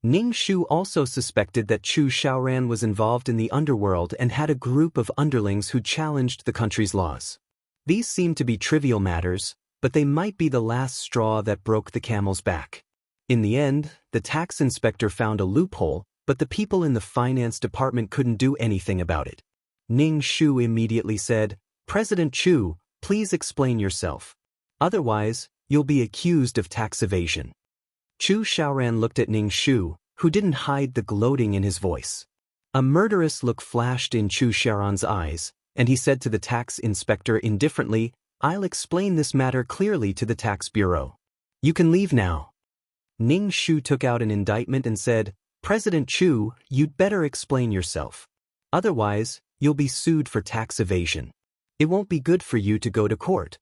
Ning Shu also suspected that Chu Xiaoran was involved in the underworld and had a group of underlings who challenged the country's laws. These seemed to be trivial matters, but they might be the last straw that broke the camel's back. In the end, the tax inspector found a loophole, but the people in the finance department couldn't do anything about it. Ning Shu immediately said, "President Chu, please explain yourself. Otherwise, you'll be accused of tax evasion." Chu Xiaoran looked at Ning Shu, who didn't hide the gloating in his voice. A murderous look flashed in Chu Xiaoran's eyes, and he said to the tax inspector indifferently, "I'll explain this matter clearly to the tax bureau. You can leave now." Ning Shu took out an indictment and said, "President Chu, you'd better explain yourself. Otherwise, you'll be sued for tax evasion. It won't be good for you to go to court."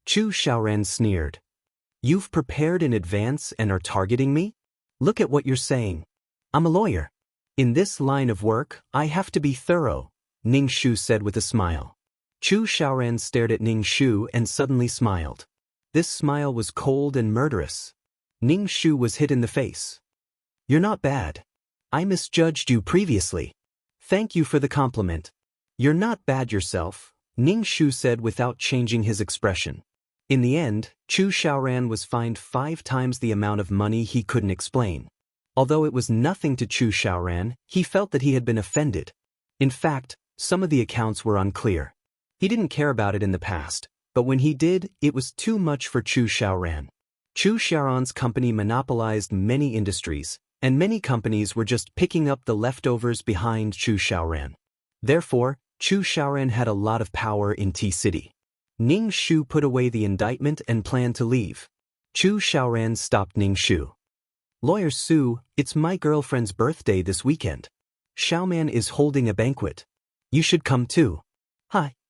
Chu Xiaoran sneered. "You've prepared in advance and are targeting me? Look at what you're saying. I'm a lawyer. In this line of work, I have to be thorough," Ning Shu said with a smile. Chu Xiaoran stared at Ning Shu and suddenly smiled. This smile was cold and murderous. Ning Shu was hit in the face. "You're not bad. I misjudged you previously. Thank you for the compliment. You're not bad yourself," Ning Shu said without changing his expression. In the end, Chu Xiaoran was fined 5 times the amount of money he couldn't explain. Although it was nothing to Chu Xiaoran, he felt that he had been offended. In fact, some of the accounts were unclear. He didn't care about it in the past, but when he did, it was too much for Chu Xiaoran. Chu Xiaoran's company monopolized many industries, and many companies were just picking up the leftovers behind Chu Xiaoran. Therefore, Chu Xiaoran had a lot of power in T-City. Ning Shu put away the indictment and planned to leave. Chu Xiaoran stopped Ning Shu. "Lawyer Su, it's my girlfriend's birthday this weekend. Xiaoman is holding a banquet. You should come too."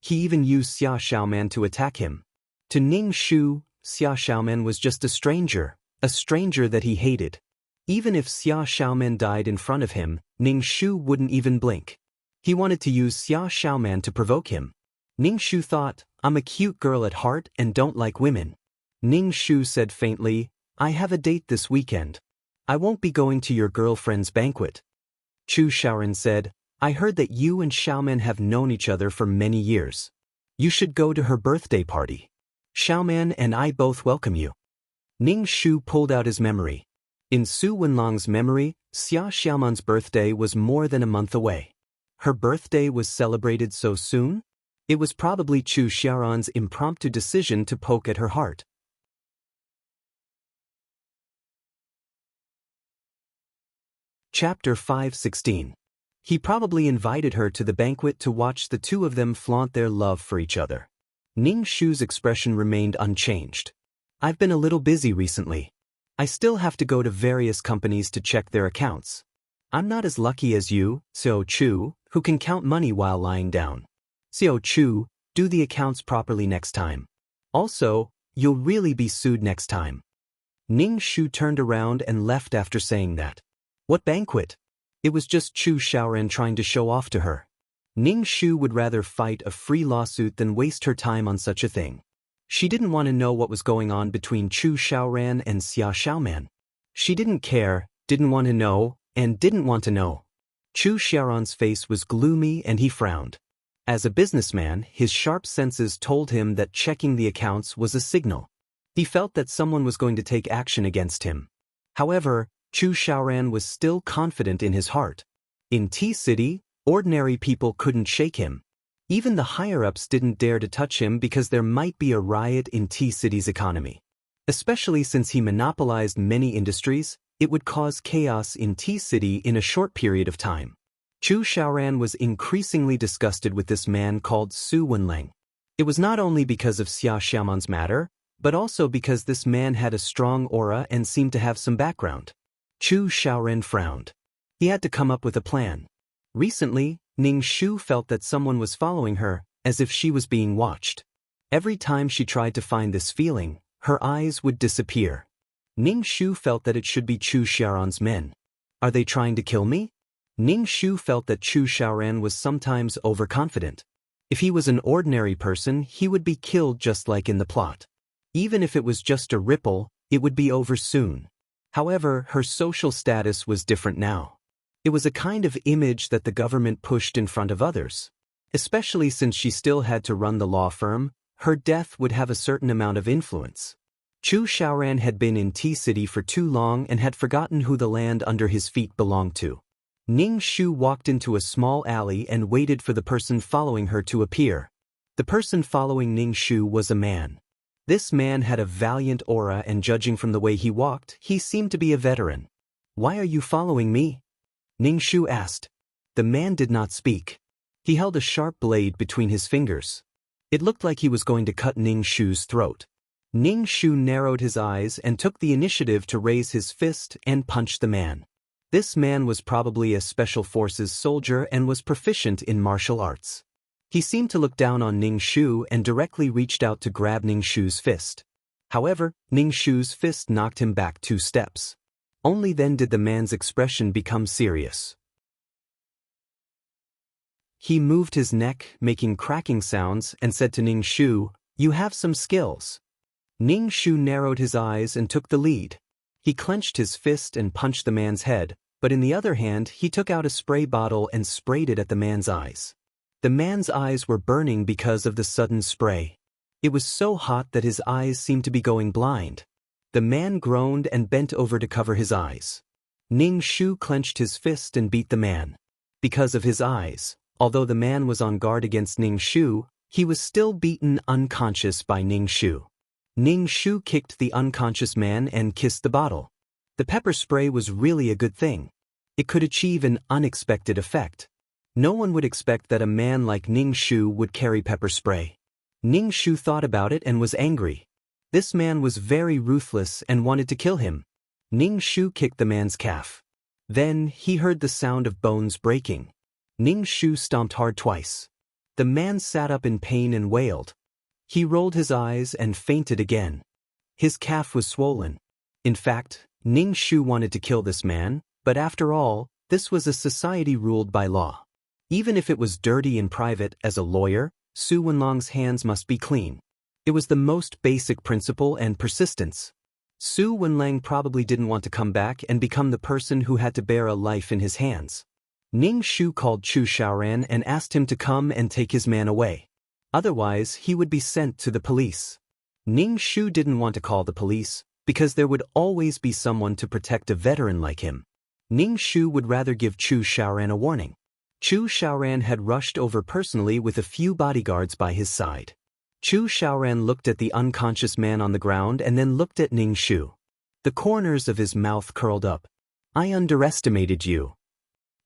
He even used Xia Xiaoman to attack him. To Ning Shu, Xia Xiaoman was just a stranger that he hated. Even if Xia Xiaoman died in front of him, Ning Shu wouldn't even blink. He wanted to use Xia Xiaoman to provoke him. Ning Shu thought, "I'm a cute girl at heart and don't like women." Ning Shu said faintly, "I have a date this weekend. I won't be going to your girlfriend's banquet." Chu Xiaoran said, "I heard that you and Xiaoman have known each other for many years. You should go to her birthday party. Xiaoman and I both welcome you." Ning Shu pulled out his memory. In Su Wenlong's memory, Xia Xiaoman's birthday was more than a month away. Her birthday was celebrated so soon? It was probably Chu Xiaoran's impromptu decision to poke at her heart. Chapter 5:16. He probably invited her to the banquet to watch the two of them flaunt their love for each other. Ning Shu's expression remained unchanged. "I've been a little busy recently. I still have to go to various companies to check their accounts. I'm not as lucky as you, Xiao Chu, who can count money while lying down. Xiao Chu, do the accounts properly next time. Also, you'll really be sued next time." Ning Shu turned around and left after saying that. What banquet? It was just Chu Xiaoran trying to show off to her. Ning Shu would rather fight a free lawsuit than waste her time on such a thing. She didn't want to know what was going on between Chu Xiaoran and Xia Xiaoman. She didn't care, didn't want to know, and didn't want to know. Chu Xiaoran's face was gloomy and he frowned. As a businessman, his sharp senses told him that checking the accounts was a signal. He felt that someone was going to take action against him. However, Chu Xiaoran was still confident in his heart. In T-City, ordinary people couldn't shake him. Even the higher-ups didn't dare to touch him because there might be a riot in T-City's economy. Especially since he monopolized many industries, it would cause chaos in T-City in a short period of time. Chu Xiaoran was increasingly disgusted with this man called Su Wenlang. It was not only because of Xia Xiaoman's matter, but also because this man had a strong aura and seemed to have some background. Chu Xiaoran frowned. He had to come up with a plan. Recently, Ning Shu felt that someone was following her, as if she was being watched. Every time she tried to find this feeling, her eyes would disappear. Ning Shu felt that it should be Chu Xiaoran's men. Are they trying to kill me? Ning Shu felt that Chu Xiaoran was sometimes overconfident. If he was an ordinary person, he would be killed just like in the plot. Even if it was just a ripple, it would be over soon. However, her social status was different now. It was a kind of image that the government pushed in front of others. Especially since she still had to run the law firm, her death would have a certain amount of influence. Chu Xiaoran had been in T-City for too long and had forgotten who the land under his feet belonged to. Ning Shu walked into a small alley and waited for the person following her to appear. The person following Ning Shu was a man. This man had a valiant aura, and judging from the way he walked, he seemed to be a veteran. "Why are you following me?" Ning Shu asked. The man did not speak. He held a sharp blade between his fingers. It looked like he was going to cut Ning Shu's throat. Ning Shu narrowed his eyes and took the initiative to raise his fist and punch the man. This man was probably a special forces soldier and was proficient in martial arts. He seemed to look down on Ning Shu and directly reached out to grab Ning Shu's fist. However, Ning Shu's fist knocked him back 2 steps. Only then did the man's expression become serious. He moved his neck, making cracking sounds, and said to Ning Shu, "You have some skills." Ning Shu narrowed his eyes and took the lead. He clenched his fist and punched the man's head, but in the other hand he took out a spray bottle and sprayed it at the man's eyes. The man's eyes were burning because of the sudden spray. It was so hot that his eyes seemed to be going blind. The man groaned and bent over to cover his eyes. Ning Shu clenched his fist and beat the man. Because of his eyes, although the man was on guard against Ning Shu, he was still beaten unconscious by Ning Shu. Ning Shu kicked the unconscious man and kissed the bottle. The pepper spray was really a good thing. It could achieve an unexpected effect. No one would expect that a man like Ning Shu would carry pepper spray. Ning Shu thought about it and was angry. This man was very ruthless and wanted to kill him. Ning Shu kicked the man's calf. Then he heard the sound of bones breaking. Ning Shu stomped hard twice. The man sat up in pain and wailed. He rolled his eyes and fainted again. His calf was swollen. In fact, Ning Shu wanted to kill this man, but after all, this was a society ruled by law. Even if it was dirty in private, as a lawyer, Su Wenlang's hands must be clean. It was the most basic principle and persistence. Su Wenlang probably didn't want to come back and become the person who had to bear a life in his hands. Ning Shu called Chu Xiaoran and asked him to come and take his man away. Otherwise, he would be sent to the police. Ning Shu didn't want to call the police, because there would always be someone to protect a veteran like him. Ning Shu would rather give Chu Xiaoran a warning. Chu Xiaoran had rushed over personally with a few bodyguards by his side. Chu Xiaoran looked at the unconscious man on the ground and then looked at Ning Shu. The corners of his mouth curled up. "I underestimated you.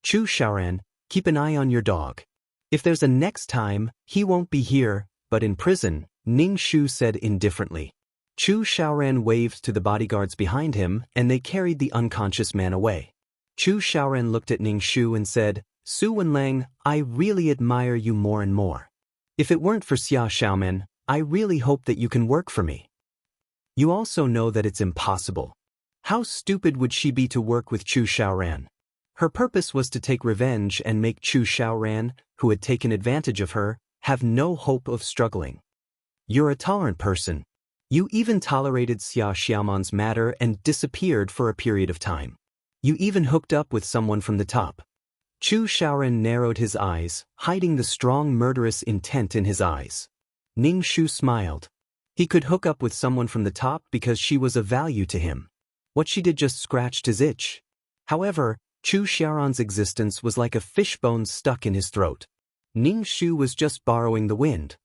Chu Xiaoran, keep an eye on your dog. If there's a next time, he won't be here, but in prison," Ning Shu said indifferently. Chu Xiaoran waved to the bodyguards behind him, and they carried the unconscious man away. Chu Xiaoran looked at Ning Shu and said, "Su Wenlang, I really admire you more and more. If it weren't for Xia Xiaoman, I really hope that you can work for me. You also know that it's impossible. How stupid would she be to work with Chu Xiaoran?" Her purpose was to take revenge and make Chu Xiaoran, who had taken advantage of her, have no hope of struggling. "You're a tolerant person. You even tolerated Xia Xiaoman's matter and disappeared for a period of time. You even hooked up with someone from the top." Chu Xiaoran narrowed his eyes, hiding the strong murderous intent in his eyes. Ning Shu smiled. He could hook up with someone from the top because she was of value to him. What she did just scratched his itch. However, Chu Xiaoran's existence was like a fishbone stuck in his throat. Ning Shu was just borrowing the wind.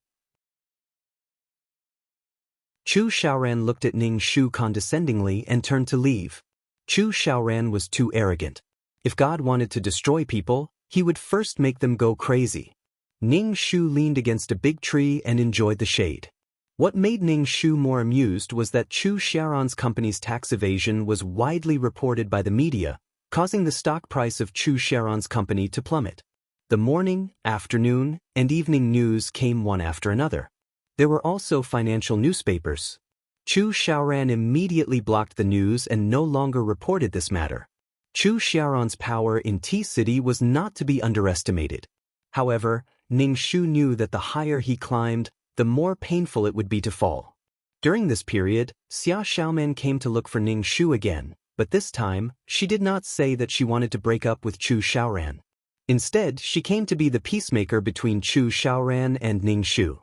Chu Xiaoran looked at Ning Shu condescendingly and turned to leave. Chu Xiaoran was too arrogant. If God wanted to destroy people, he would first make them go crazy. Ning Shu leaned against a big tree and enjoyed the shade. What made Ning Shu more amused was that Chu Xiaoran's company's tax evasion was widely reported by the media, causing the stock price of Chu Xiaoran's company to plummet. The morning, afternoon, and evening news came one after another. There were also financial newspapers. Chu Xiaoran immediately blocked the news and no longer reported this matter. Chu Xiaoran's power in T-City was not to be underestimated. However, Ning Shu knew that the higher he climbed, the more painful it would be to fall. During this period, Xia Xiaoman came to look for Ning Shu again, but this time, she did not say that she wanted to break up with Chu Xiaoran. Instead, she came to be the peacemaker between Chu Xiaoran and Ning Shu.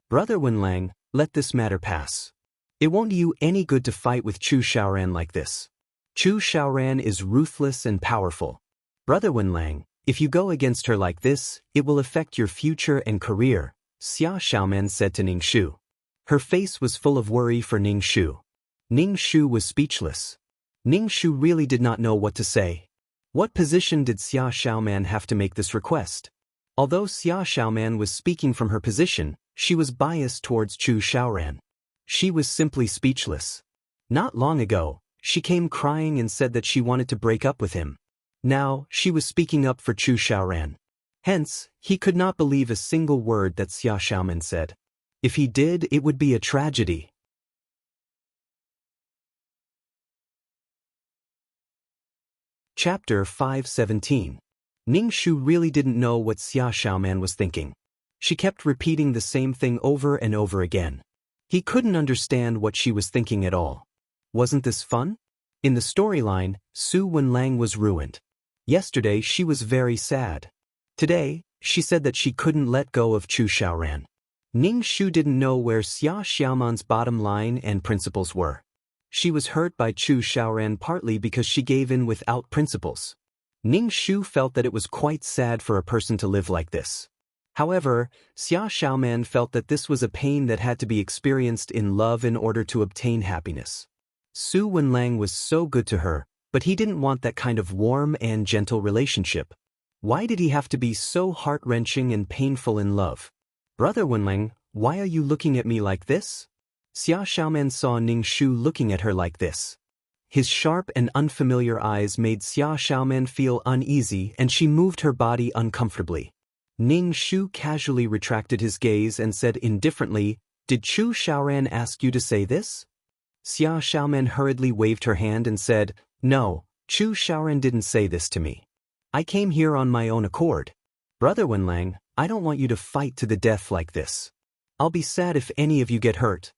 Brother Wenlang, let this matter pass. It won't do you any good to fight with Chu Xiaoran like this. Chu Xiaoran is ruthless and powerful. Brother Wenlang, if you go against her like this, it will affect your future and career, Xia Xiaoman said to Ning Shu. Her face was full of worry for Ning Shu. Ning Shu was speechless. Ning Shu really did not know what to say. What position did Xia Xiaoman have to make this request? Although Xia Xiaoman was speaking from her position, she was biased towards Chu Xiaoran. She was simply speechless. Not long ago, she came crying and said that she wanted to break up with him. Now, she was speaking up for Chu Xiaoran. Hence, he could not believe a single word that Xia Xiaoman said. If he did, it would be a tragedy. Chapter 517. Ning Shu really didn't know what Xia Xiaoman was thinking. She kept repeating the same thing over and over again. He couldn't understand what she was thinking at all. Wasn't this fun? In the storyline, Su Wenlang was ruined. Yesterday she was very sad. Today, she said that she couldn't let go of Chu Xiaoran. Ning Shu didn't know where Xia Xiaoman's bottom line and principles were. She was hurt by Chu Xiaoran partly because she gave in without principles. Ning Shu felt that it was quite sad for a person to live like this. However, Xia Xiaoman felt that this was a pain that had to be experienced in love in order to obtain happiness. Su Wenlang was so good to her, but he didn't want that kind of warm and gentle relationship. Why did he have to be so heart-wrenching and painful in love? Brother Wenlang, why are you looking at me like this? Xia Xiaoman saw Ning Shu looking at her like this. His sharp and unfamiliar eyes made Xia Xiaoman feel uneasy and she moved her body uncomfortably. Ning Shu casually retracted his gaze and said indifferently, "Did Chu Xiaoran ask you to say this?" Xia Xiaoman hurriedly waved her hand and said, "No, Chu Xiaoran didn't say this to me. I came here on my own accord. Brother Wenlang, I don't want you to fight to the death like this. I'll be sad if any of you get hurt."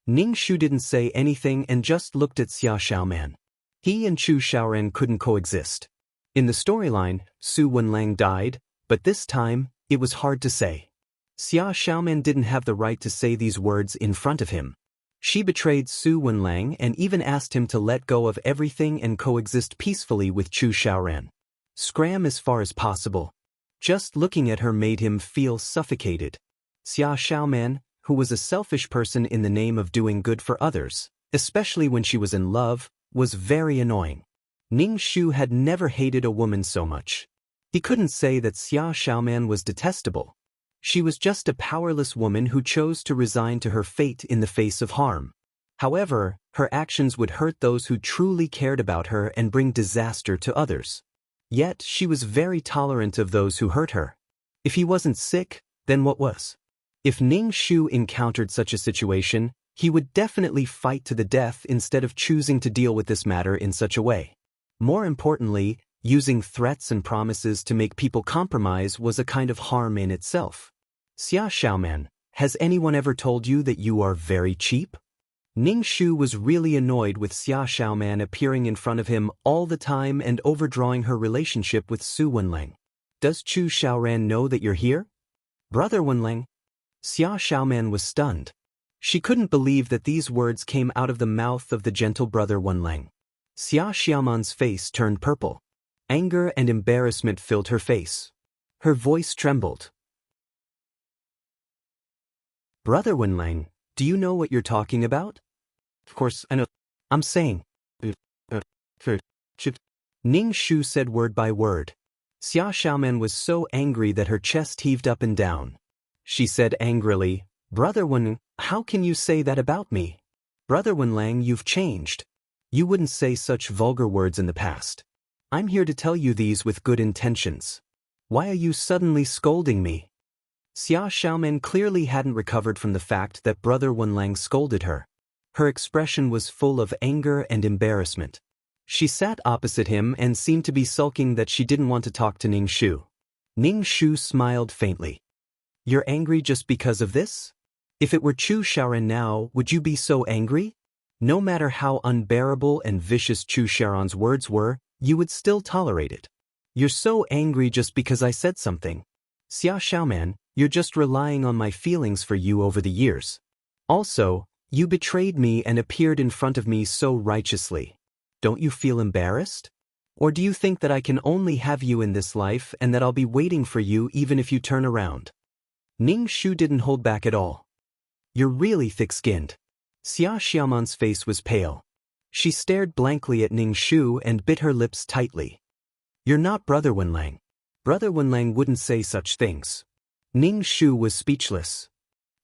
Ning Shu didn't say anything and just looked at Xia Xiaoman. He and Chu Xiaoran couldn't coexist. In the storyline, Su Wenlang died, but this time, it was hard to say. Xia Xiaoman didn't have the right to say these words in front of him. She betrayed Su Wenlang and even asked him to let go of everything and coexist peacefully with Chu Xiaoran. Scram as far as possible. Just looking at her made him feel suffocated. Xia Xiaoman, who was a selfish person in the name of doing good for others, especially when she was in love, was very annoying. Ning Shu had never hated a woman so much. He couldn't say that Xia Xiaoman was detestable. She was just a powerless woman who chose to resign to her fate in the face of harm. However, her actions would hurt those who truly cared about her and bring disaster to others. Yet, she was very tolerant of those who hurt her. If he wasn't sick, then what was? If Ning Shu encountered such a situation, he would definitely fight to the death instead of choosing to deal with this matter in such a way. More importantly, using threats and promises to make people compromise was a kind of harm in itself. Xia Xiaoman, has anyone ever told you that you are very cheap? Ning Shu was really annoyed with Xia Xiaoman appearing in front of him all the time and overdrawing her relationship with Su Wenlang. Does Chu Xiaoran know that you're here? Brother Wenlang? Xia Xiaoman was stunned. She couldn't believe that these words came out of the mouth of the gentle brother Wenlang. Xia Xiaoman's face turned purple. Anger and embarrassment filled her face. Her voice trembled. Brother Wenlang, do you know what you're talking about? Of course, I know. I'm saying. Ning Shu said word by word. Xia Xiaoman was so angry that her chest heaved up and down. She said angrily, "Brother Wen, how can you say that about me? Brother Wenlang, you've changed. You wouldn't say such vulgar words in the past. I'm here to tell you these with good intentions. Why are you suddenly scolding me?" Xia Xiaoman clearly hadn't recovered from the fact that Brother Wenlang scolded her. Her expression was full of anger and embarrassment. She sat opposite him and seemed to be sulking that she didn't want to talk to Ning Shu. Ning Shu smiled faintly. "You're angry just because of this? If it were Chu Xiaoran now, would you be so angry? No matter how unbearable and vicious Chu Xiaoran's words were, you would still tolerate it. You're so angry just because I said something. Xia Xiaoman, you're just relying on my feelings for you over the years. Also, you betrayed me and appeared in front of me so righteously. Don't you feel embarrassed? Or do you think that I can only have you in this life and that I'll be waiting for you even if you turn around?" Ning Shu didn't hold back at all. "You're really thick-skinned." Xia Xiaoman's face was pale. She stared blankly at Ning Shu and bit her lips tightly. "You're not Brother Wenlang. Brother Wenlang wouldn't say such things." Ning Shu was speechless.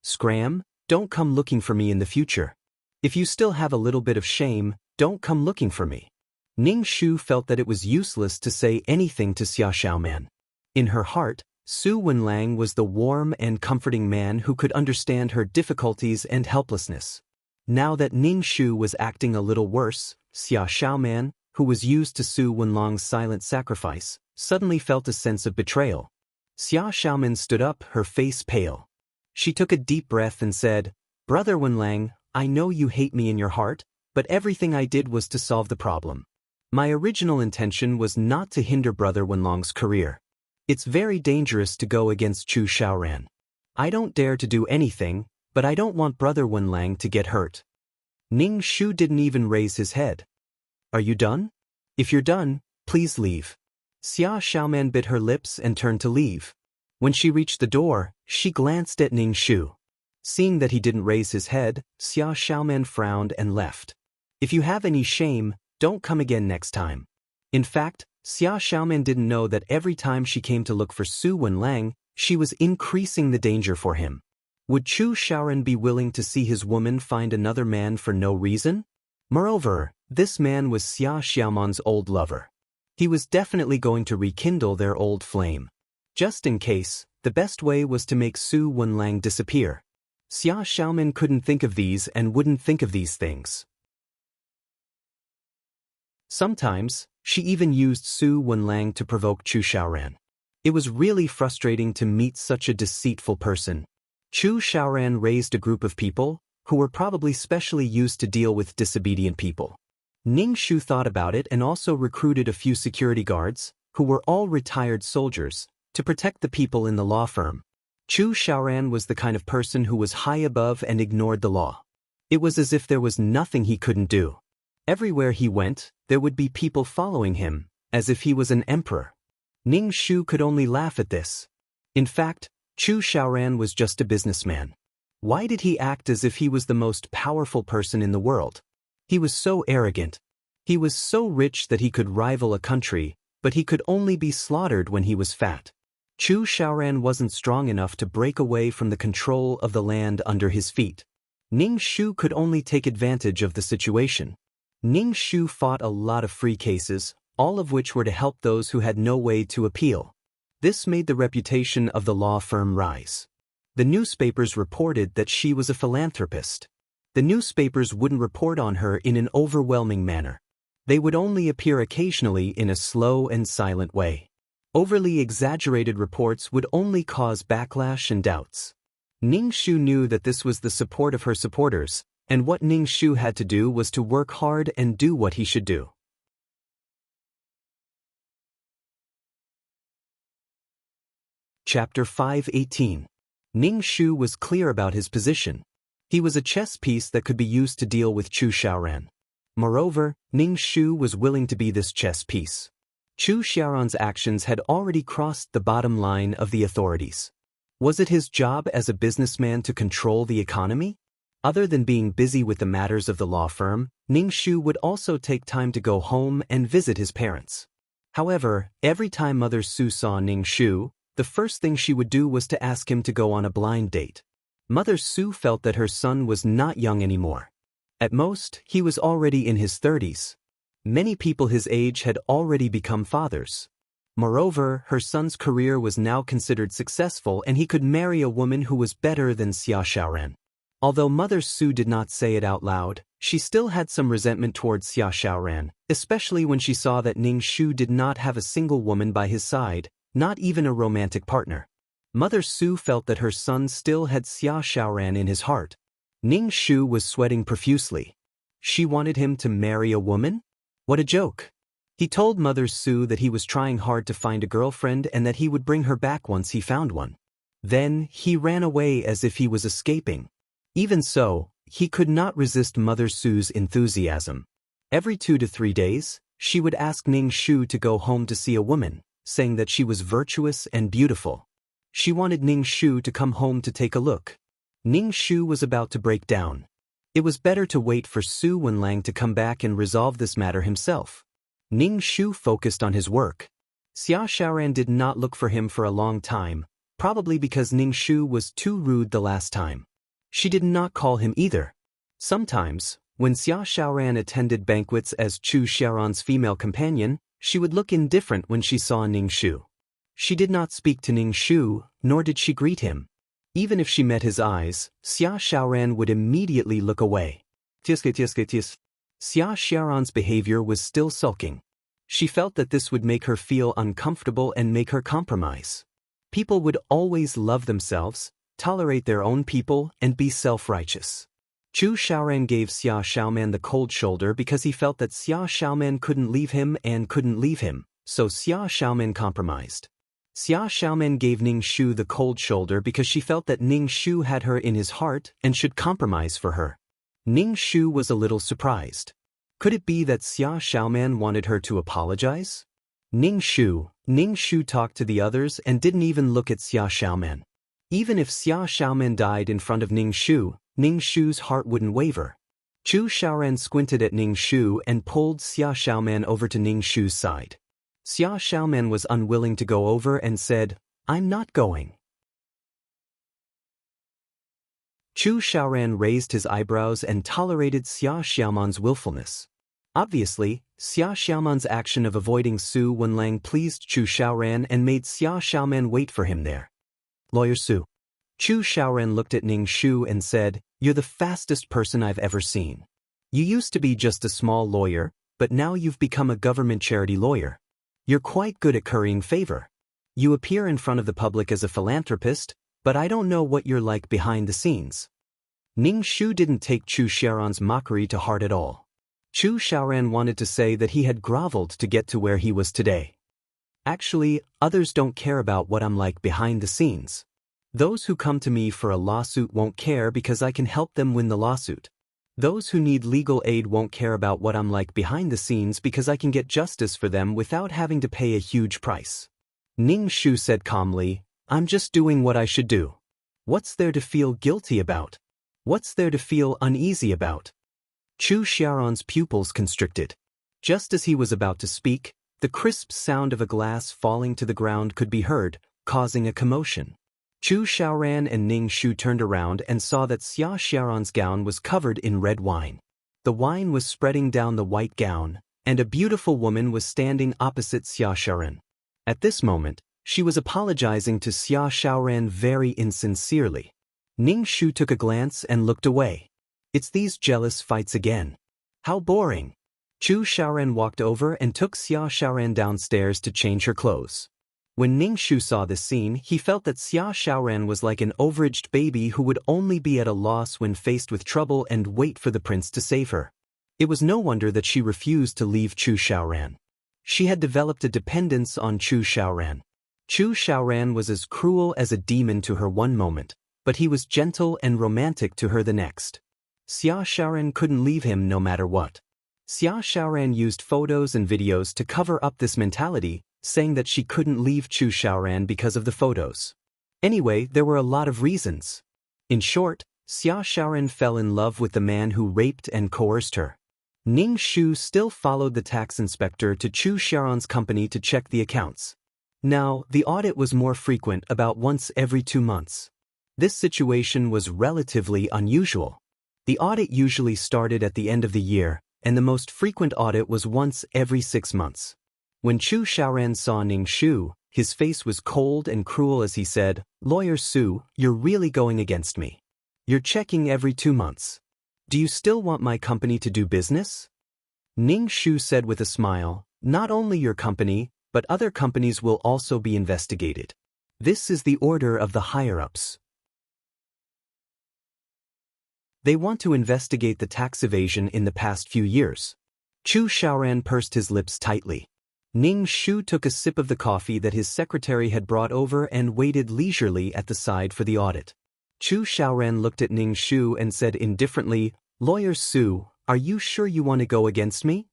"Scram, don't come looking for me in the future. If you still have a little bit of shame, don't come looking for me." Ning Shu felt that it was useless to say anything to Xia Xiaoman. In her heart, Su Wenlang was the warm and comforting man who could understand her difficulties and helplessness. Now that Ning Shu was acting a little worse, Xia Xiaoman, who was used to Su Wenlang's silent sacrifice, suddenly felt a sense of betrayal. Xia Xiaoman stood up, her face pale. She took a deep breath and said, "Brother Wenlang, I know you hate me in your heart, but everything I did was to solve the problem. My original intention was not to hinder Brother Wenlang's career. It's very dangerous to go against Chu Xiaoran. I don't dare to do anything, but I don't want Brother Wenlang to get hurt." Ning Shu didn't even raise his head. "Are you done? If you're done, please leave." Xia Xiaoman bit her lips and turned to leave. When she reached the door, she glanced at Ning Shu. Seeing that he didn't raise his head, Xia Xiaoman frowned and left. "If you have any shame, don't come again next time." In fact, Xia Xiaoman didn't know that every time she came to look for Su Wenlang, she was increasing the danger for him. Would Chu Xiaoran be willing to see his woman find another man for no reason? Moreover, this man was Xia Xiaoman's old lover. He was definitely going to rekindle their old flame. Just in case, the best way was to make Su Wenlang disappear. Xia Xiaoman couldn't think of these and wouldn't think of these things. Sometimes, she even used Su Wenlang to provoke Chu Xiaoran. It was really frustrating to meet such a deceitful person. Chu Xiaoran raised a group of people, who were probably specially used to deal with disobedient people. Ning Shu thought about it and also recruited a few security guards, who were all retired soldiers, to protect the people in the law firm. Chu Xiaoran was the kind of person who was high above and ignored the law. It was as if there was nothing he couldn't do. Everywhere he went, there would be people following him, as if he was an emperor. Ning Shu could only laugh at this. In fact, Chu Xiaoran was just a businessman. Why did he act as if he was the most powerful person in the world? He was so arrogant. He was so rich that he could rival a country, but he could only be slaughtered when he was fat. Chu Xiaoran wasn't strong enough to break away from the control of the land under his feet. Ning Shu could only take advantage of the situation. Ning Shu fought a lot of free cases, all of which were to help those who had no way to appeal. This made the reputation of the law firm rise. The newspapers reported that she was a philanthropist. The newspapers wouldn't report on her in an overwhelming manner. They would only appear occasionally in a slow and silent way. Overly exaggerated reports would only cause backlash and doubts. Ning Shu knew that this was the support of her supporters, and what Ning Shu had to do was to work hard and do what he should do. Chapter 5:18. Ning Shu was clear about his position. He was a chess piece that could be used to deal with Chu Xiaoran. Moreover, Ning Shu was willing to be this chess piece. Chu Xiaoran's actions had already crossed the bottom line of the authorities. Was it his job as a businessman to control the economy? Other than being busy with the matters of the law firm, Ning Shu would also take time to go home and visit his parents. However, every time Mother Su saw Ning Shu, the first thing she would do was to ask him to go on a blind date. Mother Su felt that her son was not young anymore. At most, he was already in his 30s. Many people his age had already become fathers. Moreover, her son's career was now considered successful and he could marry a woman who was better than Xia Xiaoran. Although Mother Su did not say it out loud, she still had some resentment towards Xia Xiaoran, especially when she saw that Ning Shu did not have a single woman by his side, not even a romantic partner. Mother Su felt that her son still had Xia Xiaoran in his heart. Ning Shu was sweating profusely. She wanted him to marry a woman? What a joke. He told Mother Su that he was trying hard to find a girlfriend and that he would bring her back once he found one. Then, he ran away as if he was escaping. Even so, he could not resist Mother Su's enthusiasm. Every 2 to 3 days, she would ask Ning Shu to go home to see a woman, saying that she was virtuous and beautiful. She wanted Ning Shu to come home to take a look. Ning Shu was about to break down. It was better to wait for Su Wenlang to come back and resolve this matter himself. Ning Shu focused on his work. Xia Xiaoran did not look for him for a long time, probably because Ning Shu was too rude the last time. She did not call him either. Sometimes, when Xia Xiaoran attended banquets as Chu Xiaoran's female companion, she would look indifferent when she saw Ning Shu. She did not speak to Ning Shu, nor did she greet him. Even if she met his eyes, Xia Xiaoran would immediately look away. Xia Xiaoran's behavior was still sulking. She felt that this would make her feel uncomfortable and make her compromise. People would always love themselves, tolerate their own people, and be self-righteous. Chu Xiaoran gave Xia Xiaoman the cold shoulder because he felt that Xia Xiaoman couldn't leave him and couldn't leave him, so Xia Xiaoman compromised. Xia Xiaoman gave Ning Shu the cold shoulder because she felt that Ning Shu had her in his heart and should compromise for her. Ning Shu was a little surprised. Could it be that Xia Xiaoman wanted her to apologize? Ning Shu talked to the others and didn't even look at Xia Xiaoman. Even if Xia Xiaoman died in front of Ning Shu's heart wouldn't waver. Chu Xiaoran squinted at Ning Shu and pulled Xia Xiaoman over to Ning Shu's side. Xia Xiaoman was unwilling to go over and said, "I'm not going." Chu Xiaoran raised his eyebrows and tolerated Xia Xiaoman's willfulness. Obviously, Xia Xiaoman's action of avoiding Su Wenlang pleased Chu Xiaoran and made Xia Xiaoman wait for him there. "Lawyer Su." Chu Xiaoran looked at Ning Shu and said, "You're the fastest person I've ever seen. You used to be just a small lawyer, but now you've become a government charity lawyer. You're quite good at currying favor. You appear in front of the public as a philanthropist, but I don't know what you're like behind the scenes." Ning Shu didn't take Chu Xiaoran's mockery to heart at all. Chu Xiaoran wanted to say that he had groveled to get to where he was today. "Actually, others don't care about what I'm like behind the scenes. Those who come to me for a lawsuit won't care because I can help them win the lawsuit. Those who need legal aid won't care about what I'm like behind the scenes because I can get justice for them without having to pay a huge price." Ning Shu said calmly, "I'm just doing what I should do. What's there to feel guilty about? What's there to feel uneasy about?" Chu Xiaoran's pupils constricted. Just as he was about to speak, the crisp sound of a glass falling to the ground could be heard, causing a commotion. Chu Xiaoran and Ning Shu turned around and saw that Xia Xiaoran's gown was covered in red wine. The wine was spreading down the white gown, and a beautiful woman was standing opposite Xia Xiaoran. At this moment, she was apologizing to Xia Xiaoran very insincerely. Ning Shu took a glance and looked away. It's these jealous fights again. How boring. Chu Xiaoran walked over and took Xia Xiaoran downstairs to change her clothes. When Ning Shu saw this scene, he felt that Xia Xiaoran was like an overaged baby who would only be at a loss when faced with trouble and wait for the prince to save her. It was no wonder that she refused to leave Chu Xiaoran. She had developed a dependence on Chu Xiaoran. Chu Xiaoran was as cruel as a demon to her one moment, but he was gentle and romantic to her the next. Xia Xiaoran couldn't leave him no matter what. Xia Xiaoran used photos and videos to cover up this mentality, saying that she couldn't leave Chu Xiaoran because of the photos. Anyway, there were a lot of reasons. In short, Xia Xiaoran fell in love with the man who raped and coerced her. Ning Shu still followed the tax inspector to Chu Xiaoran's company to check the accounts. Now, the audit was more frequent, about once every 2 months. This situation was relatively unusual. The audit usually started at the end of the year, and the most frequent audit was once every 6 months. When Chu Xiaoran saw Ning Shu, his face was cold and cruel as he said, "Lawyer Su, you're really going against me. You're checking every 2 months. Do you still want my company to do business?" Ning Shu said with a smile, "Not only your company, but other companies will also be investigated. This is the order of the higher-ups. They want to investigate the tax evasion in the past few years." Chu Xiaoran pursed his lips tightly. Ning Shu took a sip of the coffee that his secretary had brought over and waited leisurely at the side for the audit. Chu Xiaoran looked at Ning Shu and said indifferently, "Lawyer Su, are you sure you want to go against me?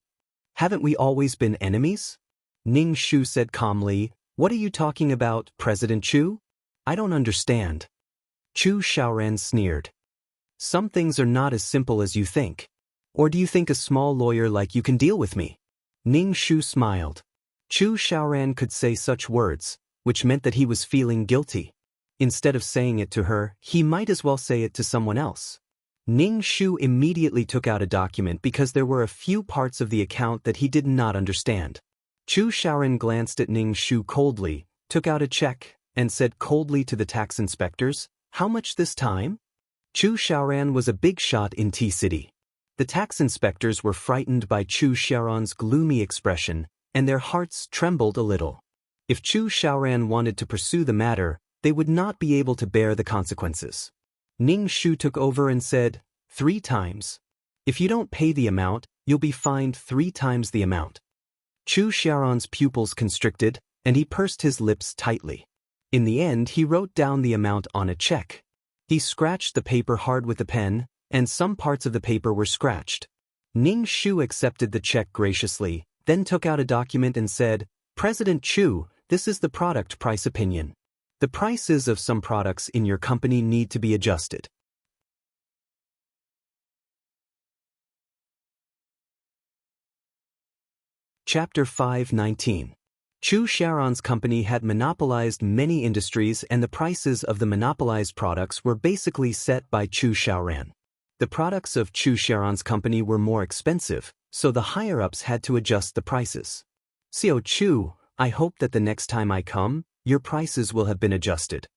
Haven't we always been enemies?" Ning Shu said calmly, "What are you talking about, President Chu? I don't understand." Chu Xiaoran sneered. "Some things are not as simple as you think. Or do you think a small lawyer like you can deal with me?" Ning Shu smiled. Chu Xiaoran could say such words, which meant that he was feeling guilty. Instead of saying it to her, he might as well say it to someone else. Ning Shu immediately took out a document because there were a few parts of the account that he did not understand. Chu Xiaoran glanced at Ning Shu coldly, took out a check, and said coldly to the tax inspectors, "How much this time?" Chu Xiaoran was a big shot in T-City. The tax inspectors were frightened by Chu Xiaoran's gloomy expression, and their hearts trembled a little. If Chu Xiaoran wanted to pursue the matter, they would not be able to bear the consequences. Ning Shu took over and said, 3 times. If you don't pay the amount, you'll be fined 3 times the amount. Chu Xiaoran's pupils constricted, and he pursed his lips tightly. In the end, he wrote down the amount on a check. He scratched the paper hard with a pen, and some parts of the paper were scratched. Ning Shu accepted the check graciously, then took out a document and said, "President Chu, this is the product price opinion. The prices of some products in your company need to be adjusted." Chapter 5:19. Chu Xiaoran's company had monopolized many industries, and the prices of the monopolized products were basically set by Chu Xiaoran. The products of Chu Xiaoran's company were more expensive, so the higher-ups had to adjust the prices. "Xiao Chu, I hope that the next time I come, your prices will have been adjusted."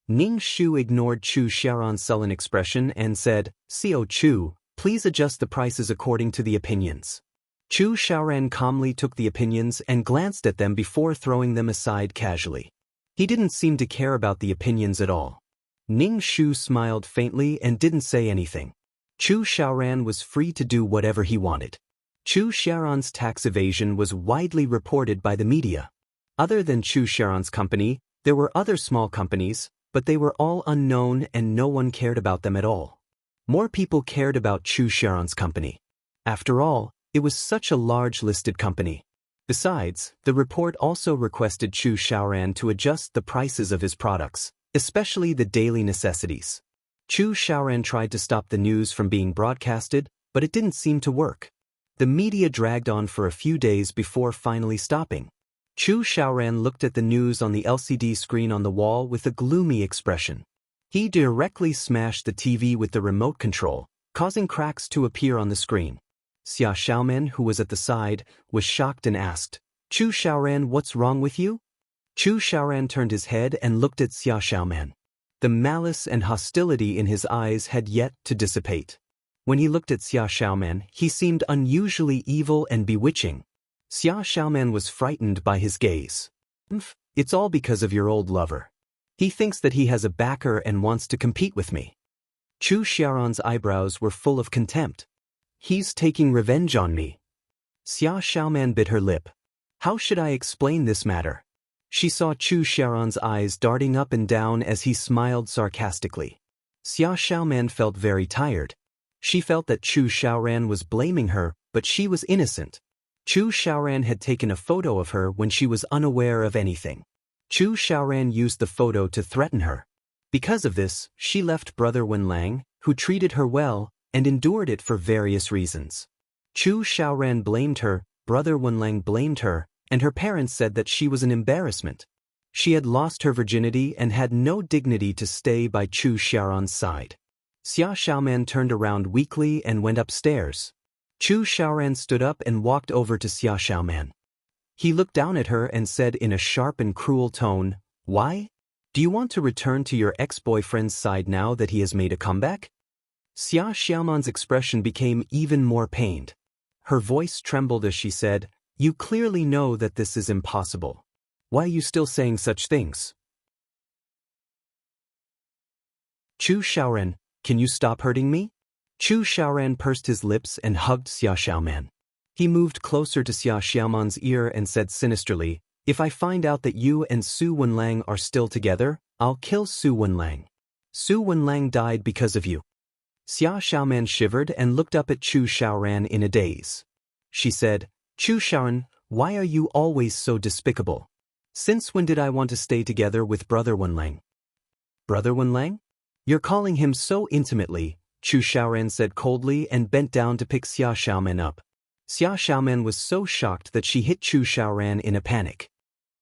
Ning Shu ignored Chu Xiaoran's sullen expression and said, "Xiao Chu, please adjust the prices according to the opinions." Chu Xiaoran calmly took the opinions and glanced at them before throwing them aside casually. He didn't seem to care about the opinions at all. Ning Shu smiled faintly and didn't say anything. Chu Xiaoran was free to do whatever he wanted. Chu Xiaoran's tax evasion was widely reported by the media. Other than Chu Xiaoran's company, there were other small companies, but they were all unknown and no one cared about them at all. More people cared about Chu Xiaoran's company. After all, it was such a large listed company. Besides, the report also requested Chu Xiaoran to adjust the prices of his products, especially the daily necessities. Chu Xiaoran tried to stop the news from being broadcasted, but it didn't seem to work. The media dragged on for a few days before finally stopping. Chu Xiaoran looked at the news on the LCD screen on the wall with a gloomy expression. He directly smashed the TV with the remote control, causing cracks to appear on the screen. Xia Xiaoman, who was at the side, was shocked and asked, "Chu Xiaoran, what's wrong with you?" Chu Xiaoran turned his head and looked at Xia Xiaoman. The malice and hostility in his eyes had yet to dissipate. When he looked at Xia Xiaoman, he seemed unusually evil and bewitching. Xia Xiaoman was frightened by his gaze. "It's all because of your old lover. He thinks that he has a backer and wants to compete with me." Chu Xiaoran's eyebrows were full of contempt. "He's taking revenge on me." Xia Xiaoman bit her lip. How should I explain this matter? She saw Chu Xiaoran's eyes darting up and down as he smiled sarcastically. Xia Xiaoman felt very tired. She felt that Chu Xiaoran was blaming her, but she was innocent. Chu Xiaoran had taken a photo of her when she was unaware of anything. Chu Xiaoran used the photo to threaten her. Because of this, she left brother Wenlang, who treated her well, and endured it for various reasons. Chu Xiaoran blamed her, Brother Wenlang blamed her, and her parents said that she was an embarrassment. She had lost her virginity and had no dignity to stay by Chu Xiaoran's side. Xia Xiaoman turned around weakly and went upstairs. Chu Xiaoran stood up and walked over to Xia Xiaoman. He looked down at her and said in a sharp and cruel tone, "Why? Do you want to return to your ex-boyfriend's side now that he has made a comeback?" Xia Xiaoman's expression became even more pained. Her voice trembled as she said, "You clearly know that this is impossible. Why are you still saying such things?" Chu Xiaoran, can you stop hurting me? Chu Xiaoran pursed his lips and hugged Xia Xiaoman. He moved closer to Xia Xiaoman's ear and said sinisterly, "If I find out that you and Su Wenlang are still together, I'll kill Su Wenlang. Su Wenlang died because of you." Xia Xiaoman shivered and looked up at Chu Xiaoran in a daze. She said, "Chu Xiaoran, why are you always so despicable? Since when did I want to stay together with Brother Wenlang?" "Brother Wenlang? You're calling him so intimately," Chu Xiaoran said coldly and bent down to pick Xia Xiaoman up. Xia Xiaoman was so shocked that she hit Chu Xiaoran in a panic.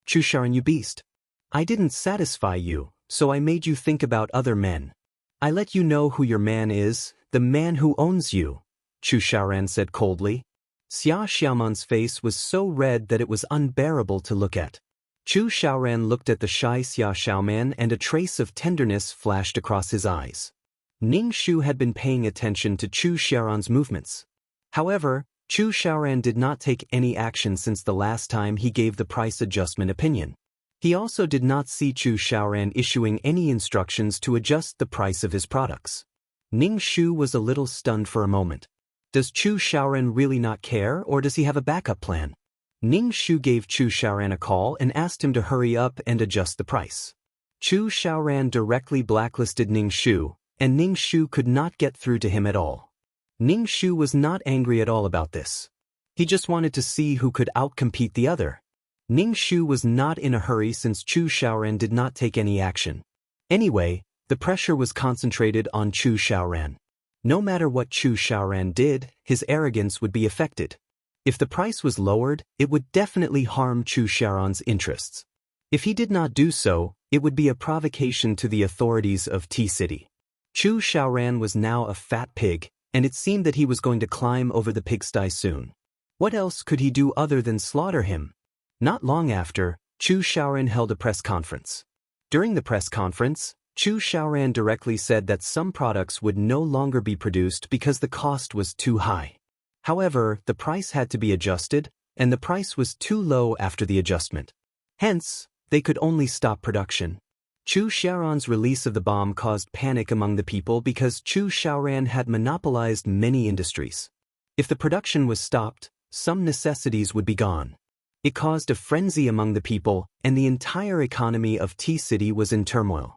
"Chu Xiaoran, you beast. I didn't satisfy you, so I made you think about other men. I let you know who your man is, the man who owns you," Chu Xiaoran said coldly. Xia Xiaoman's face was so red that it was unbearable to look at. Chu Xiaoran looked at the shy Xia Xiaoman and a trace of tenderness flashed across his eyes. Ning Shu had been paying attention to Chu Xiaoran's movements. However, Chu Xiaoran did not take any action since the last time he gave the price adjustment opinion. He also did not see Chu Xiaoran issuing any instructions to adjust the price of his products. Ning Shu was a little stunned for a moment. Does Chu Xiaoran really not care, or does he have a backup plan? Ning Shu gave Chu Xiaoran a call and asked him to hurry up and adjust the price. Chu Xiaoran directly blacklisted Ning Shu, and Ning Shu could not get through to him at all. Ning Shu was not angry at all about this. He just wanted to see who could outcompete the other. Ning Shu was not in a hurry since Chu Xiaoran did not take any action. Anyway, the pressure was concentrated on Chu Xiaoran. No matter what Chu Xiaoran did, his arrogance would be affected. If the price was lowered, it would definitely harm Chu Xiaoran's interests. If he did not do so, it would be a provocation to the authorities of T-City. Chu Xiaoran was now a fat pig, and it seemed that he was going to climb over the pigsty soon. What else could he do other than slaughter him? Not long after, Chu Xiaoran held a press conference. During the press conference, Chu Xiaoran directly said that some products would no longer be produced because the cost was too high. However, the price had to be adjusted, and the price was too low after the adjustment. Hence, they could only stop production. Chu Xiaoran's release of the bomb caused panic among the people because Chu Xiaoran had monopolized many industries. If the production was stopped, some necessities would be gone. It caused a frenzy among the people, and the entire economy of T-City was in turmoil.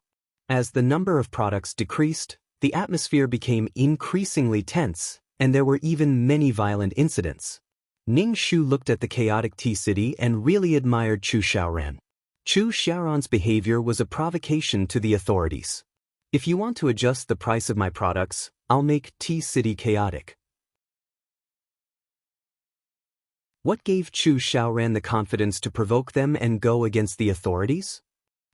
As the number of products decreased, the atmosphere became increasingly tense, and there were even many violent incidents. Ning Shu looked at the chaotic T-City and really admired Chu Xiaoran. Chu Xiaoran's behavior was a provocation to the authorities. "If you want to adjust the price of my products, I'll make T-City chaotic." What gave Chu Xiaoran the confidence to provoke them and go against the authorities?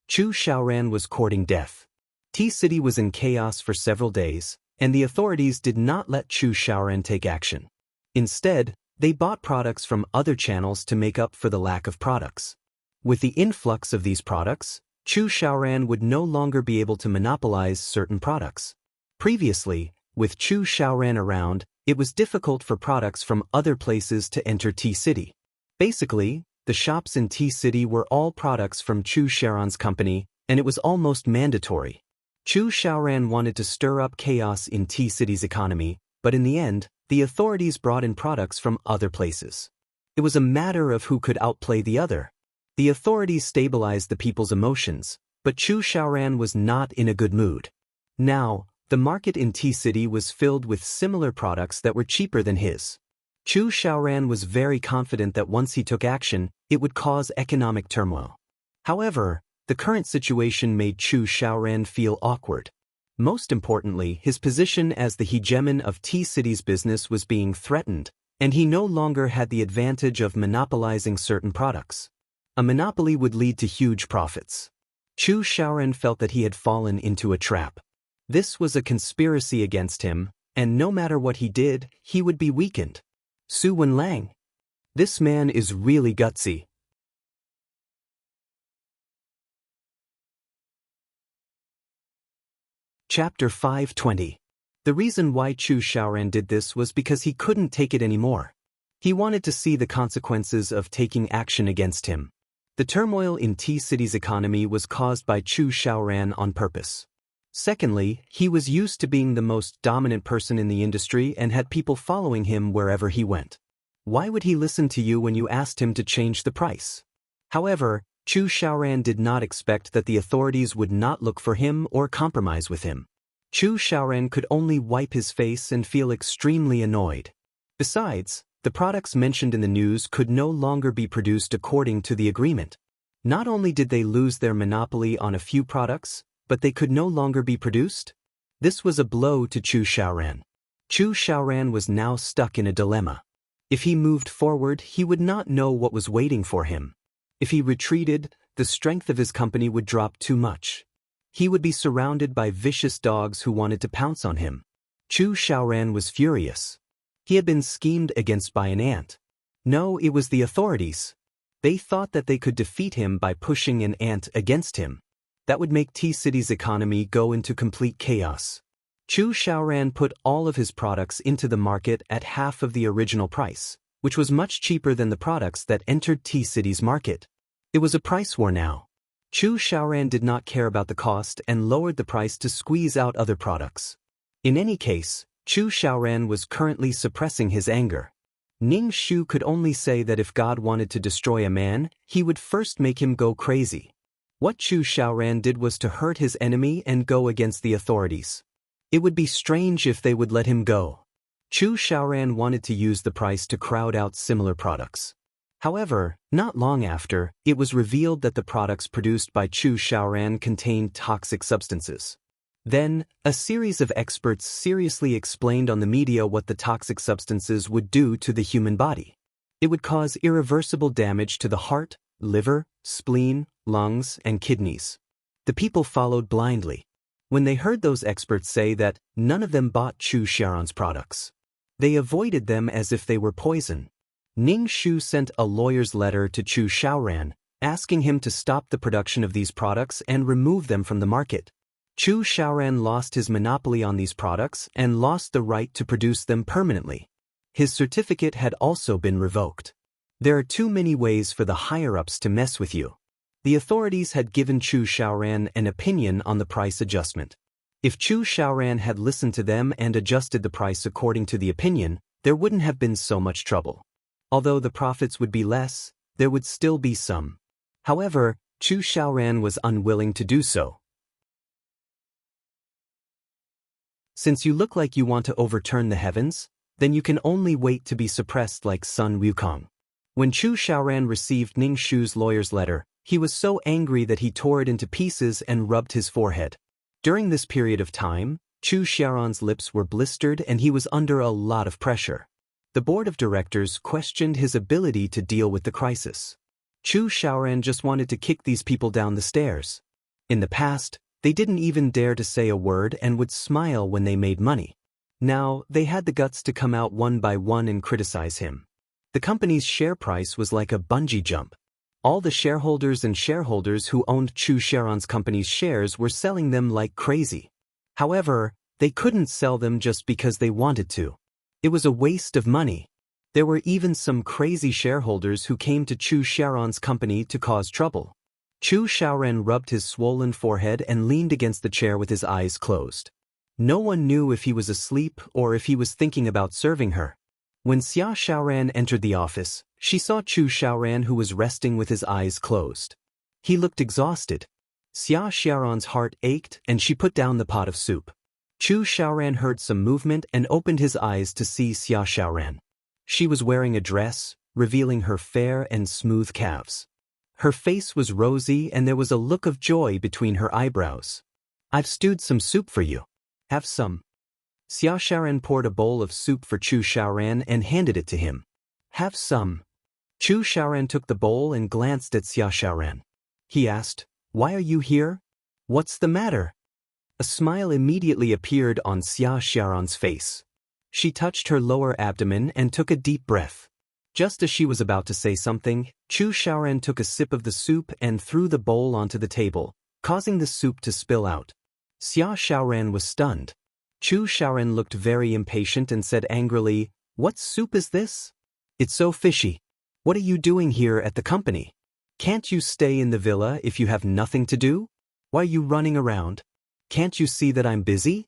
Chu Xiaoran was courting death. T-City was in chaos for several days, and the authorities did not let Chu Xiaoran take action. Instead, they bought products from other channels to make up for the lack of products. With the influx of these products, Chu Xiaoran would no longer be able to monopolize certain products. Previously, with Chu Xiaoran around, it was difficult for products from other places to enter T-City. Basically, the shops in T-City were all products from Chu Xiaoran's company, and it was almost mandatory. Chu Xiaoran wanted to stir up chaos in T-City's economy, but in the end, the authorities brought in products from other places. It was a matter of who could outplay the other. The authorities stabilized the people's emotions, but Chu Xiaoran was not in a good mood. Now, the market in T-City was filled with similar products that were cheaper than his. Chu Xiaoran was very confident that once he took action, it would cause economic turmoil. However, the current situation made Chu Xiaoran feel awkward. Most importantly, his position as the hegemon of T-City's business was being threatened, And he no longer had the advantage of monopolizing certain products. A monopoly would lead to huge profits. Chu Xiaoran felt that he had fallen into a trap. This was a conspiracy against him, and no matter what he did, he would be weakened. Su Wenlang. This man is really gutsy. Chapter 520. The reason why Chu Xiaoran did this was because he couldn't take it anymore. He wanted to see the consequences of taking action against him. The turmoil in T-City's economy was caused by Chu Xiaoran on purpose. Secondly, he was used to being the most dominant person in the industry and had people following him wherever he went. Why would he listen to you when you asked him to change the price? However, Chu Xiaoran did not expect that the authorities would not look for him or compromise with him. Chu Xiaoran could only wipe his face and feel extremely annoyed. Besides, the products mentioned in the news could no longer be produced according to the agreement. Not only did they lose their monopoly on a few products, but they could no longer be produced? This was a blow to Chu Xiaoran. Chu Xiaoran was now stuck in a dilemma. If he moved forward, he would not know what was waiting for him. If he retreated, the strength of his company would drop too much. He would be surrounded by vicious dogs who wanted to pounce on him. Chu Xiaoran was furious. He had been schemed against by an ant. No, it was the authorities. They thought that they could defeat him by pushing an ant against him. That would make T-City's economy go into complete chaos. Chu Xiaoran put all of his products into the market at half of the original price, which was much cheaper than the products that entered T-City's market. It was a price war now. Chu Xiaoran did not care about the cost and lowered the price to squeeze out other products. In any case, Chu Xiaoran was currently suppressing his anger. Ning Shu could only say that if God wanted to destroy a man, he would first make him go crazy. What Chu Xiaoran did was to hurt his enemy and go against the authorities. It would be strange if they would let him go. Chu Xiaoran wanted to use the price to crowd out similar products. However, not long after, it was revealed that the products produced by Chu Xiaoran contained toxic substances. Then, a series of experts seriously explained on the media what the toxic substances would do to the human body. It would cause irreversible damage to the heart, liver, spleen, lungs, and kidneys. The people followed blindly. When they heard those experts say that none of them bought Chu Xiaoran's products, they avoided them as if they were poison. Ning Shu sent a lawyer's letter to Chu Xiaoran, asking him to stop the production of these products and remove them from the market. Chu Xiaoran lost his monopoly on these products and lost the right to produce them permanently. His certificate had also been revoked. There are too many ways for the higher-ups to mess with you. The authorities had given Chu Xiaoran an opinion on the price adjustment. If Chu Xiaoran had listened to them and adjusted the price according to the opinion, there wouldn't have been so much trouble. Although the profits would be less, there would still be some. However, Chu Xiaoran was unwilling to do so. Since you look like you want to overturn the heavens, then you can only wait to be suppressed like Sun Wukong. When Chu Xiaoran received Ning Shu's lawyer's letter, he was so angry that he tore it into pieces and rubbed his forehead. During this period of time, Chu Xiaoran's lips were blistered and he was under a lot of pressure. The board of directors questioned his ability to deal with the crisis. Chu Xiaoran just wanted to kick these people down the stairs. In the past, they didn't even dare to say a word and would smile when they made money. Now, they had the guts to come out one by one and criticize him. The company's share price was like a bungee jump. All the shareholders who owned Chu Xiaoran's company's shares were selling them like crazy. However, they couldn't sell them just because they wanted to. It was a waste of money. There were even some crazy shareholders who came to Chu Xiaoran's company to cause trouble. Chu Xiaoran rubbed his swollen forehead and leaned against the chair with his eyes closed. No one knew if he was asleep or if he was thinking about serving her. When Xia Xiaoran entered the office, she saw Chu Xiaoran who was resting with his eyes closed. He looked exhausted. Xia Xiaoran's heart ached and she put down the pot of soup. Chu Xiaoran heard some movement and opened his eyes to see Xia Xiaoran. She was wearing a dress, revealing her fair and smooth calves. Her face was rosy and there was a look of joy between her eyebrows. "I've stewed some soup for you. Have some." Xia Xiaoran poured a bowl of soup for Chu Xiaoran and handed it to him. Have some. Chu Xiaoran took the bowl and glanced at Xia Xiaoran. He asked, Why are you here? What's the matter? A smile immediately appeared on Xia Xiaoran's face. She touched her lower abdomen and took a deep breath. Just as she was about to say something, Chu Xiaoran took a sip of the soup and threw the bowl onto the table, causing the soup to spill out. Xia Xiaoran was stunned. Chu Xiaoran looked very impatient and said angrily, What soup is this? It's so fishy. What are you doing here at the company? Can't you stay in the villa if you have nothing to do? Why are you running around? Can't you see that I'm busy?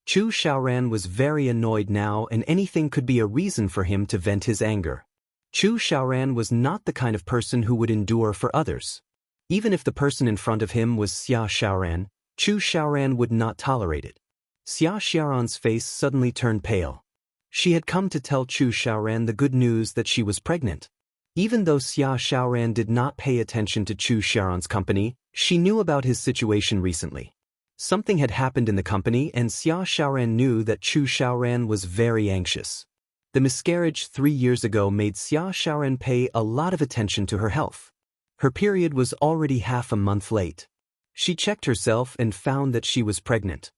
Chu Xiaoran was very annoyed now, and anything could be a reason for him to vent his anger. Chu Xiaoran was not the kind of person who would endure for others. Even if the person in front of him was Xia Xiaoran, Chu Xiaoran would not tolerate it. Xia Xiaoran's face suddenly turned pale. She had come to tell Chu Xiaoran the good news that she was pregnant. Even though Xia Xiaoran did not pay attention to Chu Xiaoran's company, she knew about his situation recently. Something had happened in the company, and Xia Xiaoran knew that Chu Xiaoran was very anxious. The miscarriage 3 years ago made Xia Xiaoran pay a lot of attention to her health. Her period was already half a month late. She checked herself and found that she was pregnant.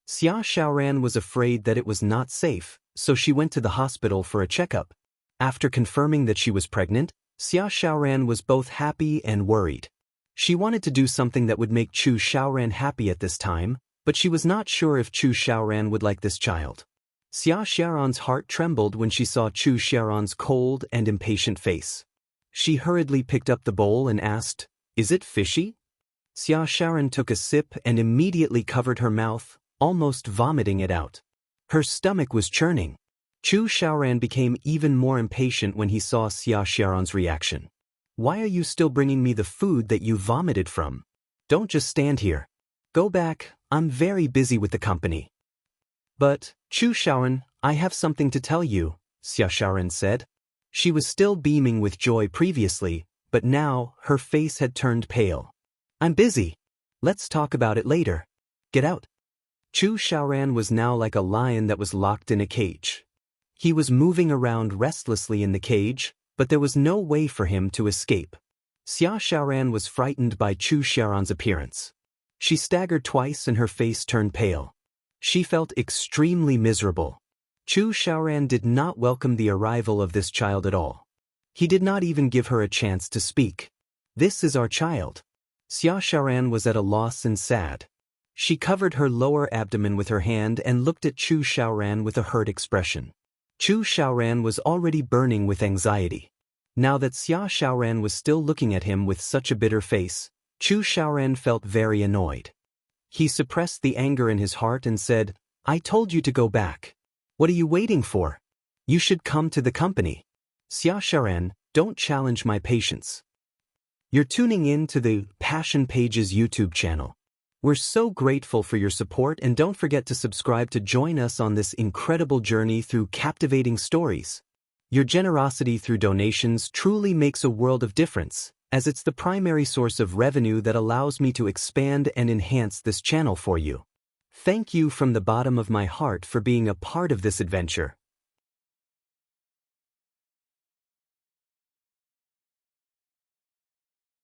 Xia Xiaoran was afraid that it was not safe, so she went to the hospital for a checkup. After confirming that she was pregnant, Xia Xiaoran was both happy and worried. She wanted to do something that would make Chu Xiaoran happy at this time, but she was not sure if Chu Xiaoran would like this child. Xia Xiaoran's heart trembled when she saw Chu Xiaoran's cold and impatient face. She hurriedly picked up the bowl and asked, Is it fishy? Xia Xiaoran took a sip and immediately covered her mouth, almost vomiting it out. Her stomach was churning. Chu Xiaoran became even more impatient when he saw Xia Xiaoran's reaction. Why are you still bringing me the food that you vomited from? Don't just stand here. Go back, I'm very busy with the company. But, Chu Xiaoran, I have something to tell you, Xia Xiaoran said. She was still beaming with joy previously, but now her face had turned pale. I'm busy. Let's talk about it later. Get out. Chu Xiaoran was now like a lion that was locked in a cage. He was moving around restlessly in the cage, but there was no way for him to escape. Xia Xiaoran was frightened by Chu Xiaoran's appearance. She staggered twice and her face turned pale. She felt extremely miserable. Chu Xiaoran did not welcome the arrival of this child at all. He did not even give her a chance to speak. This is our child. Xia Xiaoran was at a loss and sad. She covered her lower abdomen with her hand and looked at Chu Xiaoran with a hurt expression. Chu Xiaoran was already burning with anxiety. Now that Xia Xiaoran was still looking at him with such a bitter face, Chu Xiaoran felt very annoyed. He suppressed the anger in his heart and said, I told you to go back. What are you waiting for? You should come to the company. Xia Xiaoran, don't challenge my patience. You're tuning in to the Passion Pages YouTube channel. We're so grateful for your support, and don't forget to subscribe to join us on this incredible journey through captivating stories. Your generosity through donations truly makes a world of difference, as it's the primary source of revenue that allows me to expand and enhance this channel for you. Thank you from the bottom of my heart for being a part of this adventure.